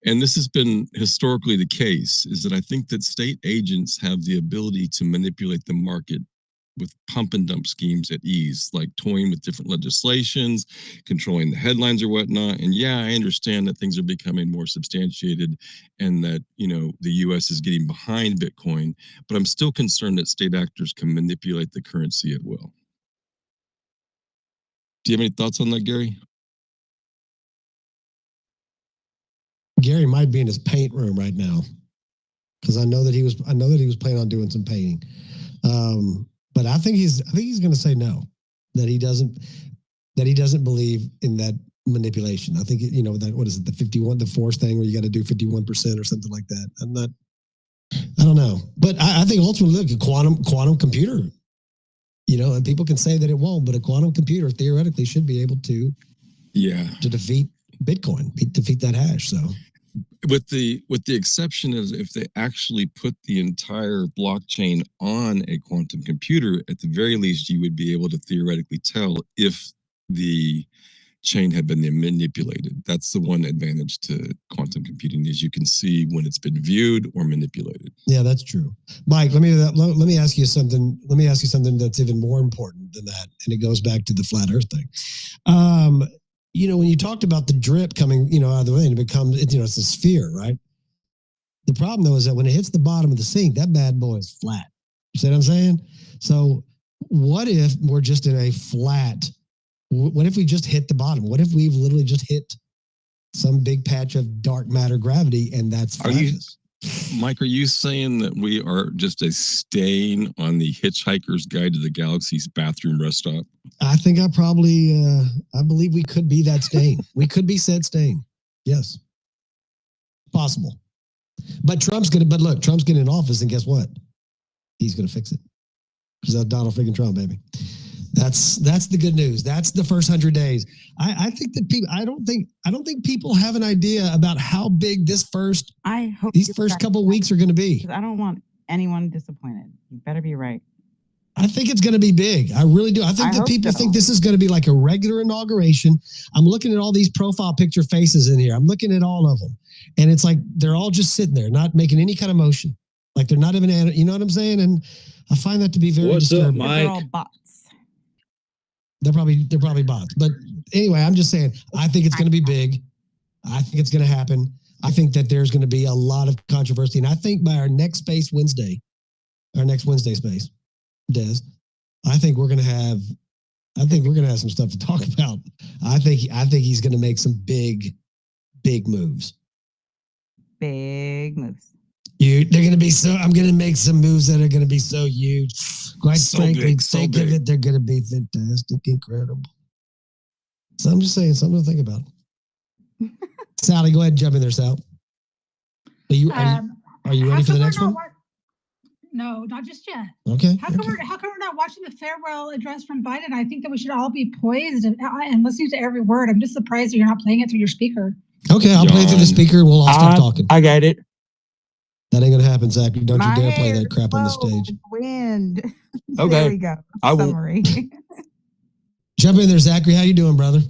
And this has been historically the case, is that I think that state agents have the ability to manipulate the market with pump and dump schemes at ease, like toying with different legislations, controlling the headlines or whatnot. And yeah, I understand that things are becoming more substantiated and that, the US is getting behind Bitcoin, but I'm still concerned that state actors can manipulate the currency at will. Do you have any thoughts on that, Gary? Gary might be in his paint room right now, because I know that he was planning on doing some painting. But I think he's going to say no, that he doesn't believe in that manipulation. I think that, what is it, the force thing where you got to do 51% or something like that. I don't know, but I think ultimately, look, a quantum computer. And people can say that it won't, but a quantum computer theoretically should be able to defeat Bitcoin, defeat that hash. So, with the exception of if they actually put the entire blockchain on a quantum computer, at the very least, you would be able to theoretically tell if the chain had been manipulated. That's the one advantage to quantum computing, is you can see when it's been viewed or manipulated. Yeah, that's true. Mike, let me ask you something. Let me ask you something that's even more important than that, and it goes back to the flat Earth thing. When you talked about the drip coming, out of the rain, it becomes, it's a sphere, right? The problem though is that when it hits the bottom of the sink, that bad boy is flat. You see what I'm saying? So what if we're just in a flat? What if we just hit the bottom? What if we've literally just hit some big patch of dark matter gravity and that's flatness? Mike, are you saying that we are just a stain on the Hitchhiker's Guide to the Galaxy's bathroom rest stop? I think I believe we could be that stain. We could be said stain. Yes. Possible. But Trump's getting in office, and guess what? He's going to fix it. Because that's Donald freaking Trump, baby. That's the good news. That's the first 100 days. I think that people. I don't think people have an idea about how big these first couple weeks are going to be. I don't want anyone disappointed. You better be right. I think it's going to be big. I really do. I think that people think this is going to be like a regular inauguration. I'm looking at all these profile picture faces in here. I'm looking at all of them, and it's like they're all just sitting there, not making any kind of motion. Like they're not even. You know what I'm saying? And I find that to be very disturbing. Up, they're all bots. They're probably bots. But anyway, I'm just saying, I think it's going to be big. I think it's going to happen. I think that there's going to be a lot of controversy. And I think by our next Wednesday space, Des, I think we're going to have some stuff to talk about. I think he's going to make some big moves. Big moves. They're going to be I'm going to make some moves that are going to be so huge. Quite frankly, think of it, they're going to be fantastic, incredible. So I'm just saying, something to think about. Sally, go ahead and jump in there, Sal. Are you ready for the next one? No, not just yet. Okay. How come we're not watching the farewell address from Biden? I think that we should all be poised and listening to every word. I'm just surprised that you're not playing it through your speaker. Okay, I'll play it through the speaker. We'll all stop talking. I got it. That ain't gonna happen, Zachary. Don't you dare play that crap on the stage. Wind. Okay. There we go. I will. Summary. Jump in there, Zachary. How you doing, brother?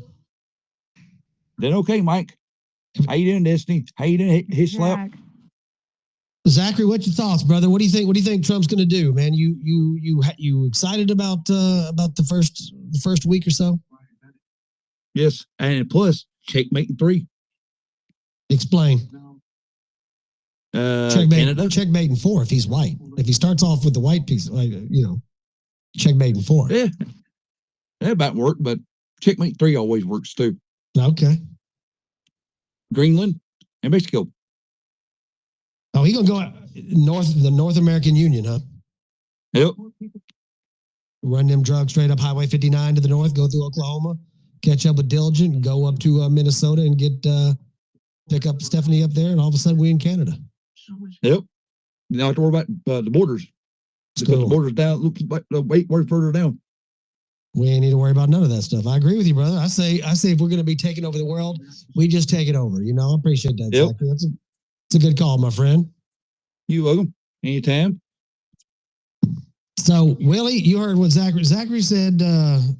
Doing okay, Mike. How you doing, Destiny? How you doing? His slap. Zachary, what's your thoughts, brother? What do you think? What do you think Trump's gonna do, man? You excited about the first week or so? Yes, and plus checkmate 3. Explain. Canada. Checkmate in 4 if he's white. If he starts off with the white piece, checkmate in 4. Yeah, that about work, but checkmate 3 always works too. Okay. Greenland and Mexico. Oh, he gonna go the North American Union, huh? Yep. Run them drugs straight up Highway 59 to the north, go through Oklahoma, catch up with Diligent, and go up to Minnesota and pick up Stephanie up there, and all of a sudden we in Canada. Yep. Now I have to worry about the borders. Because the borders down, look, way further down. We ain't need to worry about none of that stuff. I agree with you, brother. I say if we're going to be taking over the world, we just take it over. I appreciate that. Yep. Zachary. That's a good call, my friend. You welcome. Anytime. So, Willie, you heard what Zachary said.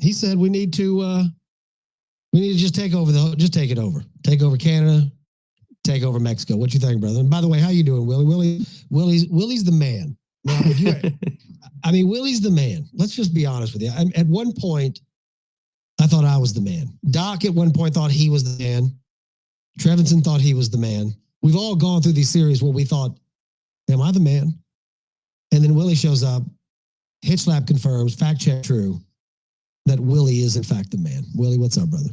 He said we need to just take over just take it over. Take over Canada. take over Mexico. What you think, brother? And by the way, how you doing, Willie? Willie's the man. Now, Willie's the man. Let's just be honest with you. At one point, I thought I was the man. Doc at one point thought he was the man. Trevinson thought he was the man. We've all gone through these series where we thought, am I the man? And then Willie shows up, hit slap confirms, fact check true, that Willie is in fact the man. Willie, what's up, brother?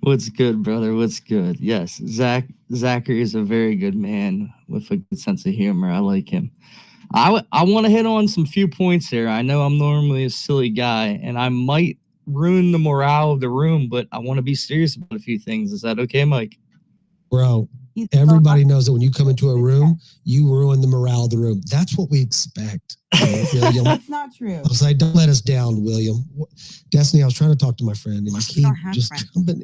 What's good, brother? What's good? Yes, Zachary is a very good man with a good sense of humor. I like him. I want to hit on some few points here. I know I'm normally a silly guy, and I might ruin the morale of the room, but I want to be serious about a few things. Is that okay, Mike? Bro, everybody knows that when you come into a room, you ruin the morale of the room. That's what we expect. William. That's not true. I was like, don't let us down, William. Destiny, I was trying to talk to my friend, and you keep just jumping.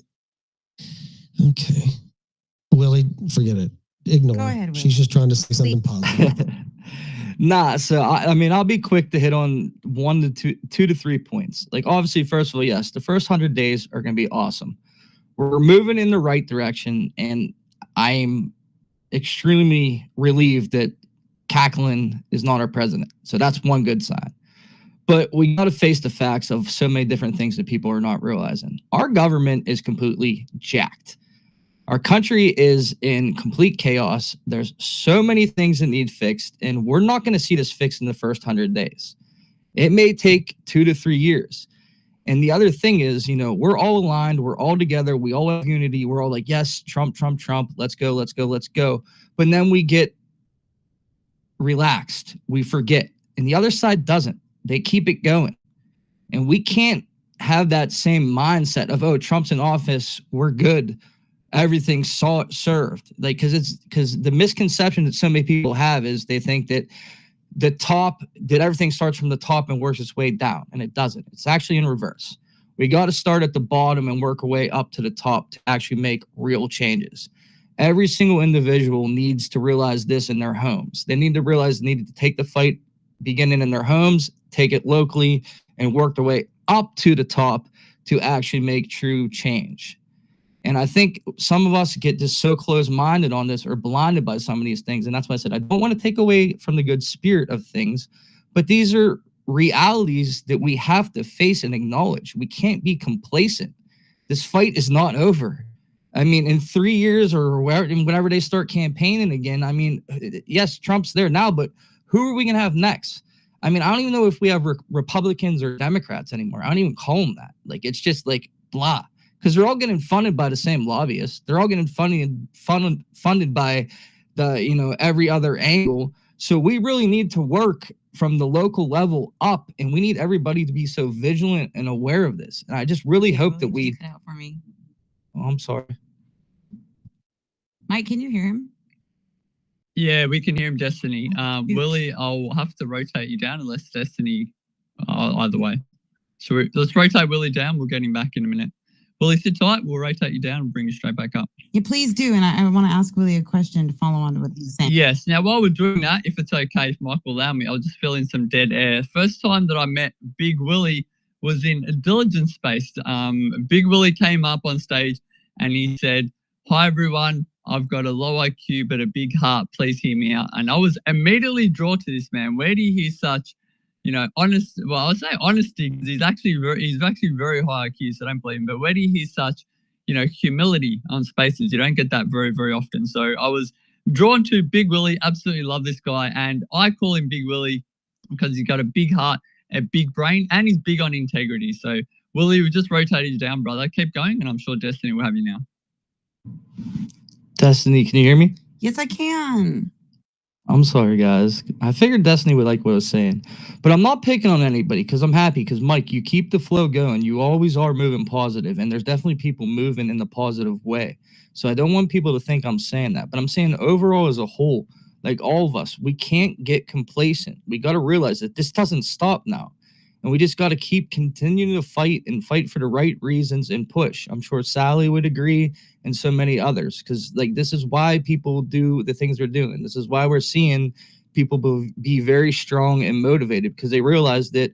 Okay. Willie, forget it. Ignore Go her. ahead, Willie. She's just trying to say something positive. Nah, so I'll be quick to hit on 2 to 3 points. Like, obviously, first of all, yes, the first 100 days are going to be awesome. We're moving in the right direction, and I'm extremely relieved that Cacklin is not our president. So that's one good sign. But we got to face the facts of so many different things that people are not realizing. Our government is completely jacked. Our country is in complete chaos. There's so many things that need fixed, and we're not going to see this fixed in the first 100 days. It may take 2 to 3 years. And the other thing is, we're all aligned. We're all together. We all have unity. We're all like, yes, Trump, Trump, Trump. Let's go, let's go, let's go. But then we get relaxed. We forget. And the other side doesn't. They keep it going. And we can't have that same mindset of, oh, Trump's in office. We're good. Everything's served. Like, because the misconception that so many people have is they think that everything starts from the top and works its way down, and it doesn't. It's actually in reverse. We got to start at the bottom and work our way up to the top to actually make real changes. Every single individual needs to realize this in their homes. They need to realize they need to take the fight beginning in their homes, take it locally, and work their way up to the top to actually make true change. And I think some of us get just so close-minded on this or blinded by some of these things. And that's why I said I don't want to take away from the good spirit of things, but these are realities that we have to face and acknowledge. We can't be complacent. This fight is not over. I mean, in 3 years or whenever they start campaigning again, I mean, yes, Trump's there now, but who are we going to have next? I mean, I don't even know if we have Republicans or Democrats anymore. I don't even call them that. Like, it's just like blah. Because they're all getting funded by the same lobbyists. They're all getting funded by the, every other angle. So we really need to work from the local level up, and we need everybody to be so vigilant and aware of this. And I just really hope that we. Cut out for me. Oh, I'm sorry. Mike, can you hear him? Yeah, we can hear him, Destiny. Willie, I'll have to rotate you down unless Destiny, either way. So let's rotate Willie down. We'll get him back in a minute. Willie, sit tight. We'll rotate you down and bring you straight back up. Yeah, please do. And I want to ask Willie a question to follow on to what he's saying. Yes. Now, while we're doing that, if it's okay, if Mike will allow me, I'll just fill in some dead air. First time that I met Big Willie was in a diligence space. Big Willie came up on stage and he said, "Hi, everyone. I've got a low IQ but a big heart. Please hear me out." And I was immediately drawn to this man. Where do you hear such, honest? Well, I'll say honesty because he's actually very high IQ, so don't believe him. But where do you hear such, humility on spaces? You don't get that very, very often. So I was drawn to Big Willie. Absolutely love this guy, and I call him Big Willie because he's got a big heart, a big brain, and he's big on integrity. So Willie, we just rotated you down, brother. Keep going, and I'm sure Destiny will have you now. Destiny, can you hear me? Yes, I can. I'm sorry, guys. I figured Destiny would like what I was saying. But I'm not picking on anybody because I'm happy because, Mike, you keep the flow going. You always are moving positive, and there's definitely people moving in the positive way. So I don't want people to think I'm saying that. But I'm saying overall as a whole, like all of us, we can't get complacent. We got to realize that this doesn't stop now. And we just got to keep continuing to fight and fight for the right reasons and push. I'm sure Sally would agree and so many others because this is why people do the things they're doing. This is why we're seeing people be very strong and motivated because they realize that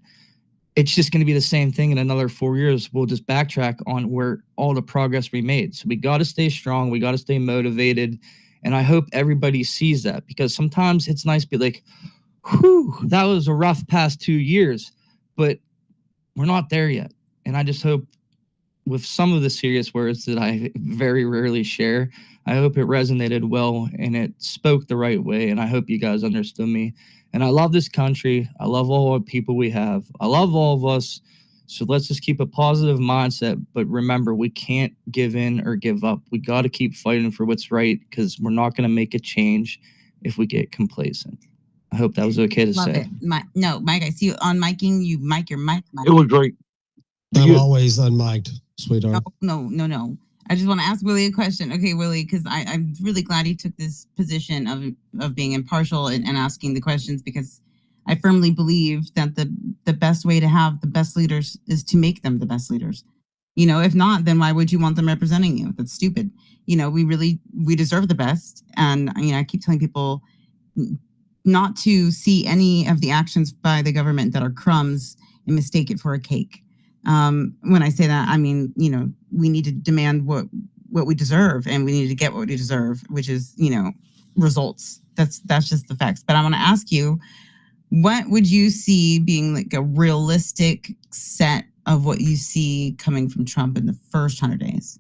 it's just going to be the same thing in another 4 years. We'll just backtrack on where all the progress we made. So we got to stay strong. We got to stay motivated. And I hope everybody sees that, because sometimes it's nice to be like, whew, that was a rough past 2 years, but we're not there yet. And I just hope with some of the serious words that I very rarely share, I hope it resonated well and it spoke the right way. And I hope you guys understood me. And I love this country. I love all the people we have. I love all of us. So let's just keep a positive mindset. But remember, we can't give in or give up. We got to keep fighting for what's right, because we're not going to make a change if we get complacent. I hope that was okay to Love say. it. No, Mike, I see you on miking. You mic your mic. It was great. I'm always unmiked, sweetheart. No. I just want to ask Willie a question. Okay, Willie, because I'm really glad he took this position of being impartial and asking the questions, because I firmly believe that the best way to have the best leaders is to make them the best leaders. If not, then why would you want them representing you? That's stupid. We deserve the best. And, I keep telling people not to see any of the actions by the government that are crumbs and mistake it for a cake. When I say that, I mean, we need to demand what we deserve, and we need to get what we deserve, which is, results. That's just the facts. But I want to ask you, what would you see being like a realistic set of what you see coming from Trump in the first 100 days?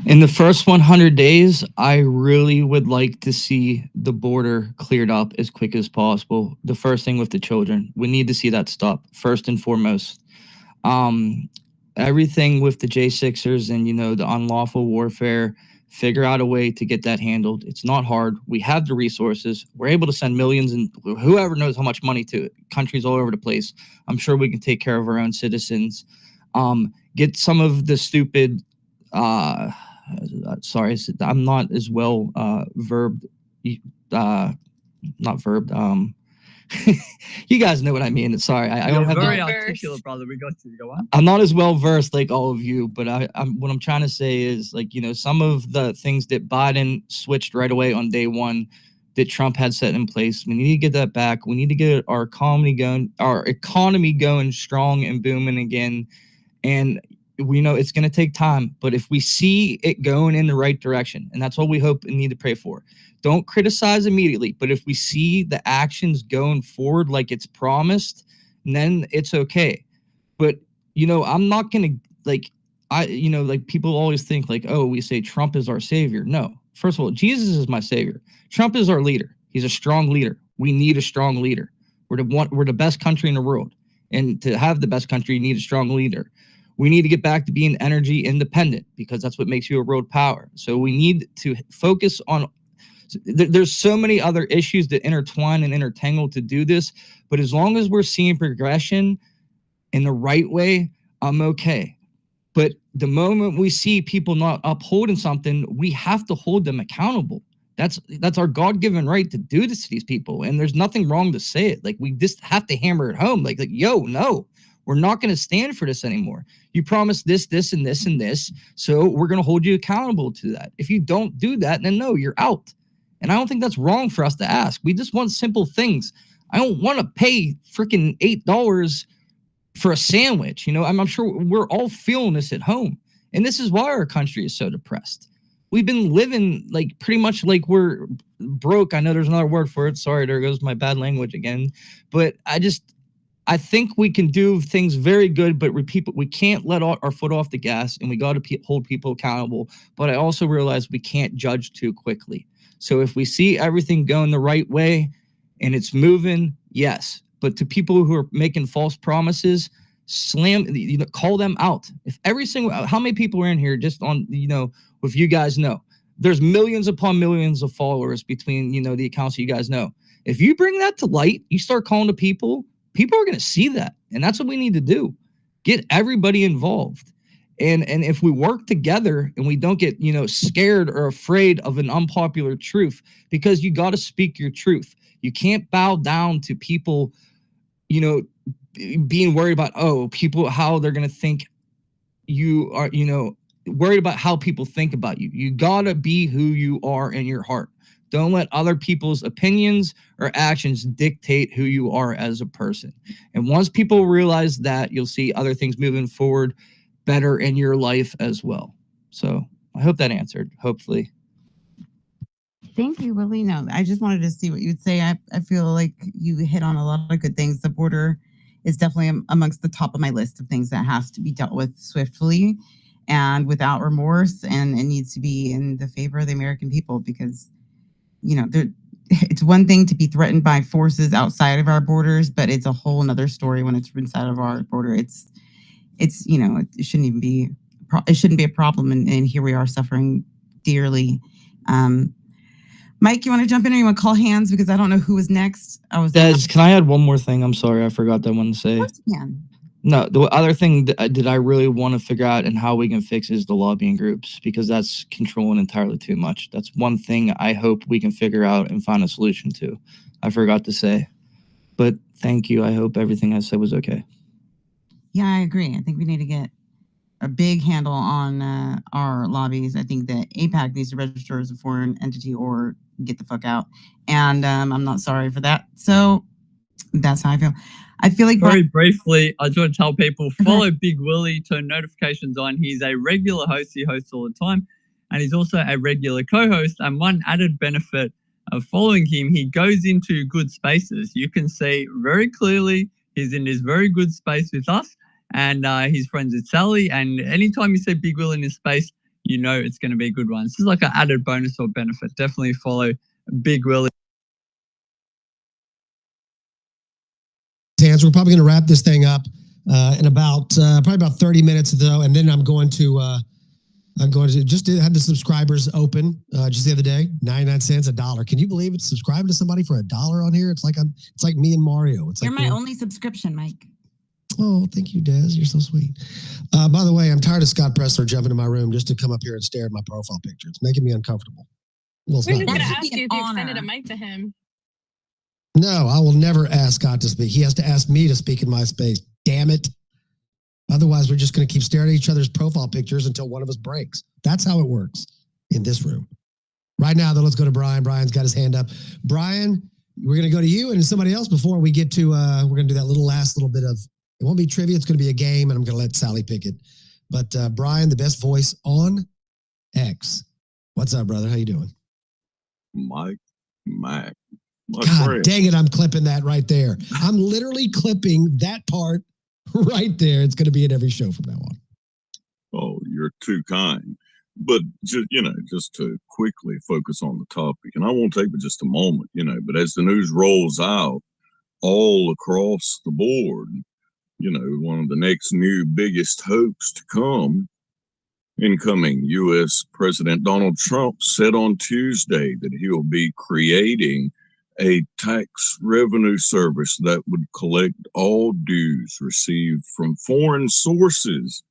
In the first 100 days, I really would like to see the border cleared up as quick as possible. The first thing with the children, we need to see that stop first and foremost. Everything with the J6ers and, the unlawful warfare, figure out a way to get that handled. It's not hard. We have the resources. We're able to send millions and whoever knows how much money to countries all over the place. I'm sure we can take care of our own citizens. Get some of the stupid, sorry, I'm not as well not verbed. You guys know what I mean. Sorry, I don't have very articulate, brother. We got you. Go on. I'm not as well versed like all of you, but I'm what I'm trying to say is, like, some of the things that Biden switched right away on day one that Trump had set in place, we need to get that back. We need to get our economy going strong and booming again. And we know it's going to take time, but if we see it going in the right direction, and that's what we hope and need to pray for. Don't criticize immediately, but if we see the actions going forward like it's promised, then it's okay. But, I'm not going to, like people always think like, oh, we say Trump is our savior. No, first of all, Jesus is my savior. Trump is our leader. He's a strong leader. We need a strong leader. We're the best country in the world. And to have the best country, you need a strong leader. We need to get back to being energy independent, because that's what makes you a world power. So we need to focus on, there's so many other issues that intertwine and intertangle to do this. But as long as we're seeing progression in the right way, I'm okay. But the moment we see people not upholding something, we have to hold them accountable. That's our God-given right to do this to these people. And there's nothing wrong to say it. Like, we just have to hammer it home. Like, yo, no. We're not going to stand for this anymore. You promised this, this, and this, and this. So we're going to hold you accountable to that. If you don't do that, then no, you're out. And I don't think that's wrong for us to ask. We just want simple things. I don't want to pay freaking $8 for a sandwich. I'm sure we're all feeling this at home. And this is why our country is so depressed. We've been living like pretty much like we're broke. I know there's another word for it. Sorry, there goes my bad language again. But I think we can do things very good, but we can't let our foot off the gas, and we got to hold people accountable. But I also realize we can't judge too quickly. So if we see everything going the right way and it's moving, yes. But to people who are making false promises, call them out. If how many people are in here just on, if you guys know, there's millions upon millions of followers between, the accounts that you guys know. If you bring that to light, you start calling to people are going to see that. And that's what we need to do. Get everybody involved. And if we work together and we don't get, scared or afraid of an unpopular truth, because you got to speak your truth. You can't bow down to people, being worried about, how they're going to think you are, worried about how people think about you. You got to be who you are in your heart. Don't let other people's opinions or actions dictate who you are as a person. And once people realize that, you'll see other things moving forward better in your life as well. So I hope that answered, hopefully. Thank you, Willie. No, I just wanted to see what you'd say. I feel like you hit on a lot of good things. The border is definitely amongst the top of my list of things that has to be dealt with swiftly and without remorse, and it needs to be in the favor of the American people because, it's one thing to be threatened by forces outside of our borders, but it's a whole nother story when it's inside of our border. It shouldn't even be a problem, and here we are suffering dearly. Mike, you want to jump in or you want to call hands because I don't know who was next. Des, can I add one more thing? I'm sorry, I forgot that one to say. Of course you can. No, the other thing that I really want to figure out and how we can fix is the lobbying groups, because that's controlling entirely too much. That's one thing I hope we can figure out and find a solution to. I forgot to say, but thank you. I hope everything I said was okay. Yeah, I agree. I think we need to get a big handle on our lobbies. I think that APAC needs to register as a foreign entity or get the fuck out. And I'm not sorry for that. So that's how I feel. I feel like very briefly, I just want to tell people follow Big Willie, turn notifications on. He's a regular host. He hosts all the time. And he's also a regular co-host. And one added benefit of following him, he goes into good spaces. You can see very clearly he's in this very good space with us. And he's friends with Sally. And anytime you see Big Will in his space, you know it's going to be a good one. This is like an added bonus or benefit. Definitely follow Big Will. We're probably going to wrap this thing up in about 30 minutes though, and then I'm going to just had the subscribers open just the other day, 99 cents, $1. Can you believe it? Subscribing to somebody for $1 on here? It's like me and Mario. It's You're like my only subscription, Mike. Oh, thank you, Des. You're so sweet. By the way, I'm tired of Scott Pressler jumping in my room just to come up here and stare at my profile picture. It's making me uncomfortable. Well, it's We're not just going to really. ask you if you extended a mic to him. No, I will never ask Scott to speak. He has to ask me to speak in my space. Damn it. Otherwise, we're just going to keep staring at each other's profile pictures until one of us breaks. That's how it works in this room. Right now, though, let's go to Brian. Brian's got his hand up. Brian, we're going to go to you and somebody else before we get to, we're going to do that last little bit of, it won't be trivia. It's going to be a game, and I'm going to let Sally pick it. But Brian, the best voice on X. What's up, brother? How you doing? Mike Mac. God dang it, I'm clipping that right there. I'm literally clipping that part right there. It's going to be in every show from now on. Oh, you're too kind. But just to quickly focus on the topic, and I won't take but just a moment, but as the news rolls out all across the board, one of the next new biggest hopes to come, incoming U.S. President Donald Trump said on Tuesday that he will be creating a tax revenue service that would collect all dues received from foreign sources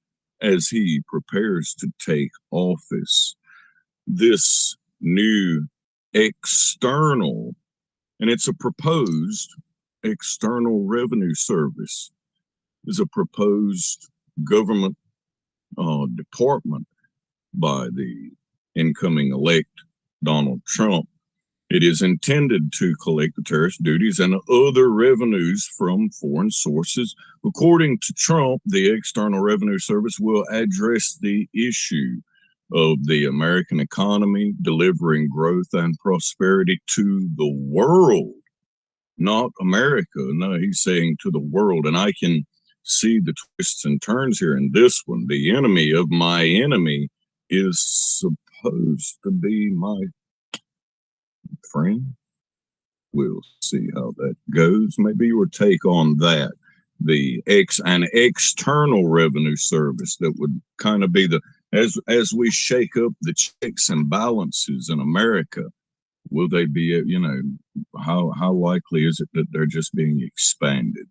as he prepares to take office. This new external, and it's a proposed external revenue service, is a proposed government department by the incoming elect Donald Trump. It is intended to collect the tariffs, duties, and other revenues from foreign sources. According to Trump, the External Revenue Service will address the issue of the American economy, delivering growth and prosperity to the world, not America. No, he's saying to the world. And I can see the twists and turns here in this one. The enemy of my enemy is supposed to be my friend. We'll see how that goes. Maybe your take on that. An external revenue service that would kind of be as we shake up the checks and balances in America, will they be, how likely is it that they're just being expanded?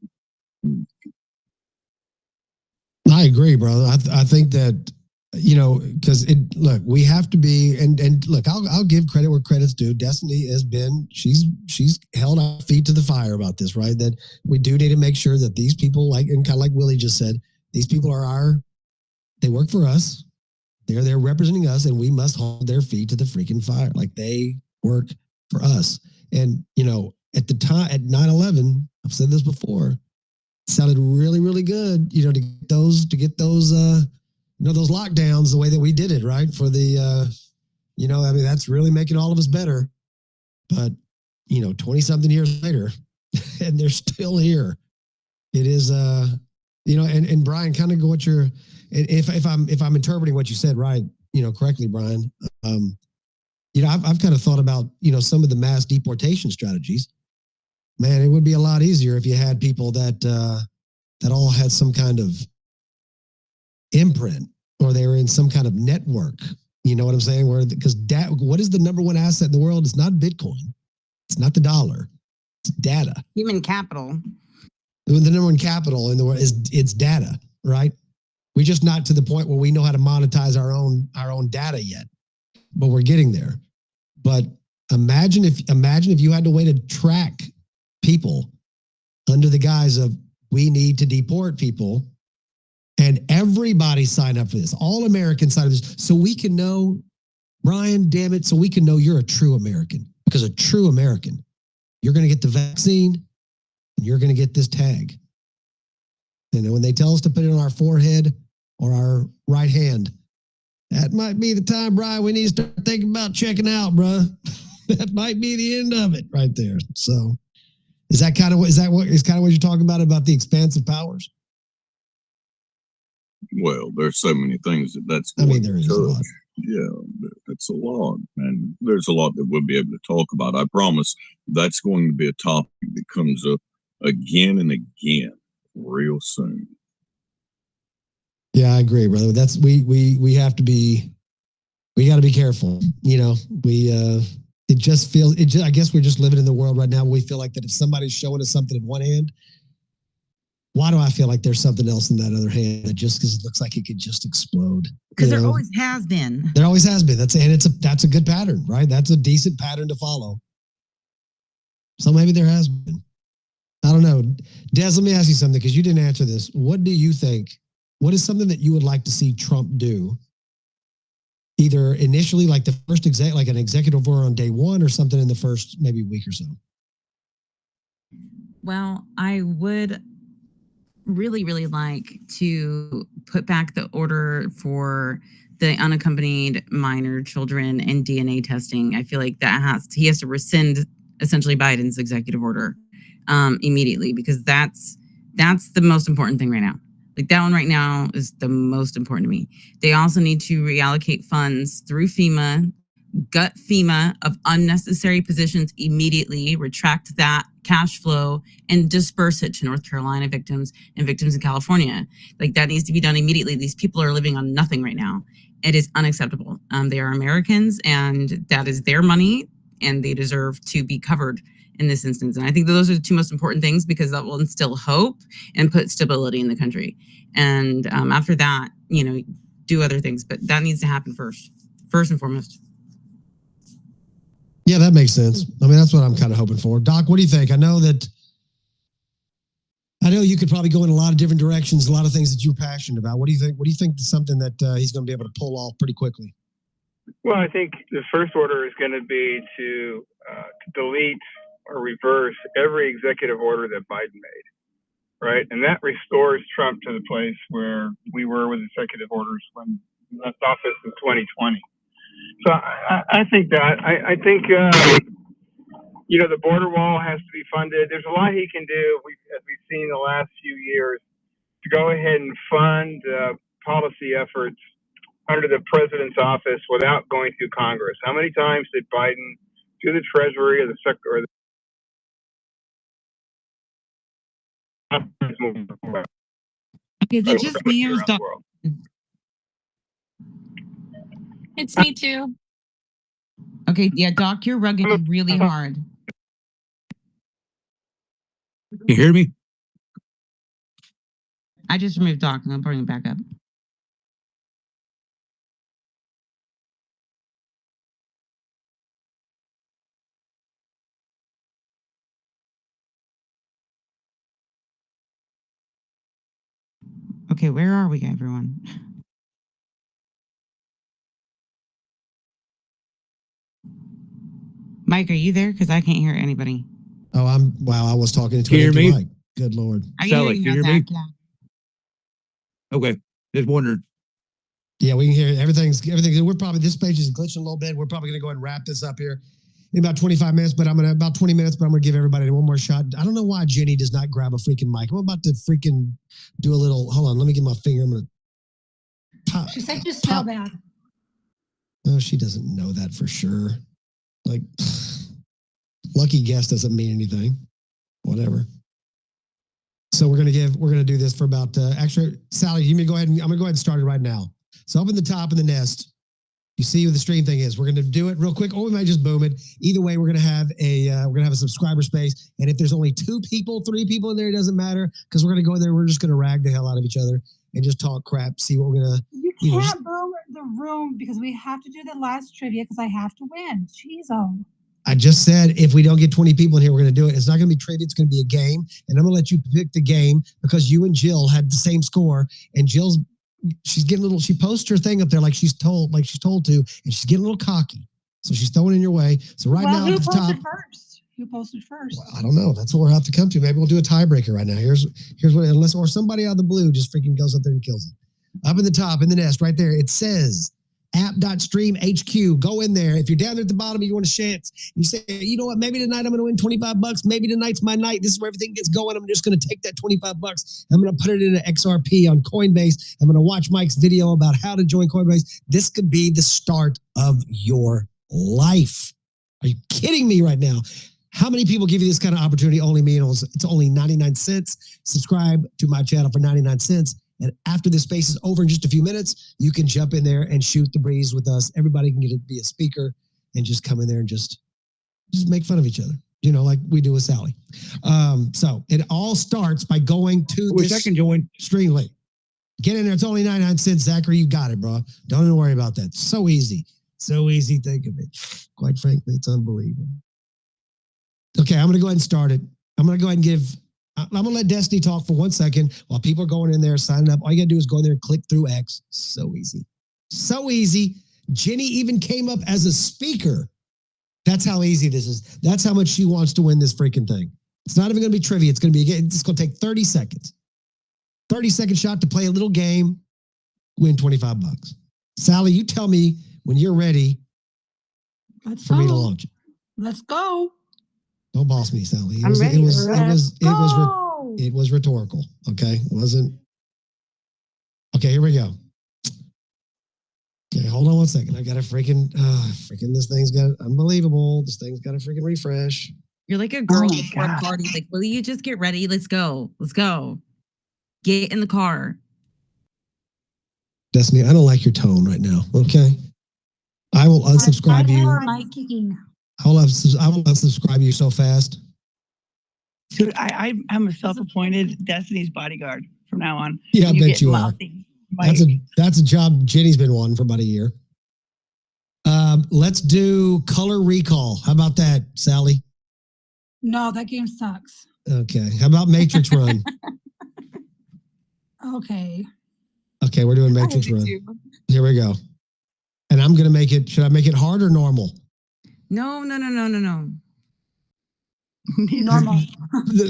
I agree, brother. I think that, because look, we have to be, and look, I'll give credit where credit's due. Destiny has been, she's held our feet to the fire about this, right? That we do need to make sure that these people, and kind of like Willie just said, these people they work for us. They're representing us, and we must hold their feet to the freaking fire. Like, they work for us. And, at the time, at 9/11, I've said this before, it sounded really, really good, to get those those lockdowns the way that we did it, right? For the, that's really making all of us better. But, 20 something years later, and they're still here. It is, and Brian, kind of go what you're, if I'm interpreting what you said right, correctly, Brian, I've kind of thought about, some of the mass deportation strategies. Man, it would be a lot easier if you had people that all had some kind of imprint, or they were in some kind of network. You know what I'm saying? Because what is the number one asset in the world? It's not Bitcoin. It's not the dollar. It's data. Human capital. The number one capital in the world it's data, right? We're just not to the point where we know how to monetize our own data yet, but we're getting there. But imagine if you had a way to track people under the guise of we need to deport people, and everybody sign up for this. All Americans sign up for this, so we can know, Brian, damn it, so we can know you're a true American. Because a true American, you're going to get the vaccine, and you're going to get this tag. And when they tell us to put it on our forehead or our right hand, that might be the time, Brian, we need to start thinking about checking out, bro. That might be the end of it right there. So is that kind of what you're talking about the expansive powers? Well, there's so many things that's going there is a lot. Yeah, that's a lot. And there's a lot that we'll be able to talk about. I promise that's going to be a topic that comes up again and again real soon. Yeah, I agree, brother. That's we have to be, we got to be careful. It just feels, I guess we're just living in the world right now where we feel like that if somebody's showing us something in one hand, why do I feel like there's something else in that other hand that just because it looks like it could just explode? Because there always has been. There always has been. That's a good pattern, right? That's a decent pattern to follow. So maybe there has been. I don't know. Des, let me ask you something because you didn't answer this. What do you think? What is something that you would like to see Trump do? Either initially, like the first like an executive order on day one, or something in the first maybe week or so. Well, I would really, really like to put back the order for the unaccompanied minor children and DNA testing. I feel like he has to rescind essentially Biden's executive order immediately, because that's the most important thing right now. Like that one right now is the most important to me. They also need to reallocate funds through FEMA, gut FEMA of unnecessary positions immediately, retract that cash flow and disperse it to North Carolina victims and victims in California. Like that needs to be done immediately. These people are living on nothing right now. It is unacceptable. They are Americans and that is their money and they deserve to be covered in this instance. And I think that those are the two most important things because that will instill hope and put stability in the country. And after that, do other things, but that needs to happen first and foremost. Yeah, that makes sense. I mean, that's what I'm kind of hoping for. Doc, what do you think? I know you could probably go in a lot of different directions, a lot of things that you're passionate about. What do you think? What do you think is something that he's going to be able to pull off pretty quickly? Well, I think the first order is going to be to delete or reverse every executive order that Biden made, right? And that restores Trump to the place where we were with executive orders when he left office in 2020. So I think that. I think, the border wall has to be funded. There's a lot he can do, as we've seen the last few years, to go ahead and fund policy efforts under the president's office without going through Congress. How many times did Biden, through the Treasury or the Secretary, is it just me or is Doc? It's me too. Okay, yeah, Doc, you're rugging really hard. You hear me? I just removed Doc and I'm putting it back up. Okay, where are we, everyone? Mike, are you there? Because I can't hear anybody. Oh, wow. I was talking to Can you hear me? Mike. Good Lord. I Sally, can can you hear hear you me? now, Zach. Yeah. Okay. Just wondering. Yeah, we can hear everything's. We're probably, this page is glitching a little bit. We're probably going to go ahead and wrap this up here in about 25 minutes, but about 20 minutes, but I'm going to give everybody one more shot. I don't know why Jenny does not grab a freaking mic. I'm about to freaking do a little, hold on, let me get my finger. I'm going to pop. She said you smell bad. Oh, she doesn't know that for sure. Like, lucky guess doesn't mean anything. Whatever. So we're going to do this for about, actually, Sally, I'm going to go ahead and start it right now. So up in the top of the nest, you see what the stream thing is. We're going to do it real quick, or we might just boom it. Either way, we're going to have a subscriber space. And if there's only 2 people, 3 people in there, it doesn't matter, because we're going to go in there. We're just going to rag the hell out of each other and just talk crap, see what we're going to. You can't boom the room because we have to do the last trivia because I have to win. Jeez, oh. I just said, if we don't get 20 people in here, we're going to do it. It's not going to be trivia. It's going to be a game. And I'm going to let you pick the game because you and Jill had the same score. And she's getting a little, she posts her thing up there like she's told to, and she's getting a little cocky. So she's throwing it in your way. So now at the top. Who posted first? Well, I don't know. That's what we'll have to come to. Maybe we'll do a tiebreaker right now. Here's what, or somebody out of the blue just freaking goes up there and kills it. Up in the top, in the nest, right there, it says app.streamhq. Go in there. If you're down there at the bottom, you want a chance. You say, you know what? Maybe tonight I'm going to win $25. Maybe tonight's my night. This is where everything gets going. I'm just going to take that $25. I'm going to put it in an XRP on Coinbase. I'm going to watch Mike's video about how to join Coinbase. This could be the start of your life. Are you kidding me right now? How many people give you this kind of opportunity? Only me. It's only 99 cents. Subscribe to my channel for 99 cents. And after this space is over in just a few minutes, you can jump in there and shoot the breeze with us. Everybody can get to be a speaker and just come in there and just make fun of each other, like we do with Sally. So it all starts by going to this stream link. Get in there. It's only 99 cents. Zachary, you got it, bro. Don't even worry about that. So easy. So easy. Think of it. Quite frankly, it's unbelievable. Okay, I'm going to go ahead and start it. I'm going to go ahead and I'm going to let Destiny talk for 1 second while people are going in there, signing up. All you got to do is go in there and click through X. So easy. So easy. Jenny even came up as a speaker. That's how easy this is. That's how much she wants to win this freaking thing. It's not even going to be trivia. It's going to be, it's going to take 30 seconds. 30-second shot to play a little game, win $25. Sally, you tell me when you're ready for me to launch it. Let's go. Don't boss me, Sally. I'm ready. It was rhetorical. Okay, it wasn't. Okay, here we go. Okay, hold on 1 second. I got to freaking this thing's got unbelievable. This thing's got to freaking refresh. You're like a girl before a party. Like, will you just get ready? Let's go. Let's go. Get in the car. Destiny, I don't like your tone right now. Okay, I will unsubscribe you. I will unsubscribe you so fast. Dude, I'm a self-appointed Destiny's bodyguard from now on. Yeah, I bet you are. That's a job Jenny's been wanting for about a year. Let's do color recall. How about that, Sally? No, that game sucks. Okay. How about Matrix Run? Okay. Okay, we're doing Matrix Run. Here we go. And I'm gonna make it. Should I make it hard or normal? No. Normal.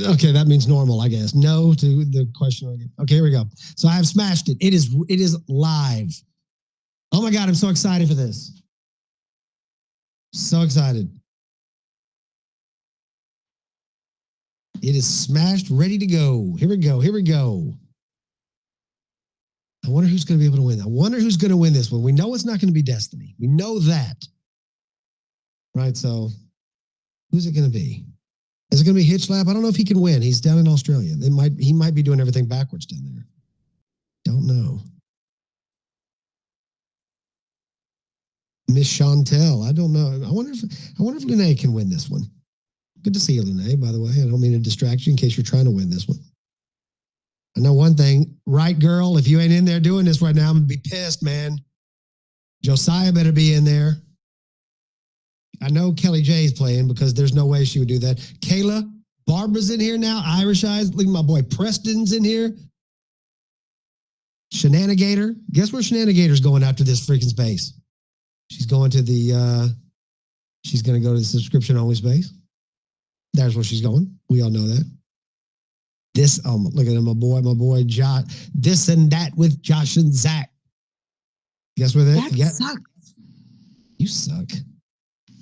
Okay, that means normal, I guess. No to the question. Okay, here we go. So I have smashed it. It is live. Oh my God, I'm so excited for this. So excited. It is smashed, ready to go. Here we go. I wonder who's going to be able to win. I wonder who's going to win this one. We know it's not going to be Destiny. We know that. Right, so who's it going to be? Is it going to be Hitchlap? I don't know if he can win. He's down in Australia. He might be doing everything backwards down there. Don't know. Miss Chantel. I don't know. I wonder if Lene can win this one. Good to see you, Lene, by the way. I don't mean to distract you in case you're trying to win this one. I know one thing, right, girl? If you ain't in there doing this right now, I'm going to be pissed, man. Josiah better be in there. I know Kelly J is playing because there's no way she would do that. Kayla, Barbara's in here now. Irish Eyes. Look at my boy Preston's in here. Shenanigator. Guess where Shenanigator's going after this freaking space? She's going to the She's going to go to the subscription only space. There's where she's going. We all know that. This, look at him, my boy, Josh. This and that with Josh and Zach. Guess where that? That sucks. You suck.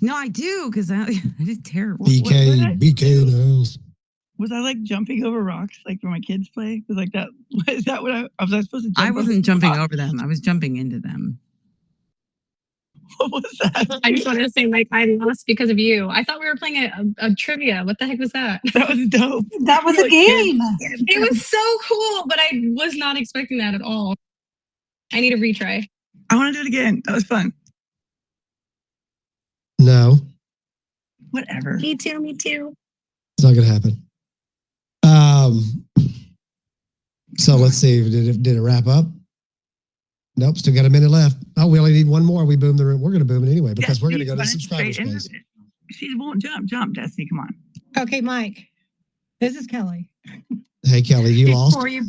No, I do, because I did terrible. BK in the house. Was I like jumping over rocks like when my kids play? Was like that? Is that what I was? I supposed to? Jump I wasn't jumping rocks? over them. I was jumping into them. What was that? I just wanted to say, Mike, I lost because of you. I thought we were playing a trivia. What the heck was that? That was dope. That was a game. It was so cool, but I was not expecting that at all. I need a retry. I want to do it again. That was fun. No, Whatever. Me too. Me too. it's not going to happen. So let's see. Did it wrap up? Nope. Still got a minute left. Oh, we only need one more. We boom the room. We're going to boom it anyway because we're going to go to the subscriber space. She won't jump, Destiny. Come on. Okay, Mike. This is Kelly. Hey, Kelly, you lost? Before you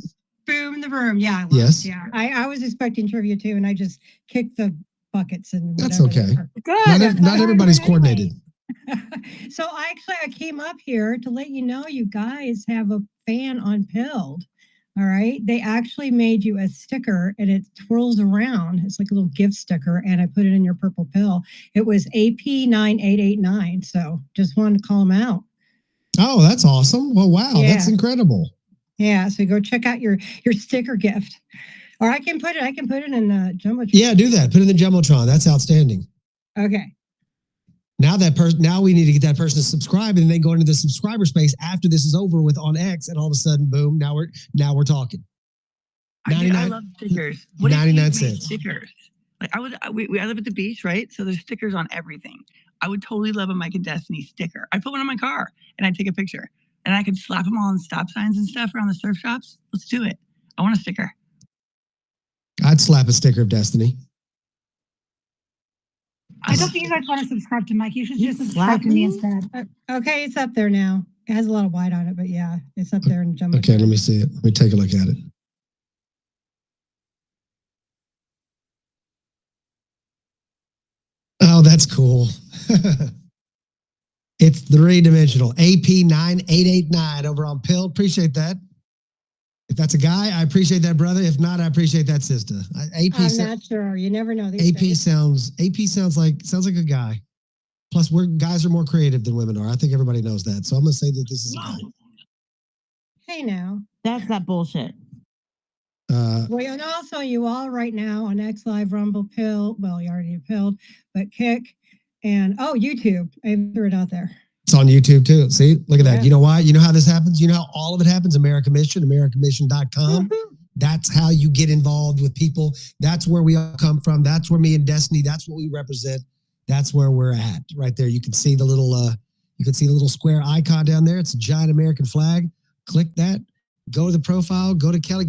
boom the room. Yeah, I lost. Yes. Yeah. I was expecting trivia too, and I just kicked the buckets and That's whatever okay. they were. Good. Not everybody's coordinated. So I came up here to let you know you guys have a fan on Pilled. All right. They actually made you a sticker and it twirls around. It's like a little gift sticker, and I put it in your purple pill. It was AP9889. So just wanted to call them out. Oh, that's awesome. Well, wow. Yeah. That's incredible. Yeah. So go check out your sticker gift. Or I can put it in the Jumbotron. Yeah, do that. Put it in the Jumbotron. That's outstanding. Okay. Now we need to get that person to subscribe, and then go into the subscriber space after this is over with on X, and all of a sudden, boom! Now we're talking. I love stickers. What if you 99 made cents. stickers? Like I live at the beach, right? So there's stickers on everything. I would totally love a Mike and Destiny sticker. I'd put one on my car and I'd take a picture, and I could slap them all on stop signs and stuff around the surf shops. Let's do it. I want a sticker. I'd slap a sticker of Destiny. I don't think you guys want to subscribe to Mike. You should just subscribe to me instead. Okay, it's up there now. It has a lot of white on it, but yeah, it's up there in Jumbotron. Okay, let me see it. Let me take a look at it. Oh, that's cool. It's three-dimensional. AP9889 over on Pill. Appreciate that. If that's a guy, I appreciate that, brother. If not, I appreciate that, sister. AP I'm not sure. You never know. These AP days. sounds like a guy. Plus, guys are more creative than women are. I think everybody knows that. So I'm gonna say that this is a guy. Hey, now. That's not bullshit. Well, and also you all right now on X Live, Rumble, Pill. Well, you already pilled, but Kick and YouTube. I threw it out there. It's on YouTube too. See, look at that. Yeah. You know why? You know how this happens? You know how all of it happens? America Mission, AmericaMission.com. That's how you get involved with people. That's where we all come from. That's where me and Destiny, that's what we represent. That's where we're at. Right there. You can see the little square icon down there. It's a giant American flag. Click that. Go to the profile. Go to Kelly.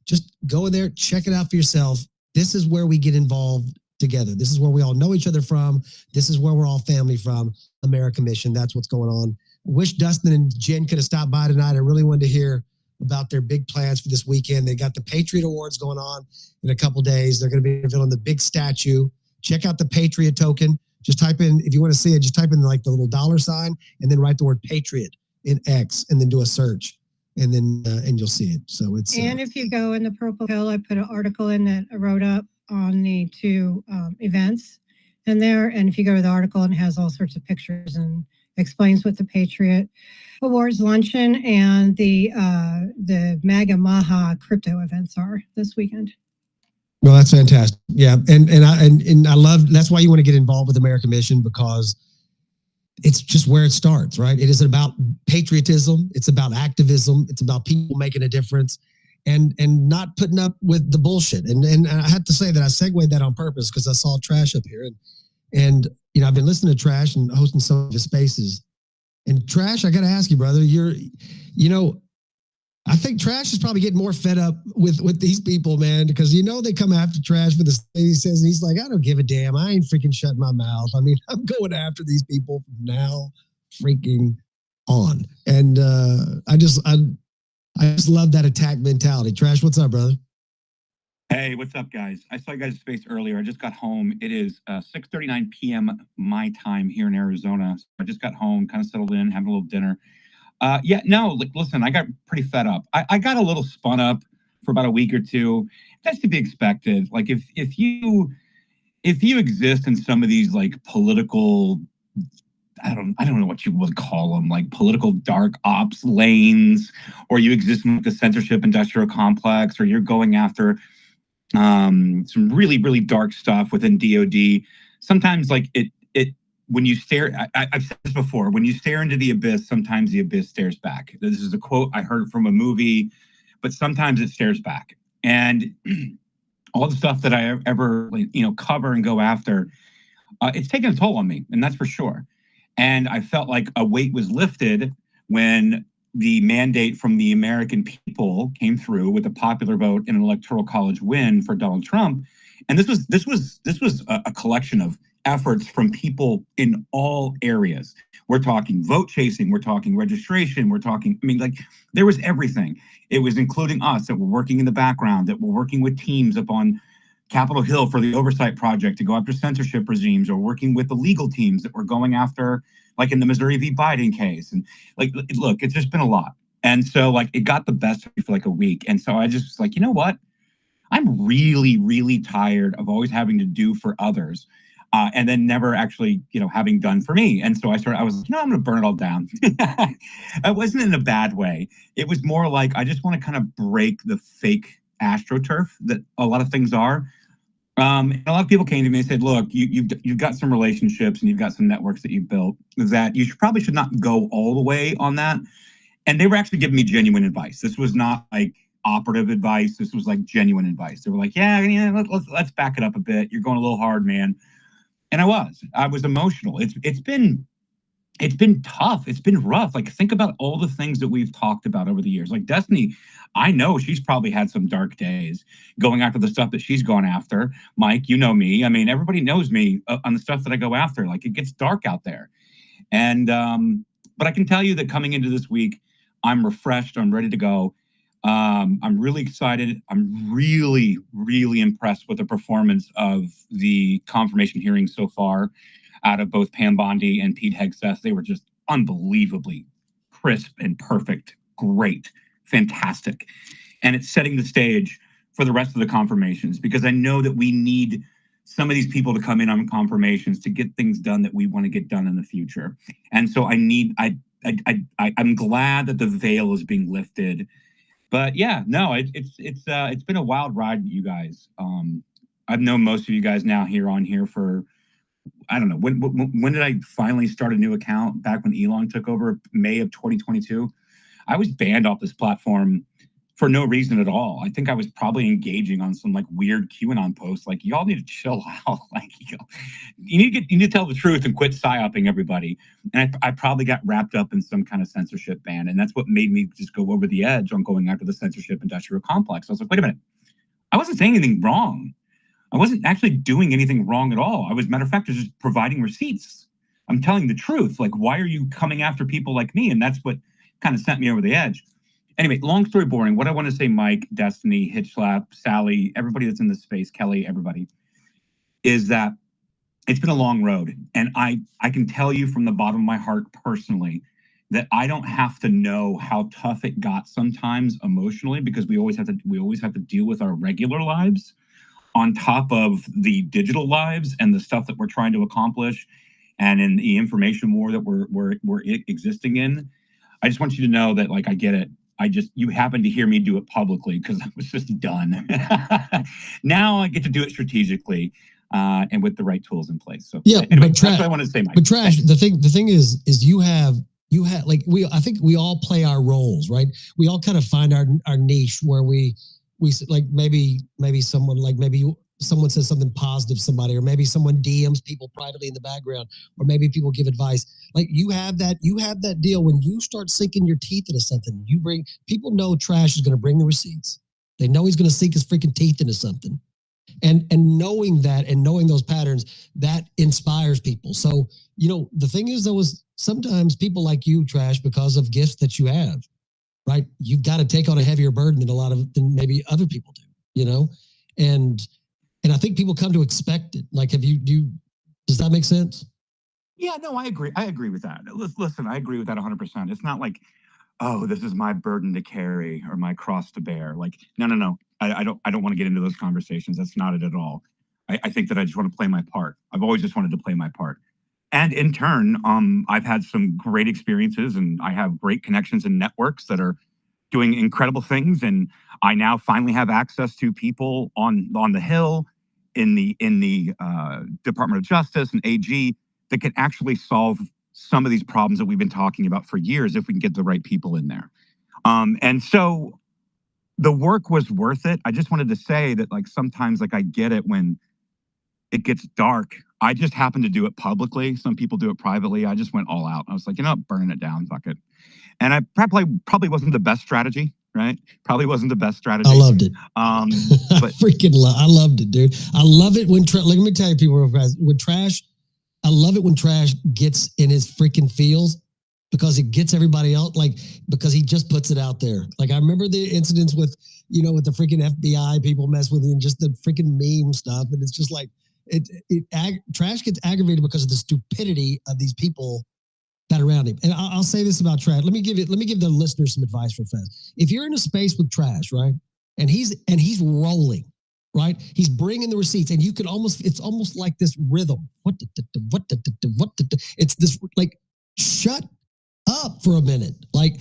Just go in there. Check it out for yourself. This is where we get involved together. This is where we all know each other from. This is where we're all family from. America Mission. That's what's going on. Wish Dustin and Jen could have stopped by tonight. I really wanted to hear about their big plans for this weekend. They got the Patriot Awards going on in a couple days. They're going to be unveiling the big statue. Check out the Patriot token. Just type in, if you want to see it, just type in like the little $sign and then write the word Patriot in X and then do a search. And then and you'll see it. So it's And if you go in the Purple Pill, I put an article in that I wrote up on the two events in there. And if you go to the article, it has all sorts of pictures and explains what the Patriot Awards luncheon and the MAGA Maha crypto events are this weekend. well, that's fantastic. Yeah, and I love, that's why you want to get involved with American Mission, because it's just where it starts, right? It is about patriotism. It's about activism. It's about people making a difference and not putting up with the bullshit. And I have to say that I segued that on purpose because I saw Trash up here. And I've been listening to Trash and hosting some of his spaces. And Trash, I got to ask you, brother, I think Trash is probably getting more fed up with these people, man, because they come after Trash for the thing he says, and he's like, I don't give a damn. I ain't freaking shutting my mouth. I mean, I'm going after these people from now freaking on. And I just love that attack mentality. Trash, what's up, brother? Hey, what's up, guys? I saw you guys' space earlier. I just got home. It is 6:39 p.m. my time here in Arizona. So I just got home, kind of settled in, having a little dinner. Yeah, no, like, listen, I got pretty fed up. I got a little spun up for about a week or two. That's to be expected. Like, if you exist in some of these like political, I don't know what you would call them, like political dark ops lanes, or you exist in like, the censorship industrial complex, or you're going after some really dark stuff within DoD. Sometimes like it when you stare, I've said this before, when you stare into the abyss, sometimes the abyss stares back. This is a quote I heard from a movie, but sometimes it stares back. And all the stuff that I ever cover and go after, it's taken a toll on me, and that's for sure. And I felt like a weight was lifted when the mandate from the American people came through with a popular vote and an electoral college win for Donald Trump. And this was a collection of efforts from people in all areas. We're talking vote chasing, we're talking registration, we're talking, I mean, like there was everything. It was including us that were working in the background, that were working with teams up on Capitol Hill for the oversight project to go after censorship regimes, or working with the legal teams that were going after, like in the Missouri v. Biden case. And like, look, it's just been a lot. And so like, it got the best of me for like a week. And so I just was like, you know what? I'm really tired of always having to do for others. And then never actually, having done for me. And so I was like, I'm going to burn it all down. It wasn't in a bad way. It was more like, I just want to kind of break the fake astroturf that a lot of things are. And a lot of people came to me and said, look, you've got some relationships and you've got some networks that you've built that you probably should not go all the way on that. And they were actually giving me genuine advice. This was not like operative advice. This was like genuine advice. They were like, let's back it up a bit. You're going a little hard, man. And I was emotional. It's been tough. It's been rough. Like, think about all the things that we've talked about over the years. Like Destiny, I know she's probably had some dark days going after the stuff that she's gone after. Mike, you know me. I mean, everybody knows me on the stuff that I go after. Like, it gets dark out there. And, but I can tell you that coming into this week, I'm refreshed. I'm ready to go. I'm really excited. I'm really impressed with the performance of the confirmation hearings so far out of both Pam Bondi and Pete Hegseth. They were just unbelievably crisp and perfect. Great. Fantastic. And it's setting the stage for the rest of the confirmations, because I know that we need some of these people to come in on confirmations to get things done that we want to get done in the future. And so I'm glad that the veil is being lifted. But yeah, no, it's been a wild ride, you guys. I've known most of you guys now here for, I don't know, when did I finally start a new account? Back when Elon took over, May of 2022. I was banned off this platform for no reason at all. I think I was probably engaging on some like weird QAnon posts. Like, y'all need to chill out. Like, you need to tell the truth and quit psyoping everybody. And I probably got wrapped up in some kind of censorship ban. And that's what made me just go over the edge on going after the censorship industrial complex. I was like, wait a minute. I wasn't saying anything wrong. I wasn't actually doing anything wrong at all. I was, matter of fact, just providing receipts. I'm telling the truth. Like, why are you coming after people like me? And that's what kind of sent me over the edge. Anyway, long story boring. What I want to say, Mike, Destiny, Hitchlap, Sally, everybody that's in this space, Kelly, everybody, is that it's been a long road. And I can tell you from the bottom of my heart personally that I don't have to know how tough it got sometimes emotionally, because we always have to deal with our regular lives on top of the digital lives and the stuff that we're trying to accomplish, and in the information war that we're existing in. I just want you to know that, like, I get it. You happen to hear me do it publicly because I was just done. Now I get to do it strategically and with the right tools in place. So yeah, anyway, that's what I wanted to say, Mike. But Trash, the thing is you have like I think we all play our roles, right? We all kind of find our niche where we like maybe someone someone says something positive to somebody, or maybe someone DMs people privately in the background, or maybe people give advice. Like you have that deal when you start sinking your teeth into something. People know Trash is going to bring the receipts. They know he's going to sink his freaking teeth into something. And knowing that and knowing those patterns, that inspires people. So, the thing is, though, is sometimes people like you, Trash, because of gifts that you have, right? You've got to take on a heavier burden than maybe other people do, and I think people come to expect it. Like, does that make sense? Yeah, no, I agree. I agree with that. Listen, I agree with that 100%. It's not like, oh, this is my burden to carry or my cross to bear. Like, no. I don't want to get into those conversations. That's not it at all. I think that I just want to play my part. I've always just wanted to play my part. And in turn, I've had some great experiences, and I have great connections and networks that are doing incredible things. And I now finally have access to people on the Hill, in the Department of Justice and AG, that can actually solve some of these problems that we've been talking about for years if we can get the right people in there. And so the work was worth it. I just wanted to say that, like, sometimes, like, I get it when it gets dark. I just happen to do it publicly. Some people do it privately. I just went all out. I was like, burn it down, fuck it. And I probably wasn't the best strategy, right? Probably wasn't the best strategy. I loved it. But I loved it, dude. I love it when, let me tell you, people, real fast, with Trash, I love it when Trash gets in his freaking feels, because it gets everybody else, like, because he just puts it out there. Like, I remember the incidents with, with the freaking FBI people mess with him, and just the freaking meme stuff. And it's just like, Trash gets aggravated because of the stupidity of these people that are around him. And I'll say this about Trash. Let me give the listeners some advice real fast. If you're in a space with Trash, right, and he's rolling, right, he's bringing the receipts, and it's almost like this rhythm. It's this, like, shut up for a minute. Like,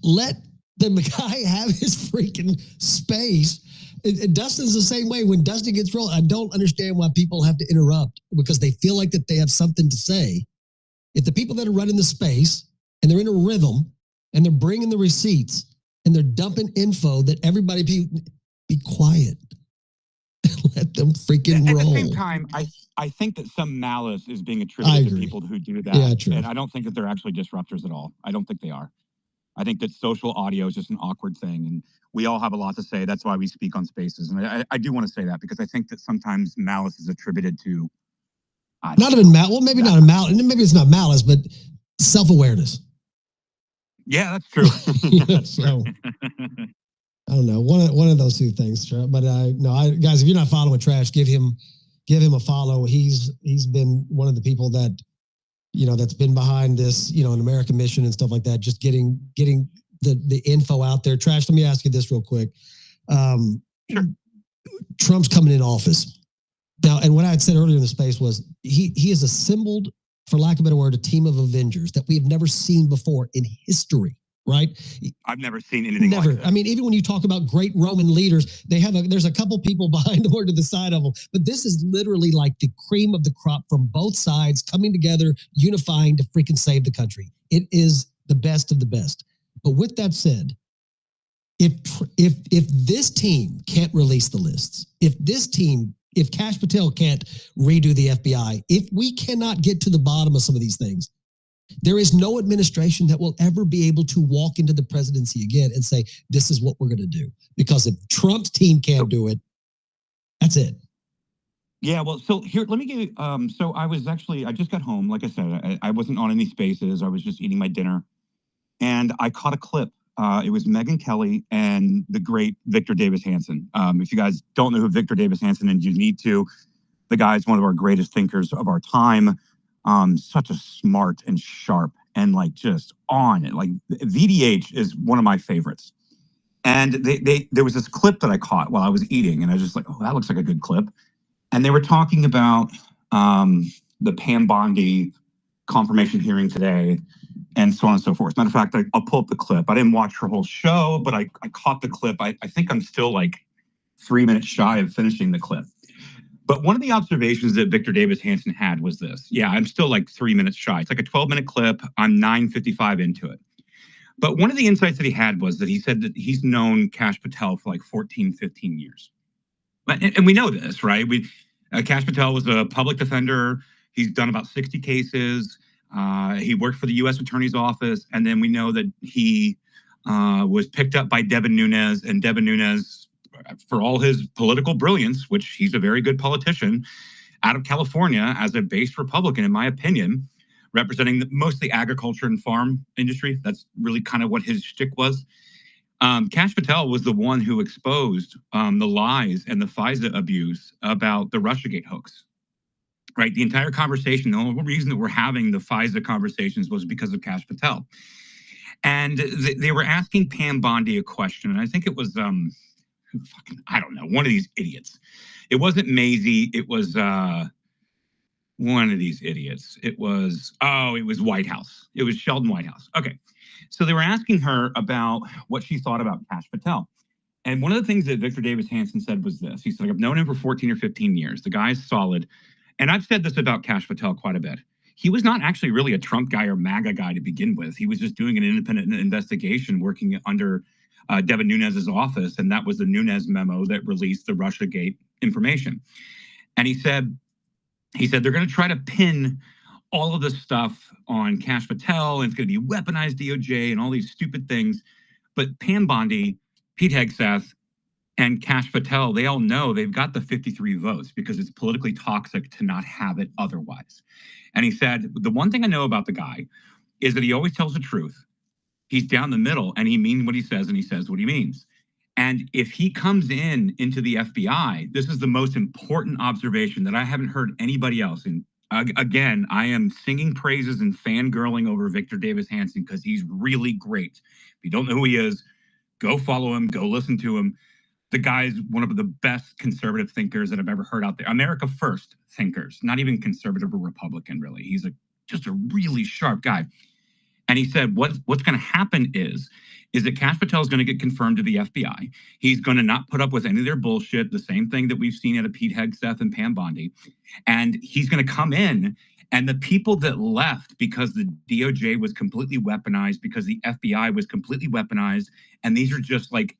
let the guy have his freaking space. And Dustin's the same way. When Dustin gets rolled, I don't understand why people have to interrupt, because they feel like that they have something to say. If the people that are running the space, and they're in a rhythm, and they're bringing the receipts, and they're dumping info, that everybody be quiet. Let them freaking roll. At the same time, I think that some malice is being attributed to people who do that. Yeah, true. And I don't think that they're actually disruptors at all. I don't think they are. I think that social audio is just an awkward thing, and we all have a lot to say. That's why we speak on spaces. And I do want to say that, because I think that sometimes malice is attributed to not even malice. Well, maybe not a malice. Maybe it's not malice, but self-awareness. Yeah, that's true. That's so, I don't know. One of those two things. But guys, if you're not following Trash, give him a follow. He's been one of the people that, that's been behind this, an American mission and stuff like that. Just getting the info out there. Trash, let me ask you this real quick. Sure. Trump's coming in office now, and what I had said earlier in the space was he has assembled, for lack of a better word, a team of Avengers that we have never seen before in history. Right? I've never seen anything Never. like that. I mean, even when you talk about great Roman leaders, there's a couple people behind them or to the side of them, but this is literally like the cream of the crop from both sides coming together, unifying to freaking save the country. It is the best of the best. But with that said, if this team can't release the lists, if Kash Patel can't redo the FBI, if we cannot get to the bottom of some of these things, there is no administration that will ever be able to walk into the presidency again and say, this is what we're going to do. Because if Trump's team can't do it, that's it. Yeah, well, so here, let me give you, so I just got home. Like I said, I wasn't on any spaces. I was just eating my dinner. And I caught a clip. It was Megyn Kelly and the great Victor Davis Hanson. If you guys don't know who Victor Davis Hanson is, you need to. The guy's one of our greatest thinkers of our time. Such a smart and sharp and, like, just on it. Like, VDH is one of my favorites. And there was this clip that I caught while I was eating, and I was just like, oh, that looks like a good clip. And they were talking about the Pam Bondi confirmation hearing today, and so on and so forth. Matter of fact, I'll pull up the clip. I didn't watch her whole show, but I caught the clip. I think I'm still like 3 minutes shy of finishing the clip. But one of the observations that Victor Davis Hanson had was this. Yeah, I'm still like 3 minutes shy. It's like a 12-minute clip. I'm 9:55 into it. But one of the insights that he had was that he said that he's known Kash Patel for like 14, 15 years. And we know this, right? Kash Patel was a public defender. He's done about 60 cases. He worked for the U.S. Attorney's Office. And then we know that he was picked up by Devin Nunes. And Devin Nunes, for all his political brilliance, which he's a very good politician, out of California as a base Republican, in my opinion, representing most of the agriculture and farm industry. That's really kind of what his shtick was. Kash Patel was the one who exposed the lies and the FISA abuse about the Russiagate hoax. Right, the entire conversation, the only reason that we're having the FISA conversations was because of Kash Patel. And they were asking Pam Bondi a question, and I think it was, I don't know, one of these idiots. It wasn't Maisie, it was one of these idiots. It was Whitehouse. It was Sheldon Whitehouse. Okay, so they were asking her about what she thought about Kash Patel. And one of the things that Victor Davis Hanson said was this. He said, I've known him for 14 or 15 years. The guy's solid. And I've said this about Kash Patel quite a bit. He was not actually really a Trump guy or MAGA guy to begin with. He was just doing an independent investigation working under Devin Nunes's office. And that was the Nunes memo that released the Russiagate information. And he said they're going to try to pin all of this stuff on Kash Patel, and it's going to be weaponized DOJ and all these stupid things. But Pam Bondi, Pete Hegseth, and Kash Patel, they all know they've got the 53 votes because it's politically toxic to not have it otherwise. And he said, the one thing I know about the guy is that he always tells the truth. He's down the middle and he means what he says and he says what he means. And if he comes into the FBI, this is the most important observation that I haven't heard anybody else. And again, I am singing praises and fangirling over Victor Davis Hanson because he's really great. If you don't know who he is, go follow him, go listen to him. The guy's one of the best conservative thinkers that I've ever heard out there. America First thinkers, not even conservative or Republican, really. He's just a really sharp guy. And he said, what's going to happen is that Kash Patel is going to get confirmed to the FBI. He's going to not put up with any of their bullshit, the same thing that we've seen out of Pete Hegseth and Pam Bondi. And he's going to come in, and the people that left because the DOJ was completely weaponized, because the FBI was completely weaponized, and these are just like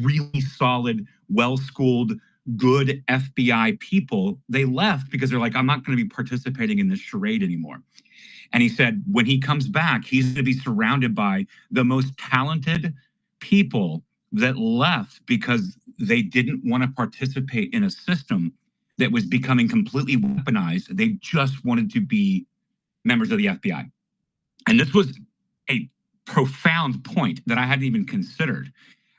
really solid, well-schooled, good FBI people, they left because they're like, I'm not going to be participating in this charade anymore. And he said, when he comes back, he's going to be surrounded by the most talented people that left because they didn't want to participate in a system that was becoming completely weaponized. They just wanted to be members of the FBI. And this was a profound point that I hadn't even considered.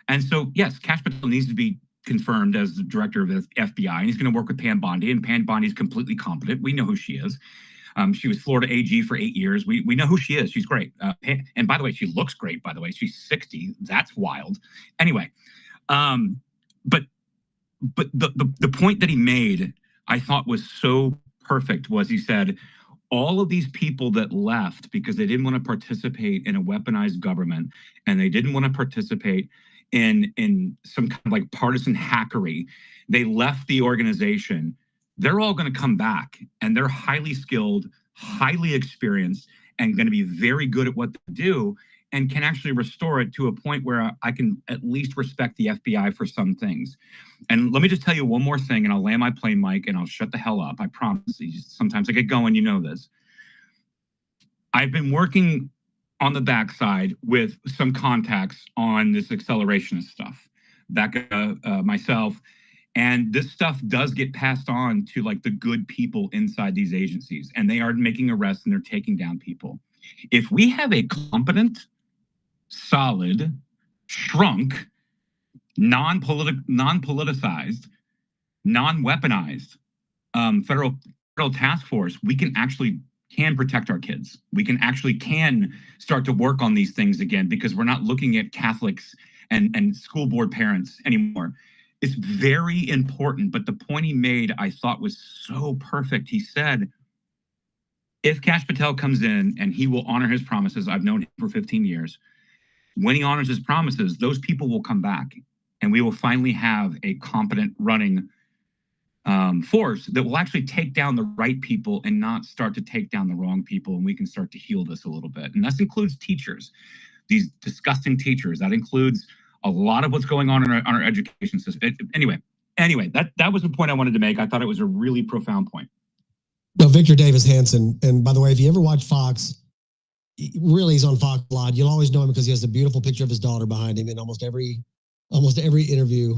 And so, yes, Kash Patel needs to be confirmed as the director of the FBI, and he's going to work with Pam Bondi, and Pam Bondi is completely competent. We know who she is. She was Florida AG for 8 years. We know who she is. She's great. And by the way, she looks great, by the way. She's 60. That's wild. Anyway, but the point that he made, I thought was so perfect, was he said, all of these people that left because they didn't want to participate in a weaponized government, and they didn't want to participate in some kind of like partisan hackery, they left the organization. They're all going to come back, and they're highly skilled, highly experienced, and going to be very good at what they do, and can actually restore it to a point where I can at least respect the FBI for some things. And let me just tell you one more thing, and I'll land my plane, Mike, and I'll shut the hell up. I promise. Sometimes I get going, you know this. I've been working on the backside with some contacts on this accelerationist stuff. Myself. And this stuff does get passed on to like the good people inside these agencies, and they are making arrests and they're taking down people. If we have a competent, solid, shrunk, non-politicized, non-weaponized federal task force, we can protect our kids. We can start to work on these things again, because we're not looking at Catholics and school board parents anymore. It's very important, but the point he made, I thought, was so perfect. He said, if Kash Patel comes in and he will honor his promises, I've known him for 15 years, when he honors his promises, those people will come back, and we will finally have a competent running force that will actually take down the right people and not start to take down the wrong people, and we can start to heal this a little bit. And that includes teachers, these disgusting teachers. That includes a lot of what's going on in our education system. Anyway, that was the point I wanted to make. I thought it was a really profound point. No, Victor Davis Hanson. And by the way, if you ever watch Fox, really he's on Fox a lot. You'll always know him because he has a beautiful picture of his daughter behind him in almost every interview.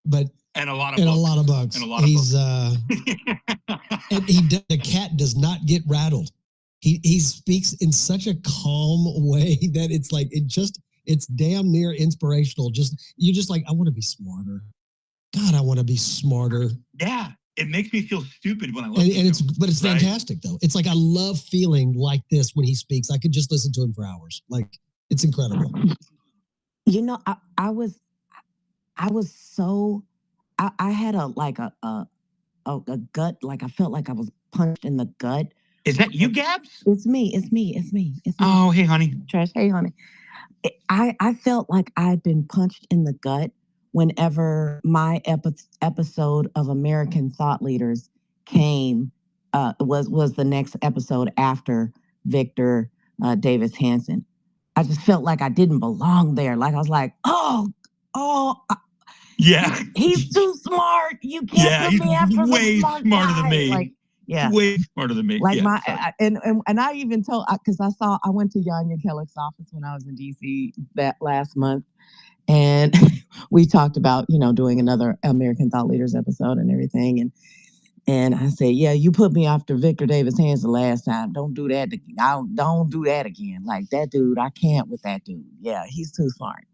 But and a lot of books. And the cat does not get rattled. He speaks in such a calm way that it's like It's damn near inspirational. You just like, I want to be smarter. God, I want to be smarter. Yeah, it makes me feel stupid when I And, listen and it's to him, but it's right? fantastic though. It's like I love feeling like this when he speaks. I could just listen to him for hours. Like it's incredible. You know, I was so I had a like a gut, like I felt like I was punched in the gut. Is that you, Gabs? It's me. It's me. It's me. It's me. Oh, hey, honey. Trash. Hey, honey. I felt like I'd been punched in the gut whenever my episode of American Thought Leaders came. Was the next episode after Victor Davis Hanson. I just felt like I didn't belong there. Like I was like, yeah, he's too smart. You can't put me after the way smart smarter guy. than me. Like, yeah, way smarter than me. like Yeah, and I even told because I went to Yanya Kellick's office when I was in DC that last month, and we talked about doing another American Thought Leaders episode and everything, and I said, yeah, you put me after Victor Davis Hands the last time. Don't do that. Don't do that again. Like that dude, I can't with that dude. Yeah, he's too smart.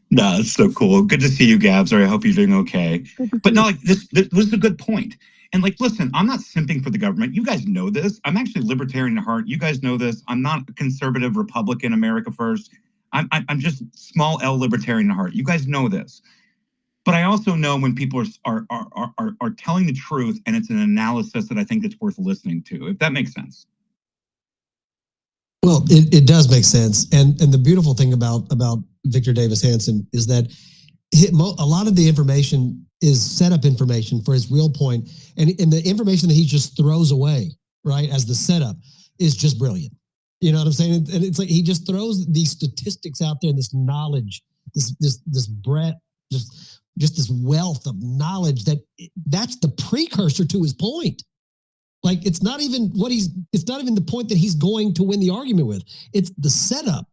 No, it's so cool. Good to see you, Gabs. Or I hope you're doing okay. But no, like this was a good point. And like, listen, I'm not simping for the government. You guys know this. I'm actually libertarian at heart. You guys know this. I'm not a conservative Republican, America first. I'm just small L libertarian at heart. You guys know this. But I also know when people are telling the truth, and it's an analysis that I think that's worth listening to. If that makes sense. Well, it does make sense. And the beautiful thing about Victor Davis Hanson is that a lot of the information is setup information for his real point. And the information that he just throws away, right, as the setup is just brilliant. You know what I'm saying? And it's like he just throws these statistics out there, this knowledge, this breadth, just this wealth of knowledge that's the precursor to his point. Like it's not even the point that he's going to win the argument with. It's the setup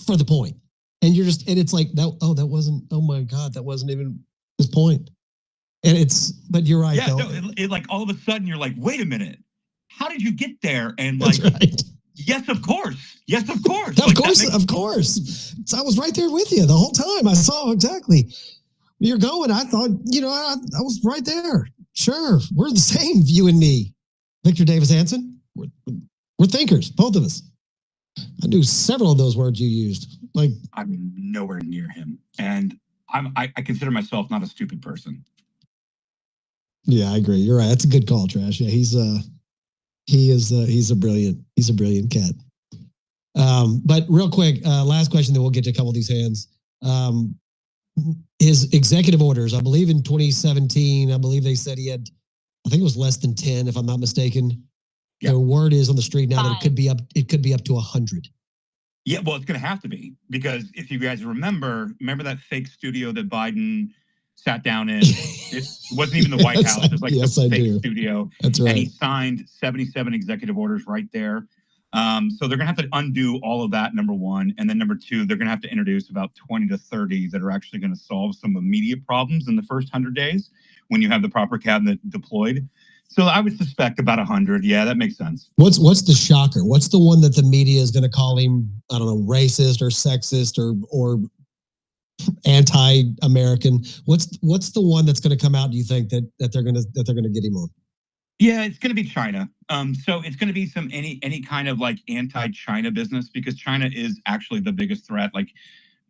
for the point. And it's like oh my God, that wasn't even his point. But you're right. Yeah, though. no, it like all of a sudden you're like, wait a minute, how did you get there? And like, that's right. Yes, of course. Yes, of course. Of course. So I was right there with you the whole time. I saw exactly where you're going. I thought, I was right there. Sure. We're the same, you and me. Victor Davis Hanson. We're thinkers, both of us. I knew several of those words you used. Like I'm nowhere near him. And I consider myself not a stupid person. Yeah, I agree. You're right. That's a good call, Trash. Yeah, he's a brilliant cat. But real quick, last question, then we'll get to a couple of these hands. His executive orders, I believe in 2017, I believe they said he had, I think it was less than 10, if I'm not mistaken. Yeah. The word is on the street now that it could be up to 100. Yeah, well, it's going to have to be, because if you guys remember that fake studio that Biden sat down in? It wasn't even the White House. It was like the fake studio. That's right. And he signed 77 executive orders right there. So they're going to have to undo all of that, number one. And then number two, they're going to have to introduce about 20 to 30 that are actually going to solve some immediate problems in the first 100 days when you have the proper cabinet deployed. So I would suspect about 100. Yeah, that makes sense. What's the shocker? What's the one that the media is going to call him, I don't know, racist or sexist or anti-American? What's the one that's going to come out, do you think, that they're going to get him on? Yeah, it's going to be China. So it's going to be some any kind of like anti-China business, because China is actually the biggest threat. Like,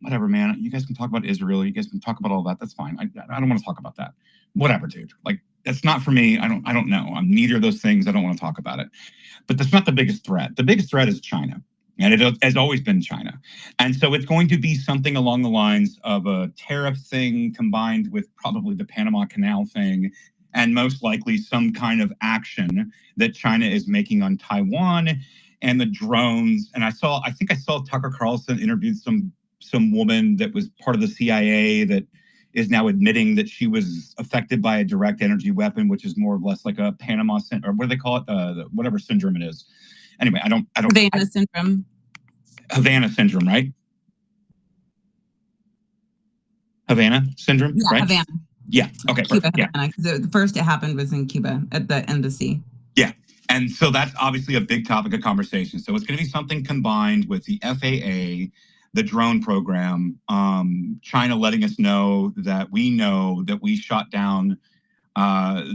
whatever, man. You guys can talk about Israel. You guys can talk about all that. That's fine. I don't want to talk about that. Whatever, dude. Like, that's not for me. I don't know. I'm neither of those things. I don't want to talk about it. But that's not the biggest threat. The biggest threat is China. And it has always been China. And so it's going to be something along the lines of a tariff thing combined with probably the Panama Canal thing, and most likely some kind of action that China is making on Taiwan and the drones. And I think I saw Tucker Carlson interviewed some woman that was part of the CIA that is now admitting that she was affected by a direct energy weapon, which is more or less like a Panama or what do they call it? Whatever syndrome it is. Anyway, I don't. Havana syndrome. Havana syndrome, right? Havana syndrome, Yeah, right? Havana. Yeah. Okay. Cuba, Perfect. Yeah. Havana. The first it happened was in Cuba at the embassy. Yeah. And so that's obviously a big topic of conversation. So it's going to be something combined with the FAA, the drone program, China letting us know that we shot down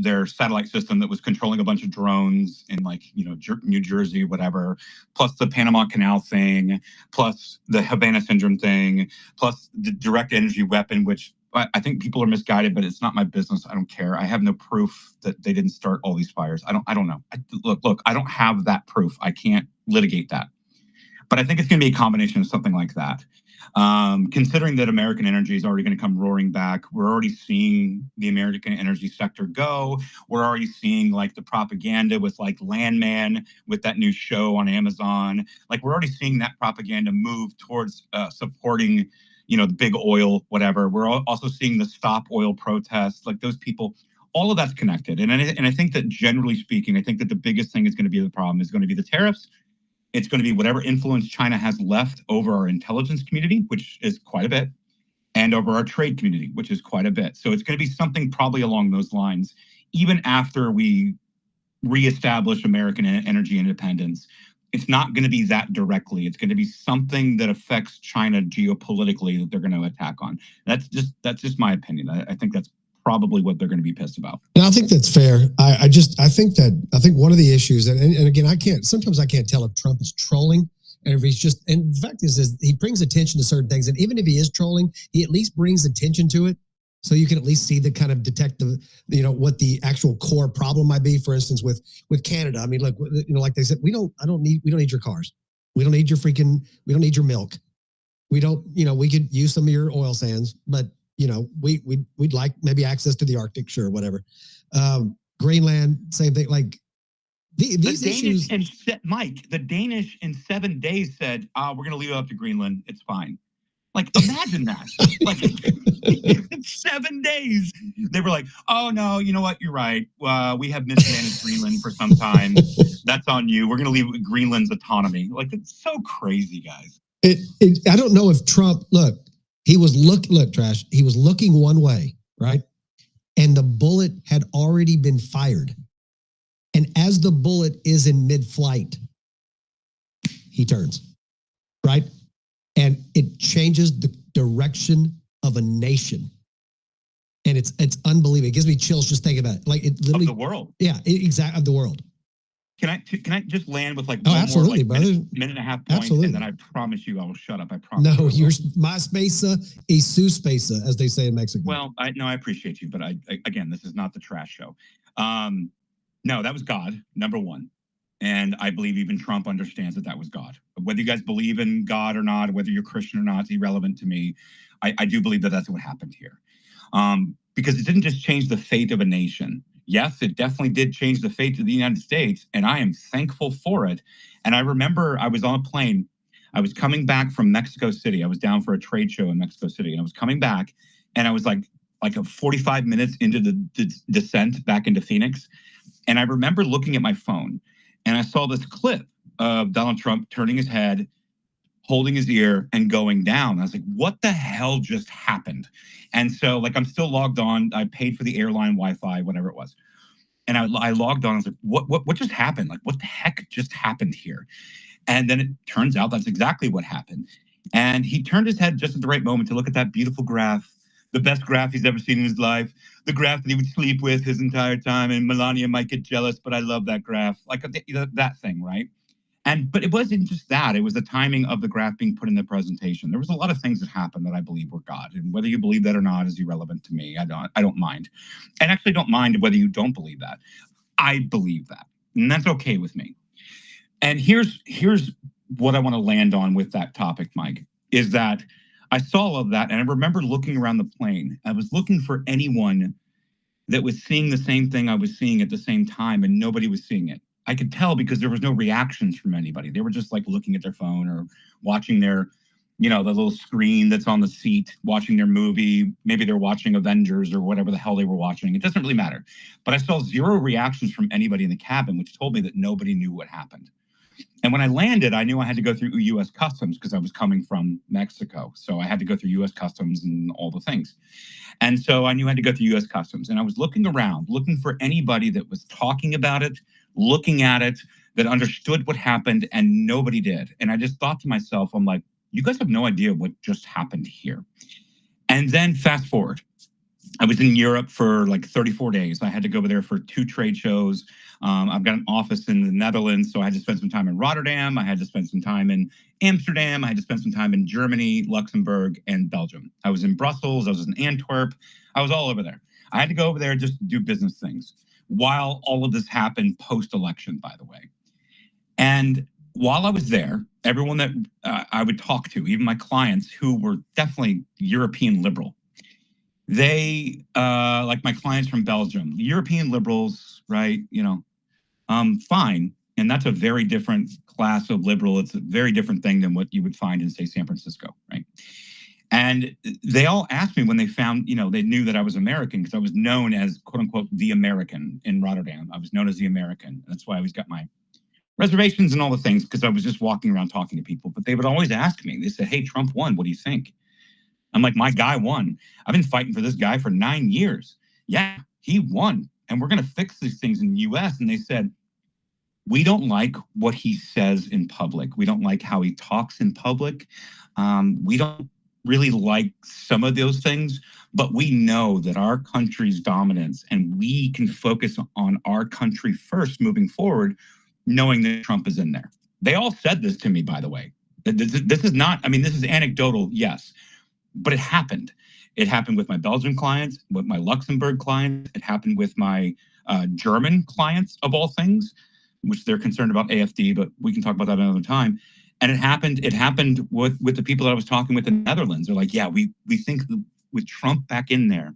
their satellite system that was controlling a bunch of drones in like, New Jersey, whatever, plus the Panama Canal thing, plus the Havana syndrome thing, plus the direct energy weapon, which I think people are misguided, but it's not my business. I don't care. I have no proof that they didn't start all these fires. I don't know. Look, I don't have that proof. I can't litigate that. But I think it's going to be a combination of something like that. Considering that American energy is already going to come roaring back, we're already seeing the American energy sector go. We're already seeing like the propaganda with like Landman, with that new show on Amazon. Like we're already seeing that propaganda move towards supporting, the big oil, whatever. We're also seeing the stop oil protests, like those people. All of that's connected. And I think that generally speaking, I think that the biggest thing is going to be the problem is going to be the tariffs. It's going to be whatever influence China has left over our intelligence community, which is quite a bit, and over our trade community, which is quite a bit. So it's going to be something probably along those lines, even after we reestablish American energy independence. It's not going to be that directly. It's going to be something that affects China geopolitically that they're going to attack on. That's just my opinion. I think that's probably what they're going to be pissed about. And I think that's fair. I think one of the issues, and again, sometimes I can't tell if Trump is trolling and if he's just, and the fact is he brings attention to certain things. And even if he is trolling, he at least brings attention to it. So you can at least see the kind of detect what the actual core problem might be. For instance, with Canada, I mean, like, like they said, we don't need your cars. We don't need your milk. We don't, we could use some of your oil sands, but we'd like maybe access to the Arctic, sure, whatever. Greenland, same thing. Like these issues. Mike, the Danish in 7 days said, we're going to leave it up to Greenland. It's fine. Like, imagine that. Like, in 7 days, they were like, oh, no, you know what? You're right. We have mismanaged Greenland for some time. That's on you. We're going to leave Greenland's autonomy. Like, it's so crazy, guys. I don't know if Trump, look, Trash, he was looking one way, right? And the bullet had already been fired. And as the bullet is in mid-flight, he turns, right? And it changes the direction of a nation. And it's unbelievable. It gives me chills just thinking about it. Like it literally of the world. Yeah, exactly, of the world. Can I just land with like one more like brother. minute and a half point, Absolutely. and then I promise you I will shut up. I promise. No, you're my spesa y su spesa, as they say in Mexico. Well, I appreciate you, but I again, this is not the trash show. No, that was God, number one. And I believe even Trump understands that was God. Whether you guys believe in God or not, whether you're Christian or not, it's irrelevant to me. I do believe that that's what happened here. Because it didn't just change the fate of a nation. Yes, it definitely did change the fate of the United States, and I am thankful for it. And I remember I was on a plane. I was coming back from Mexico City. I was down for a trade show in Mexico City, and I was coming back, and I was like a 45 minutes into the descent back into Phoenix. And I remember looking at my phone, and I saw this clip of Donald Trump turning his head, holding his ear, and going down. I was like, what the hell just happened? And so, like, I'm still logged on. I paid for the airline Wi-Fi, whatever it was. And I logged on. I was like, what just happened? Like, what the heck just happened here? And then it turns out that's exactly what happened. And he turned his head just at the right moment to look at that beautiful graph, the best graph he's ever seen in his life, the graph that he would sleep with his entire time. And Melania might get jealous, but I love that graph. Like that thing, right? But it wasn't just that. It was the timing of the graph being put in the presentation. There was a lot of things that happened that I believe were God. And whether you believe that or not is irrelevant to me. I don't mind. And actually don't mind whether you don't believe that. I believe that. And that's okay with me. And here's what I want to land on with that topic, Mike, is that I saw all of that, and I remember looking around the plane. I was looking for anyone that was seeing the same thing I was seeing at the same time, and nobody was seeing it. I could tell because there was no reactions from anybody. They were just like looking at their phone or watching their, the little screen that's on the seat, watching their movie. Maybe they're watching Avengers or whatever the hell they were watching. It doesn't really matter. But I saw zero reactions from anybody in the cabin, which told me that nobody knew what happened. And when I landed, I knew I had to go through U.S. Customs because I was coming from Mexico. So I had to go through U.S. Customs and all the things. And so I knew I had to go through U.S. Customs. And I was looking around, looking for anybody that was talking about it, looking at it, that understood what happened, and nobody did. And I just thought to myself, I'm like, you guys have no idea what just happened here. And then fast forward. I was in Europe for like 34 days. I had to go over there for 2 trade shows. I've got an office in the Netherlands, so I had to spend some time in Rotterdam. I had to spend some time in Amsterdam. I had to spend some time in Germany, Luxembourg, and Belgium. I was in Brussels. I was in Antwerp. I was all over there. I had to go over there just to do business things while all of this happened post-election, by the way. And while I was there, everyone that I would talk to, even my clients who were definitely European liberal, they, like my clients from Belgium, European liberals, right? Fine. And that's a very different class of liberal. It's a very different thing than what you would find in, say, San Francisco, right? And they all asked me when they found, they knew that I was American because I was known as, quote unquote, the American in Rotterdam. I was known as the American. That's why I always got my reservations and all the things, because I was just walking around talking to people. But they would always ask me, they said, hey, Trump won. What do you think? I'm like, my guy won. I've been fighting for this guy for 9 years. Yeah, he won. And we're going to fix these things in the US. And they said, we don't like what he says in public. We don't like how he talks in public. We don't really like some of those things, but we know that our country's dominance and we can focus on our country first moving forward, knowing that Trump is in there. They all said this to me, by the way. This is not, this is anecdotal, yes. But it happened. It happened with my Belgian clients, with my Luxembourg clients. It happened with my German clients, of all things, which they're concerned about AFD, but we can talk about that another time. And it happened with the people that I was talking with in the Netherlands. They're like, yeah, we think with Trump back in there,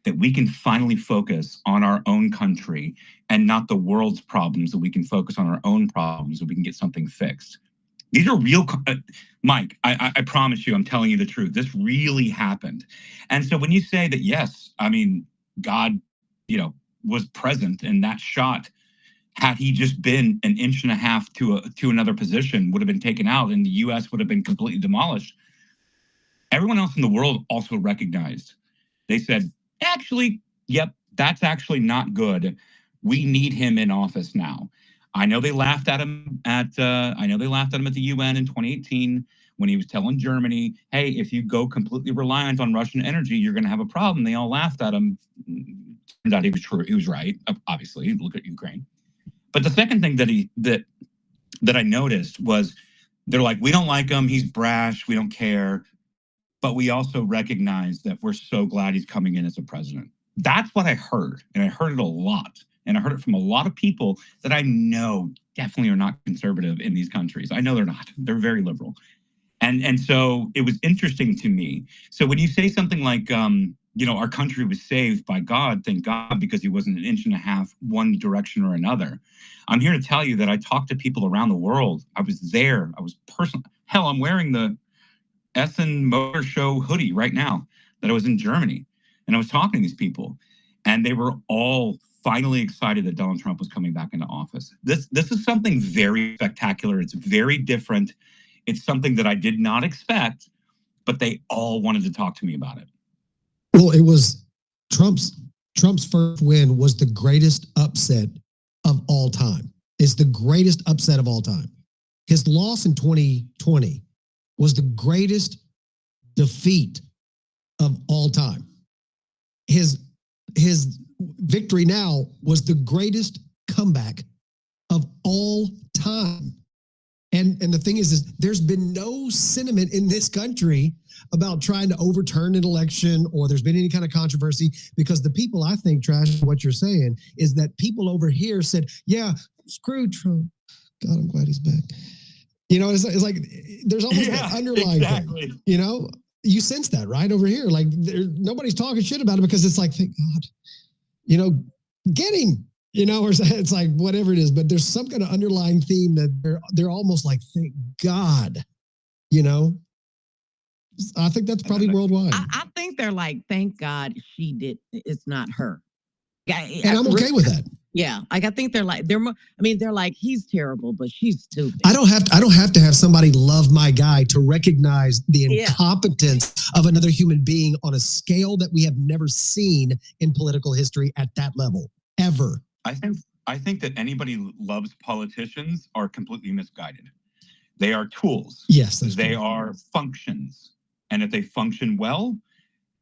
that we can finally focus on our own country and not the world's problems, that we can focus on our own problems, so we can get something fixed. These are real, Mike, I promise you, I'm telling you the truth. This really happened. And so when you say that, yes, God, was present in that shot, had he just been an inch and a half to another position, would have been taken out and the US would have been completely demolished. Everyone else in the world also recognized. They said, actually, yep, that's actually not good. We need him in office now. I know they laughed at him at the UN in 2018 when he was telling Germany, hey, if you go completely reliant on Russian energy, you're going to have a problem. They all laughed at him. Turned out he was true. He was right. Obviously, look at Ukraine. But the second thing that I noticed was they're like, we don't like him. He's brash. We don't care. But we also recognize that we're so glad he's coming in as a president. That's what I heard. And I heard it a lot. And I heard it from a lot of people that I know definitely are not conservative in these countries. I know they're not. They're very liberal. And so it was interesting to me. So when you say something like, our country was saved by God, thank God, because he wasn't an inch and a half one direction or another. I'm here to tell you that I talked to people around the world. I was there. I was personal. Hell, I'm wearing the Essen Motor Show hoodie right now that I was in Germany. And I was talking to these people. And they were all finally excited that Donald Trump was coming back into office. This is something very spectacular. It's very different. It's something that I did not expect, but they all wanted to talk to me about it. Well, it was Trump's first win was the greatest upset of all time. It's the greatest upset of all time. His loss in 2020 was the greatest defeat of all time. His victory now was the greatest comeback of all time. And the thing is there's been no sentiment in this country about trying to overturn an election, or there's been any kind of controversy, because the people, I think, Trash, what you're saying is that people over here said, yeah, screw Trump. God, I'm glad he's back. It's like there's almost that underlying thing. You sense that right over here. Like nobody's talking shit about it because it's like, thank God, get him. Or it's like whatever it is, but there's some kind of underlying theme that they're almost like, thank God, I think that's probably worldwide. I think they're like, thank God she did. It's not her. And I'm okay with that. Yeah, I think they're like, he's terrible, but she's stupid. I don't have to have somebody love my guy to recognize the incompetence of another human being on a scale that we have never seen in political history at that level ever. I think that anybody who loves politicians are completely misguided. They are tools. Yes, they are functions. And if they function well,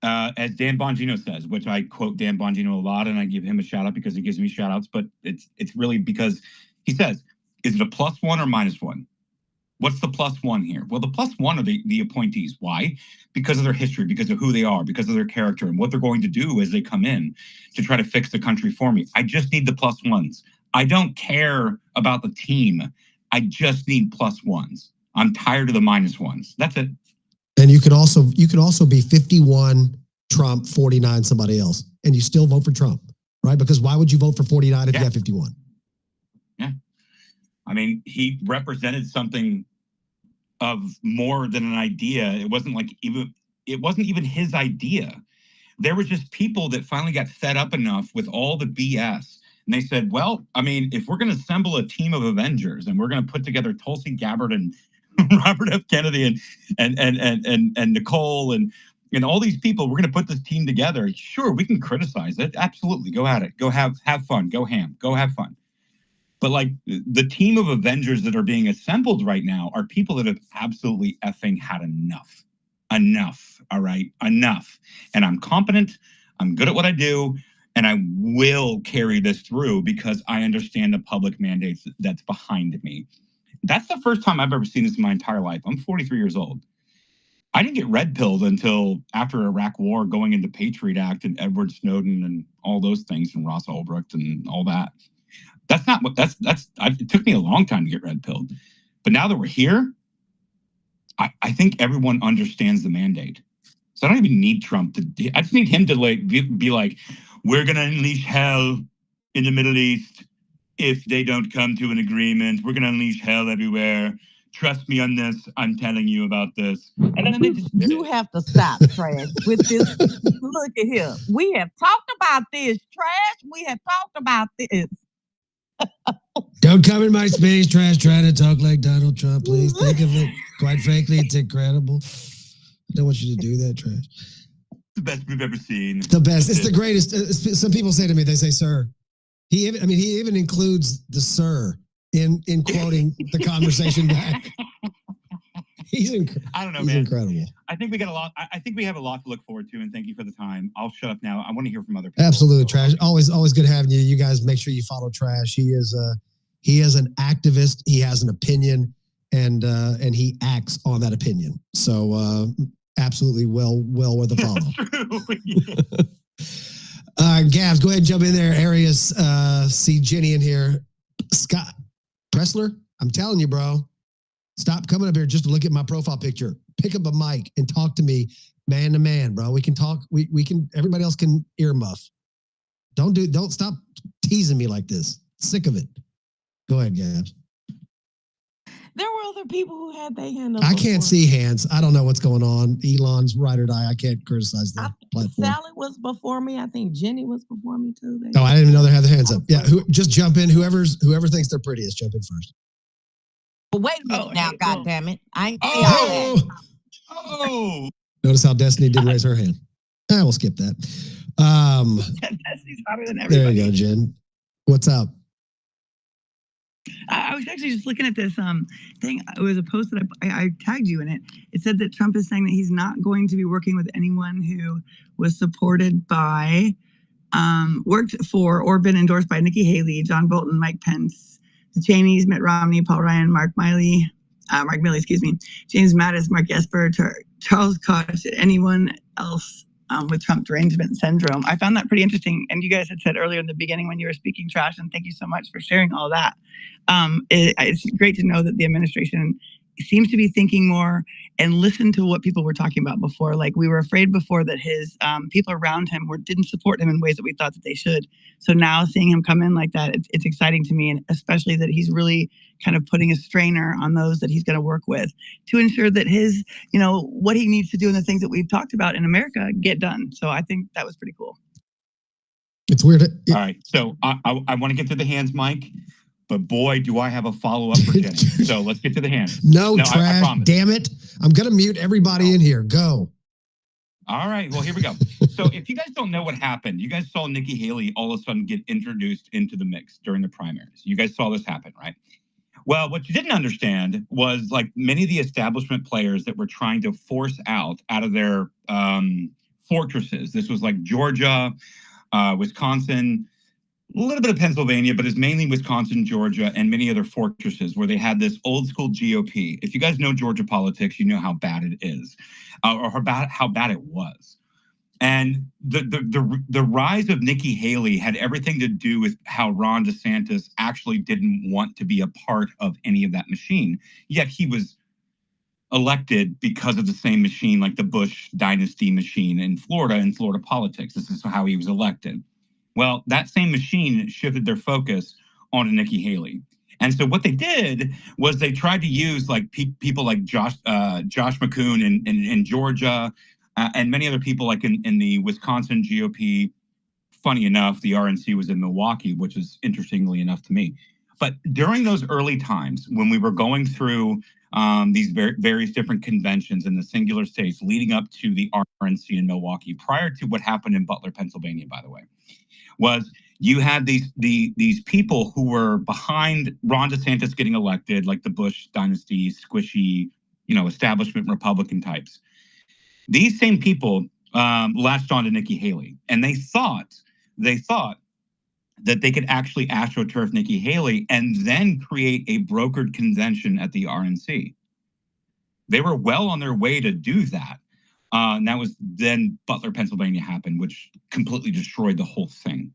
as Dan Bongino says, which I quote Dan Bongino a lot, and I give him a shout out because he gives me shout outs, but it's really because he says, is it a +1 or -1? What's the +1 here? Well, the +1 are the appointees. Why? Because of their history, because of who they are, because of their character, and what they're going to do as they come in to try to fix the country for me. I just need the +1s. I don't care about the team. I just need +1s. I'm tired of the -1s. That's it. And you could also be 51 Trump, 49 somebody else, and you still vote for Trump, right? Because why would you vote for 49 if you have 51? Yeah. I mean, he represented something of more than an idea. It wasn't even his idea. There were just people that finally got fed up enough with all the BS. And they said, well, I mean, if we're going to assemble a team of Avengers and we're going to put together Tulsi Gabbard and Robert F. Kennedy and Nicole and all these people, we're going to put this team together. Sure, we can criticize it. Absolutely. Go at it. Go have fun. Go ham. Go have fun. But like the team of Avengers that are being assembled right now are people that have absolutely effing had enough. Enough. All right. Enough. And I'm competent. I'm good at what I do. And I will carry this through because I understand the public mandates that's behind me. That's the first time I've ever seen this in my entire life. I'm 43 years old. I didn't get red pilled until after Iraq War, going into Patriot Act and Edward Snowden and all those things and Ross Ulbricht and all that. That's not what it took me a long time to get red pilled. But now that we're here, I think everyone understands the mandate. So I don't even need Trump I just need him to be like, we're going to unleash hell in the Middle East if they don't come to an agreement. We're going to unleash hell everywhere. Trust me on this. I'm telling you about this. And then they just you have to stop, Trash, with this. Look at here. We have talked about this, Trash. We have talked about this. Don't come in my space, Trash, trying to talk like Donald Trump. Please think of it. Quite frankly, it's incredible. I don't want you to do that, Trash. The best we've ever seen. The best. It's the greatest. Some people say to me, they say, sir. He even includes the sir in quoting the conversation back. I don't know, he's man. Incredible. I think we got a lot. I think we have a lot to look forward to, and thank you for the time. I'll shut up now. I want to hear from other people. Absolutely, Trash. Always good having you. You guys make sure you follow Trash. He is an activist. He has an opinion, and he acts on that opinion. So absolutely well worth a follow. Gabs, go ahead and jump in there. Arius, see Jenny in here. Scott Pressler, I'm telling you, bro. Stop coming up here just to look at my profile picture. Pick up a mic and talk to me man to man, bro. We can talk. We can. Everybody else can earmuff. Don't stop teasing me like this. Sick of it. Go ahead, Gabs. There were other people who had their hand up. I can't see hands. I don't know what's going on. Elon's ride or die. I can't criticize the platform. Sally was before me. I think Jenny was before me too. Oh, I didn't even know they had their hands up. Yeah, just jump in. Whoever thinks they're prettiest, jump in first. But wait a minute now, God damn it. I ain't Notice how Destiny didn't raise her hand. We'll skip that. Destiny's hotter than everybody. There you go, Jen. What's up? I was actually just looking at this thing. It was a post that I tagged you in it. It said that Trump is saying that he's not going to be working with anyone who was supported by, worked for, or been endorsed by Nikki Haley, John Bolton, Mike Pence, the Cheneys, Mitt Romney, Paul Ryan, Mark Milley, James Mattis, Mark Esper, Charles Koch, anyone else with Trump derangement syndrome. I found that pretty interesting. And you guys had said earlier in the beginning when you were speaking, Trash, and thank you so much for sharing all that. It's great to know that the administration seems to be thinking more and listen to what people were talking about before. Like, we were afraid before that his people around him didn't support him in ways that we thought that they should. So now seeing him come in like that, it's exciting to me, and especially that he's really kind of putting a strainer on those that he's going to work with to ensure that his, what he needs to do and the things that we've talked about in America get done. So I think that was pretty cool. It's weird. All right. So I want to get to the hands, Mike. But boy, do I have a follow-up for Jenny. So let's get to the hands. No, Trash, I damn it. I'm going to mute everybody in here. Go. All right. Well, here we go. So if you guys don't know what happened, you guys saw Nikki Haley all of a sudden get introduced into the mix during the primaries. You guys saw this happen, right? Well, what you didn't understand was like many of the establishment players that were trying to force out of their fortresses. This was like Georgia, Wisconsin, a little bit of Pennsylvania, but it's mainly Wisconsin, Georgia, and many other fortresses where they had this old school GOP. If you guys know Georgia politics, you know how bad it is, or how bad it was. And the rise of Nikki Haley had everything to do with how Ron DeSantis actually didn't want to be a part of any of that machine. Yet he was elected because of the same machine, like the Bush dynasty machine in Florida politics. This is how he was elected. Well, that same machine shifted their focus onto Nikki Haley. And so what they did was they tried to use like people like Josh McCoon in Georgia, and many other people like in the Wisconsin GOP. Funny enough, the RNC was in Milwaukee, which is interestingly enough to me. But during those early times when we were going through these various different conventions in the singular states leading up to the RNC in Milwaukee, prior to what happened in Butler, Pennsylvania, by the way, was you had these people who were behind Ron DeSantis getting elected, like the Bush dynasty, squishy, establishment Republican types. These same people latched on to Nikki Haley, and they thought that they could actually astroturf Nikki Haley and then create a brokered convention at the RNC. They were well on their way to do that. And that was then Butler, Pennsylvania happened, which completely destroyed the whole thing.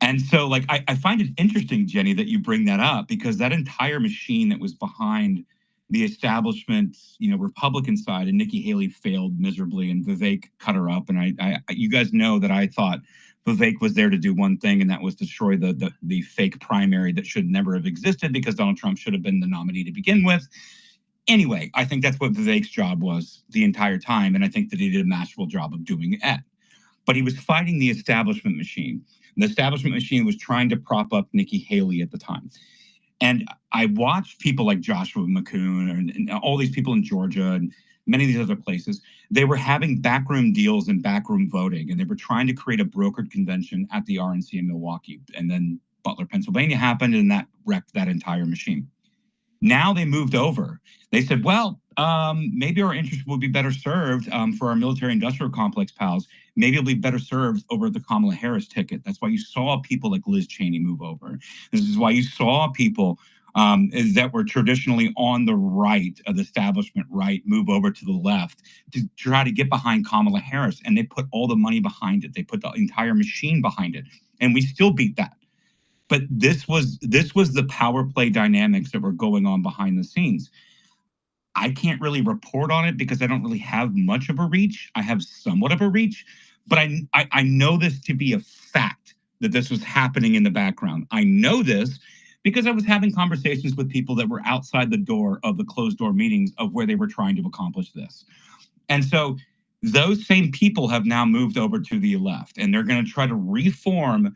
And so, like, I find it interesting, Jenny, that you bring that up, because that entire machine that was behind the establishment, Republican side, and Nikki Haley failed miserably, and Vivek cut her up. And you guys know that I thought Vivek was there to do one thing, and that was destroy the fake primary that should never have existed, because Donald Trump should have been the nominee to begin with. Anyway, I think that's what Vivek's job was the entire time, and I think that he did a masterful job of doing it. But he was fighting the establishment machine. The establishment machine was trying to prop up Nikki Haley at the time. And I watched people like Joshua McCoon and all these people in Georgia and many of these other places. They were having backroom deals and backroom voting, and they were trying to create a brokered convention at the RNC in Milwaukee. And then Butler, Pennsylvania happened, and that wrecked that entire machine. Now they moved over. They said, well, maybe our interest would be better served for our military industrial complex pals. Maybe it'll be better served over the Kamala Harris ticket. That's why you saw people like Liz Cheney move over. This is why you saw people that were traditionally on the right of the establishment right move over to the left to try to get behind Kamala Harris. And they put all the money behind it. They put the entire machine behind it. And we still beat that. But this was the power play dynamics that were going on behind the scenes. I can't really report on it because I don't really have much of a reach. I have somewhat of a reach, but I know this to be a fact that this was happening in the background. I know this because I was having conversations with people that were outside the door of the closed door meetings of where they were trying to accomplish this. And so those same people have now moved over to the left, and they're going to try to reform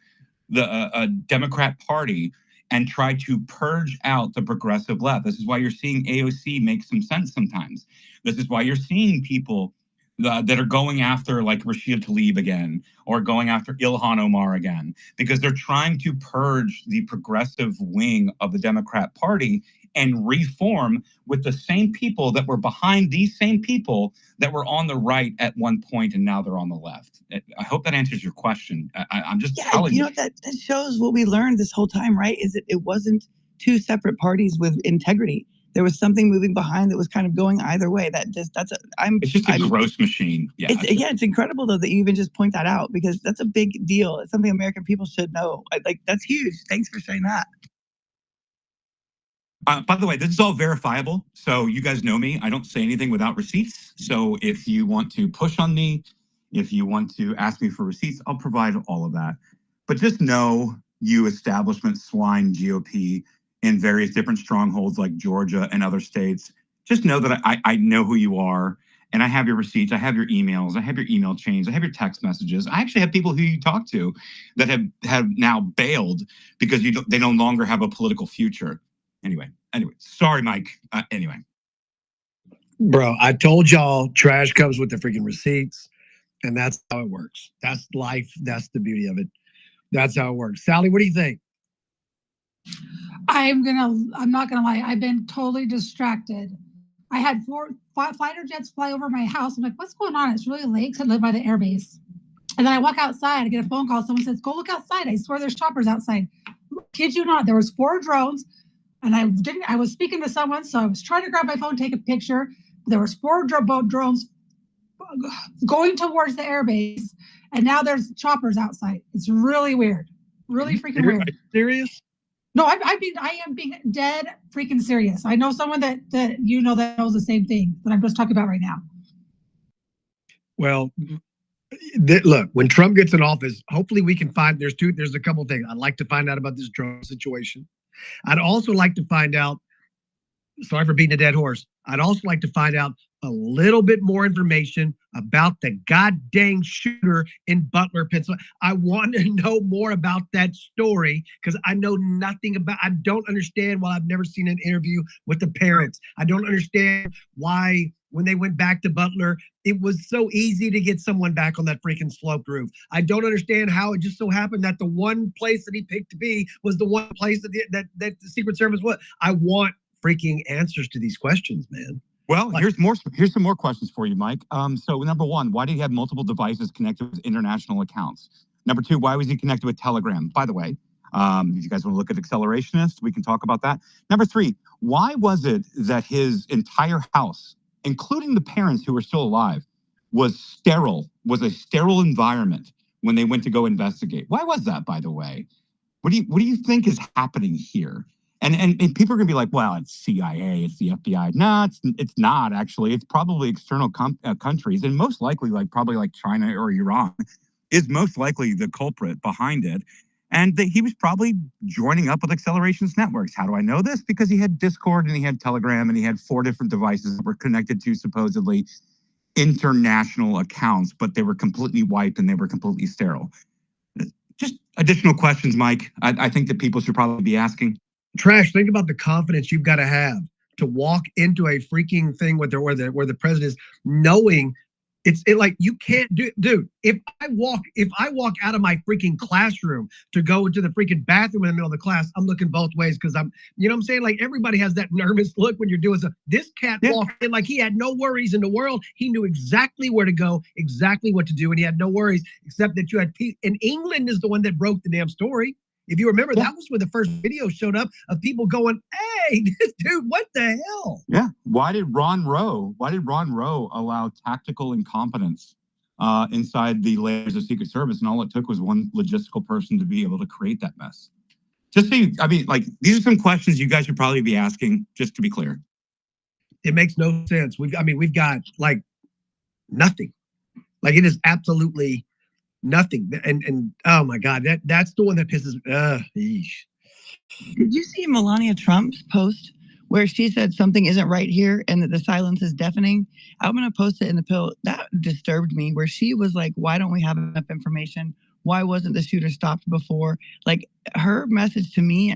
the Democrat Party and try to purge out the progressive left. This is why you're seeing AOC make some sense sometimes. This is why you're seeing people that are going after like Rashida Tlaib again, or going after Ilhan Omar again, because they're trying to purge the progressive wing of the Democrat Party and reform with the same people that were behind these same people that were on the right at one point, and now they're on the left. I hope that answers your question. I'm just telling you. That shows what we learned this whole time, right? Is that it wasn't two separate parties with integrity. There was something moving behind that was kind of going either way. It's just a gross machine. Yeah. It's incredible though that you even just point that out, because that's a big deal. It's something American people should know. That's huge. Thanks for saying that. By the way, this is all verifiable. So you guys know me. I don't say anything without receipts. So if you want to push on me, if you want to ask me for receipts, I'll provide all of that. But just know, you establishment swine GOP in various different strongholds like Georgia and other states, just know that I know who you are, and I have your receipts, I have your emails, I have your email chains, I have your text messages. I actually have people who you talk to that have now bailed because they no longer have a political future. Anyway, sorry, Mike. Anyway. Bro, I told y'all trash comes with the freaking receipts, and that's how it works. That's life. That's the beauty of it. That's how it works. Sally, what do you think? I'm not gonna lie. I've been totally distracted. I had 4 fighter jets fly over my house. I'm like, what's going on? It's really late 'cause I live by the airbase. And then I walk outside, I get a phone call. Someone says, go look outside. I swear there's choppers outside. Kid you not, there was 4 drones. And I was speaking to someone, so I was trying to grab my phone, take a picture. There was 4 drones going towards the airbase. And now there's choppers outside. It's really weird. Really freaking weird. Are you serious? No, I am being dead freaking serious. I know someone that that knows the same thing that I'm just talking about right now. Well, look, when Trump gets in office, hopefully we can find, there's a couple of things. I'd like to find out about this drone situation. I'd also like to find out, sorry for beating a dead horse, I'd also like to find out a little bit more information about the goddamn shooter in Butler, Pennsylvania. I want to know more about that story because I know nothing about, I don't understand why I've never seen an interview with the parents. I don't understand why when they went back to Butler, it was so easy to get someone back on that freaking sloped roof. I don't understand how it just so happened that the one place that he picked to be was the one place that the Secret Service was. I want freaking answers to these questions, man. Well, here's some more questions for you, Mike. So number 1, why did he have multiple devices connected with international accounts? Number 2, why was he connected with Telegram? By the way, if you guys want to look at Accelerationist, we can talk about that. Number 3, why was it that his entire house, including the parents who were still alive, was a sterile environment when they went to go investigate? Why was that, by the way? What do you think is happening here? And people are going to be like, well, it's CIA, it's the FBI. No, it's not actually. It's probably external countries, and most likely, probably like China or Iran, is most likely the culprit behind it. And he was probably joining up with Accelerations networks. How do I know this? Because he had Discord and he had Telegram and he had 4 different devices that were connected to supposedly international accounts, but they were completely wiped and they were completely sterile. Just additional questions, Mike. I think that people should probably be asking. Trash, think about the confidence you've got to have to walk into a freaking thing where the president is, knowing like you can't do, dude. If I walk out of my freaking classroom to go into the freaking bathroom in the middle of the class, I'm looking both ways because I'm, you know what I'm saying? Like everybody has that nervous look when you're doing something. This cat walked in like he had no worries in the world. He knew exactly where to go, exactly what to do, and he had no worries except that you had in England is the one that broke the damn story. If you remember, that was where the first video showed up of people going, hey, this dude, what the hell? Yeah. Why did Ron Rowe allow tactical incompetence inside the layers of Secret Service? And all it took was one logistical person to be able to create that mess. Just so these are some questions you guys should probably be asking, just to be clear. It makes no sense. We've got like nothing. Like it is absolutely nothing. And oh my God, that's the one that pisses me. Did you see Melania Trump's post where she said something isn't right here and that the silence is deafening? I'm going to post it in the pill. That disturbed me, where she was like, why don't we have enough information? Why wasn't the shooter stopped before? Like her message to me,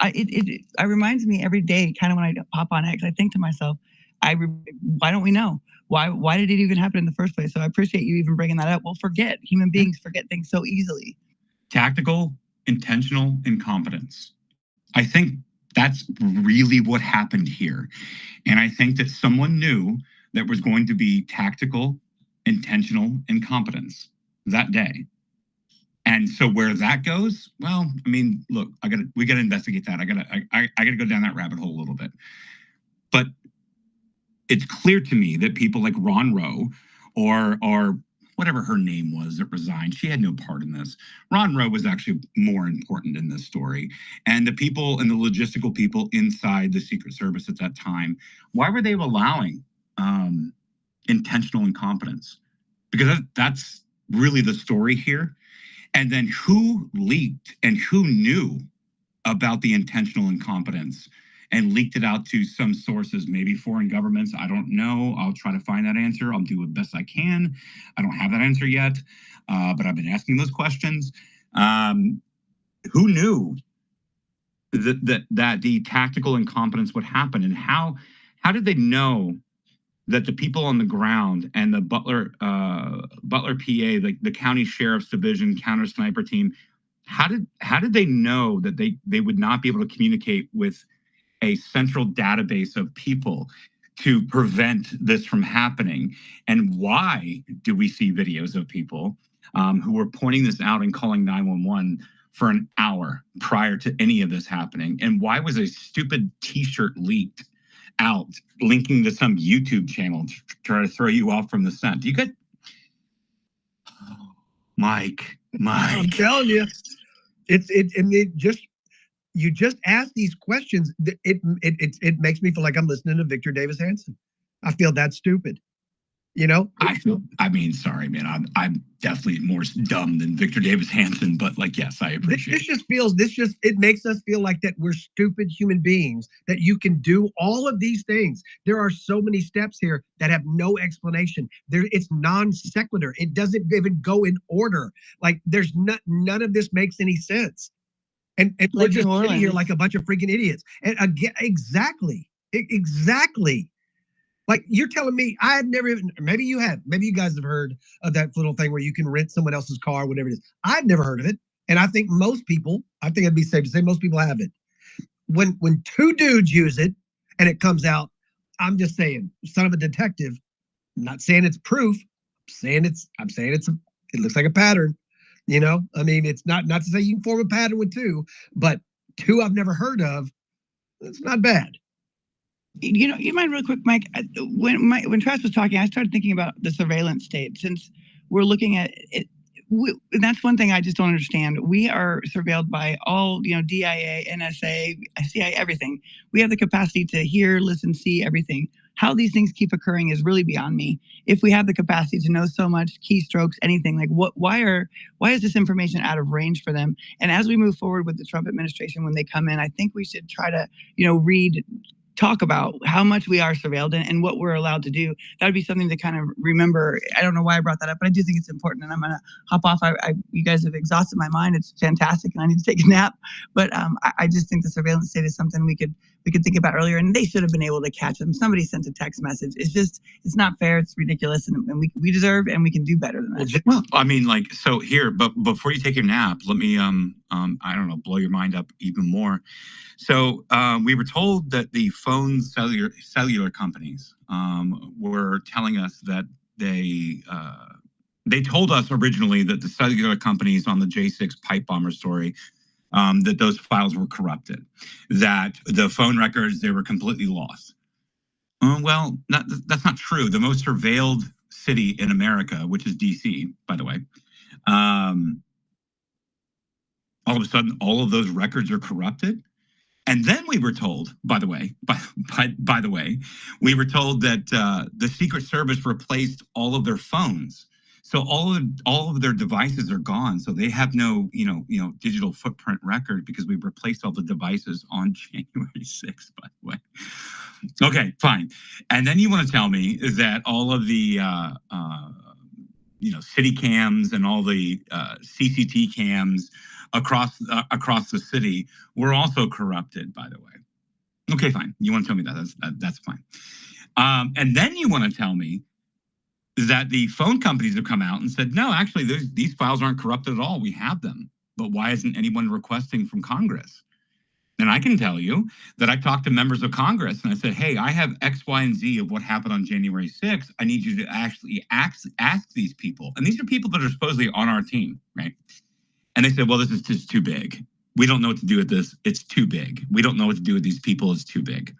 it reminds me every day, kind of when I pop on X, I think to myself, why don't we know? Why did it even happen in the first place? So I appreciate you even bringing that up. We'll forget. Human beings forget things so easily. Tactical, intentional incompetence. I think that's really what happened here. And I think that someone knew that was going to be tactical, intentional incompetence that day. And so where that goes, well, I mean, look, we gotta investigate that. I gotta go down that rabbit hole a little bit. But it's clear to me that people like Ron Rowe or whatever her name was that resigned, she had no part in this. Ron Rowe was actually more important in this story. And the people and the logistical people inside the Secret Service at that time, why were they allowing intentional incompetence? Because that's really the story here. And then who leaked and who knew about the intentional incompetence and leaked it out to some sources, maybe foreign governments? I don't know. I'll try to find that answer. I'll do the best I can. I don't have that answer yet, but I've been asking those questions. Who knew that the tactical incompetence would happen, and how did they know that the people on the ground and the Butler PA, the county sheriff's division counter sniper team, how did they know that they would not be able to communicate with a central database of people to prevent this from happening? And why do we see videos of people who were pointing this out and calling 911 for an hour prior to any of this happening? And why was a stupid t-shirt leaked out linking to some YouTube channel to try to throw you off from the scent? Do you get Mike? I'm telling you, you just ask these questions. It makes me feel like I'm listening to Victor Davis Hanson. I feel that stupid. You know, I mean, sorry, man. I'm definitely more dumb than Victor Davis Hanson, but like, yes, I appreciate it makes us feel like that we're stupid human beings, that you can do all of these things. There are so many steps here that have no explanation. It's non sequitur. It doesn't even go in order. Like there's none of this makes any sense. And we're just sitting here like a bunch of freaking idiots. And again, exactly. Like you're telling me I had never even, maybe you guys have heard of that little thing where you can rent someone else's car, whatever it is. I'd never heard of it. And I think it'd be safe to say most people have it. When two dudes use it and it comes out, I'm just saying, son of a detective, I'm not saying it's proof. I'm saying it looks like a pattern. You know, I mean, it's not to say you can form a pattern with two, but two I've never heard of. It's not bad. You know, you mind real quick, Mike, when Travis was talking, I started thinking about the surveillance state. Since we're looking at it, and that's one thing I just don't understand. We are surveilled by all, DIA, NSA, CIA, everything. We have the capacity to hear, listen, see everything. How these things keep occurring is really beyond me. If we have the capacity to know so much, keystrokes, anything, like why is this information out of range for them? And as we move forward with the Trump administration, when they come in, I think we should try to, talk about how much we are surveilled and what we're allowed to do. That would be something to kind of remember. I don't know why I brought that up, but I do think it's important. And I'm going to hop off. You guys have exhausted my mind. It's fantastic, and I need to take a nap. But I just think the surveillance state is something we could think about earlier. And they should have been able to catch them. Somebody sent a text message. it's not fair. It's ridiculous, and we deserve and we can we can do better than that. Well, I mean, like, so here, but before you take your nap, let me I don't know, blow your mind up even more. So we were told that the phone cellular companies were telling us that they told us originally that the cellular companies on the J6 pipe bomber story, that those files were corrupted, that the phone records, they were completely lost. Well, that's not true. The most surveilled city in America, which is DC, by the way, all of a sudden, all of those records are corrupted. And then we were told, by the way, we were told that the Secret Service replaced all of their phones. So all of their devices are gone. So they have no, digital footprint record because we replaced all the devices on January 6th, by the way. Okay, fine. And then you want to tell me that all of the, city cams and all the CCT cams across the city were also corrupted, by the way. Okay, fine. You want to tell me that's fine. And then you want to tell me that the phone companies have come out and said, no, actually, these files aren't corrupted at all. We have them. But why isn't anyone requesting from Congress? And I can tell you that I talked to members of Congress and I said, hey, I have X, Y, and Z of what happened on January 6th. I need you to actually ask these people. And these are people that are supposedly on our team, right? And they said, well, this is just too big. We don't know what to do with this. It's too big. We don't know what to do with these people. It's too big.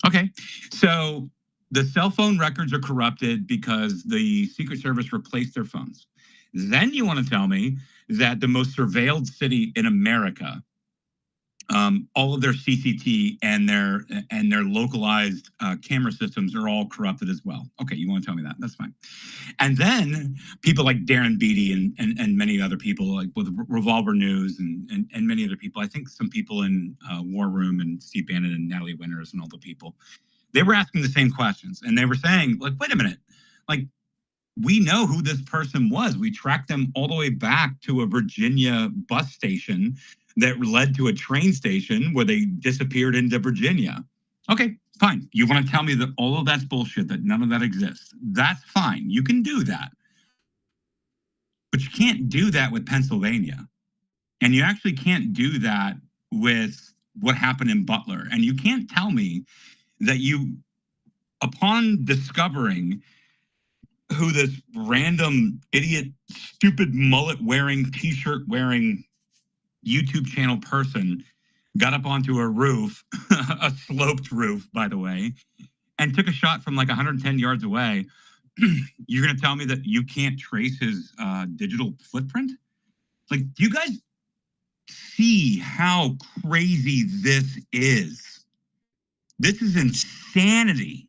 Okay. So the cell phone records are corrupted because the Secret Service replaced their phones. Then you want to tell me that the most surveilled city in America, all of their CCT and their localized camera systems are all corrupted as well. Okay, you want to tell me that? That's fine. And then people like Darren Beatty and many other people, like with Revolver News and many other people, I think some people in War Room and Steve Bannon and Natalie Winters and all the people, they were asking the same questions. And they were saying, like, wait a minute, like, we know who this person was. We tracked them all the way back to a Virginia bus station that led to a train station where they disappeared into Virginia. Okay, fine. You want to tell me that all of that's bullshit, that none of that exists. That's fine. You can do that. But you can't do that with Pennsylvania. And you actually can't do that with what happened in Butler. And you can't tell me that you, upon discovering who this random idiot, stupid mullet wearing, t-shirt wearing YouTube channel person got up onto a roof, a sloped roof, by the way, and took a shot from like 110 yards away, you're going to tell me that you can't trace his digital footprint? Like, do you guys see how crazy this is? This is insanity.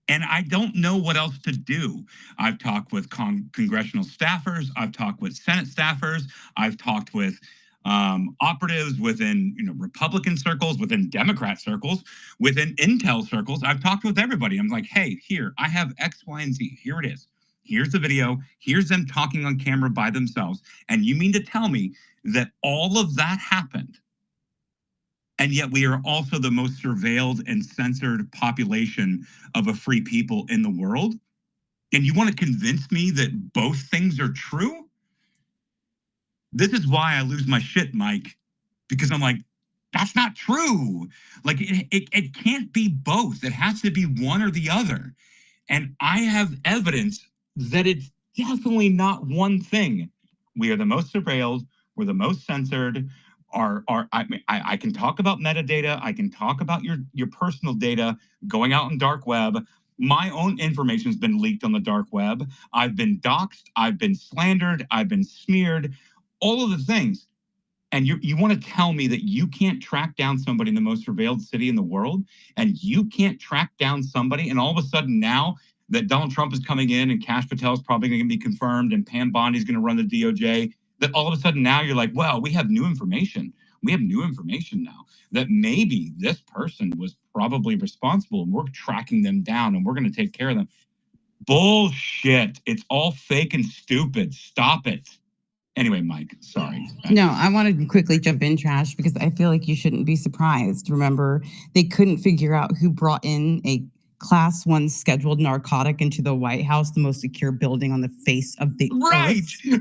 And I don't know what else to do. I've talked with congressional staffers. I've talked with Senate staffers. I've talked with operatives within Republican circles, within Democrat circles, within Intel circles. I've talked with everybody. I'm like, hey, here, I have X, Y, and Z. Here it is. Here's the video. Here's them talking on camera by themselves. And you mean to tell me that all of that happened? And yet we are also the most surveilled and censored population of a free people in the world? And you want to convince me that both things are true? This is why I lose my shit, Mike, because I'm like, that's not true. Like, it can't be both. It has to be one or the other. And I have evidence that it's definitely not one thing. We are the most surveilled. We're the most censored. I can talk about metadata. I can talk about your personal data going out on dark web. My own information has been leaked on the dark web. I've been doxxed. I've been slandered. I've been smeared. All of the things. And you want to tell me that you can't track down somebody in the most surveilled city in the world, and you can't track down somebody, and all of a sudden now that Donald Trump is coming in and Kash Patel is probably going to be confirmed and Pam Bondi is going to run the DOJ, that all of a sudden now you're like, well, we have new information. We have new information now that maybe this person was probably responsible and we're tracking them down and we're going to take care of them. Bullshit. It's all fake and stupid. Stop it. Anyway, Mike, sorry. No, I wanted to quickly jump in, Trash, because I feel like you shouldn't be surprised. Remember, they couldn't figure out who brought in a Class 1 scheduled narcotic into the White House, the most secure building on the face of the earth.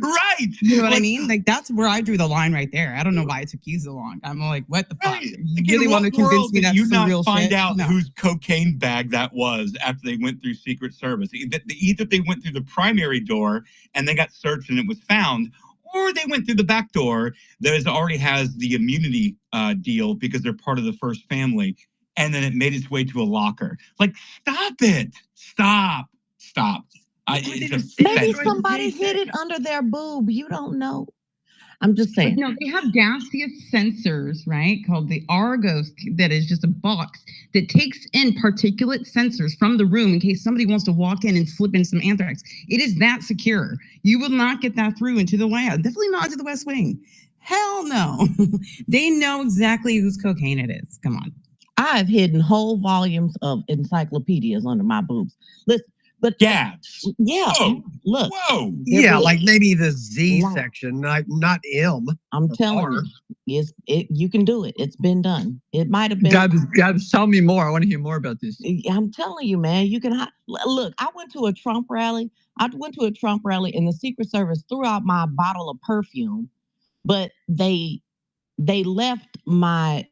Right. You know what I mean? Like, that's where I drew the line right there. I don't know why it took you so long. I'm like, what the fuck? You really want to convince me that's some real find shit? out No. whose cocaine bag that was after they went through Secret Service? Either they went through the primary door and they got searched and it was found, or they went through the back door that already has the immunity deal because they're part of the first family, and then it made its way to a locker. Like, stop it. Stop. Maybe somebody hid it under their boob. You don't know. I'm just saying. No, they have gaseous sensors, right? Called the Argos, that is just a box that takes in particulate sensors from the room in case somebody wants to walk in and slip in some anthrax. It is that secure. You will not get that through into the White House. Definitely not into the West Wing. Hell no. They know exactly whose cocaine it is. Come on. I've hidden whole volumes of encyclopedias under my boobs. Listen, but yeah, look, Yeah, like maybe the Z section, not M. I'm telling you, you can do it. It's been done. It might have been. Gabs, tell me more. I want to hear more about this. I'm telling you, man. You can look. I went to a Trump rally. And the Secret Service threw out my bottle of perfume, but they left my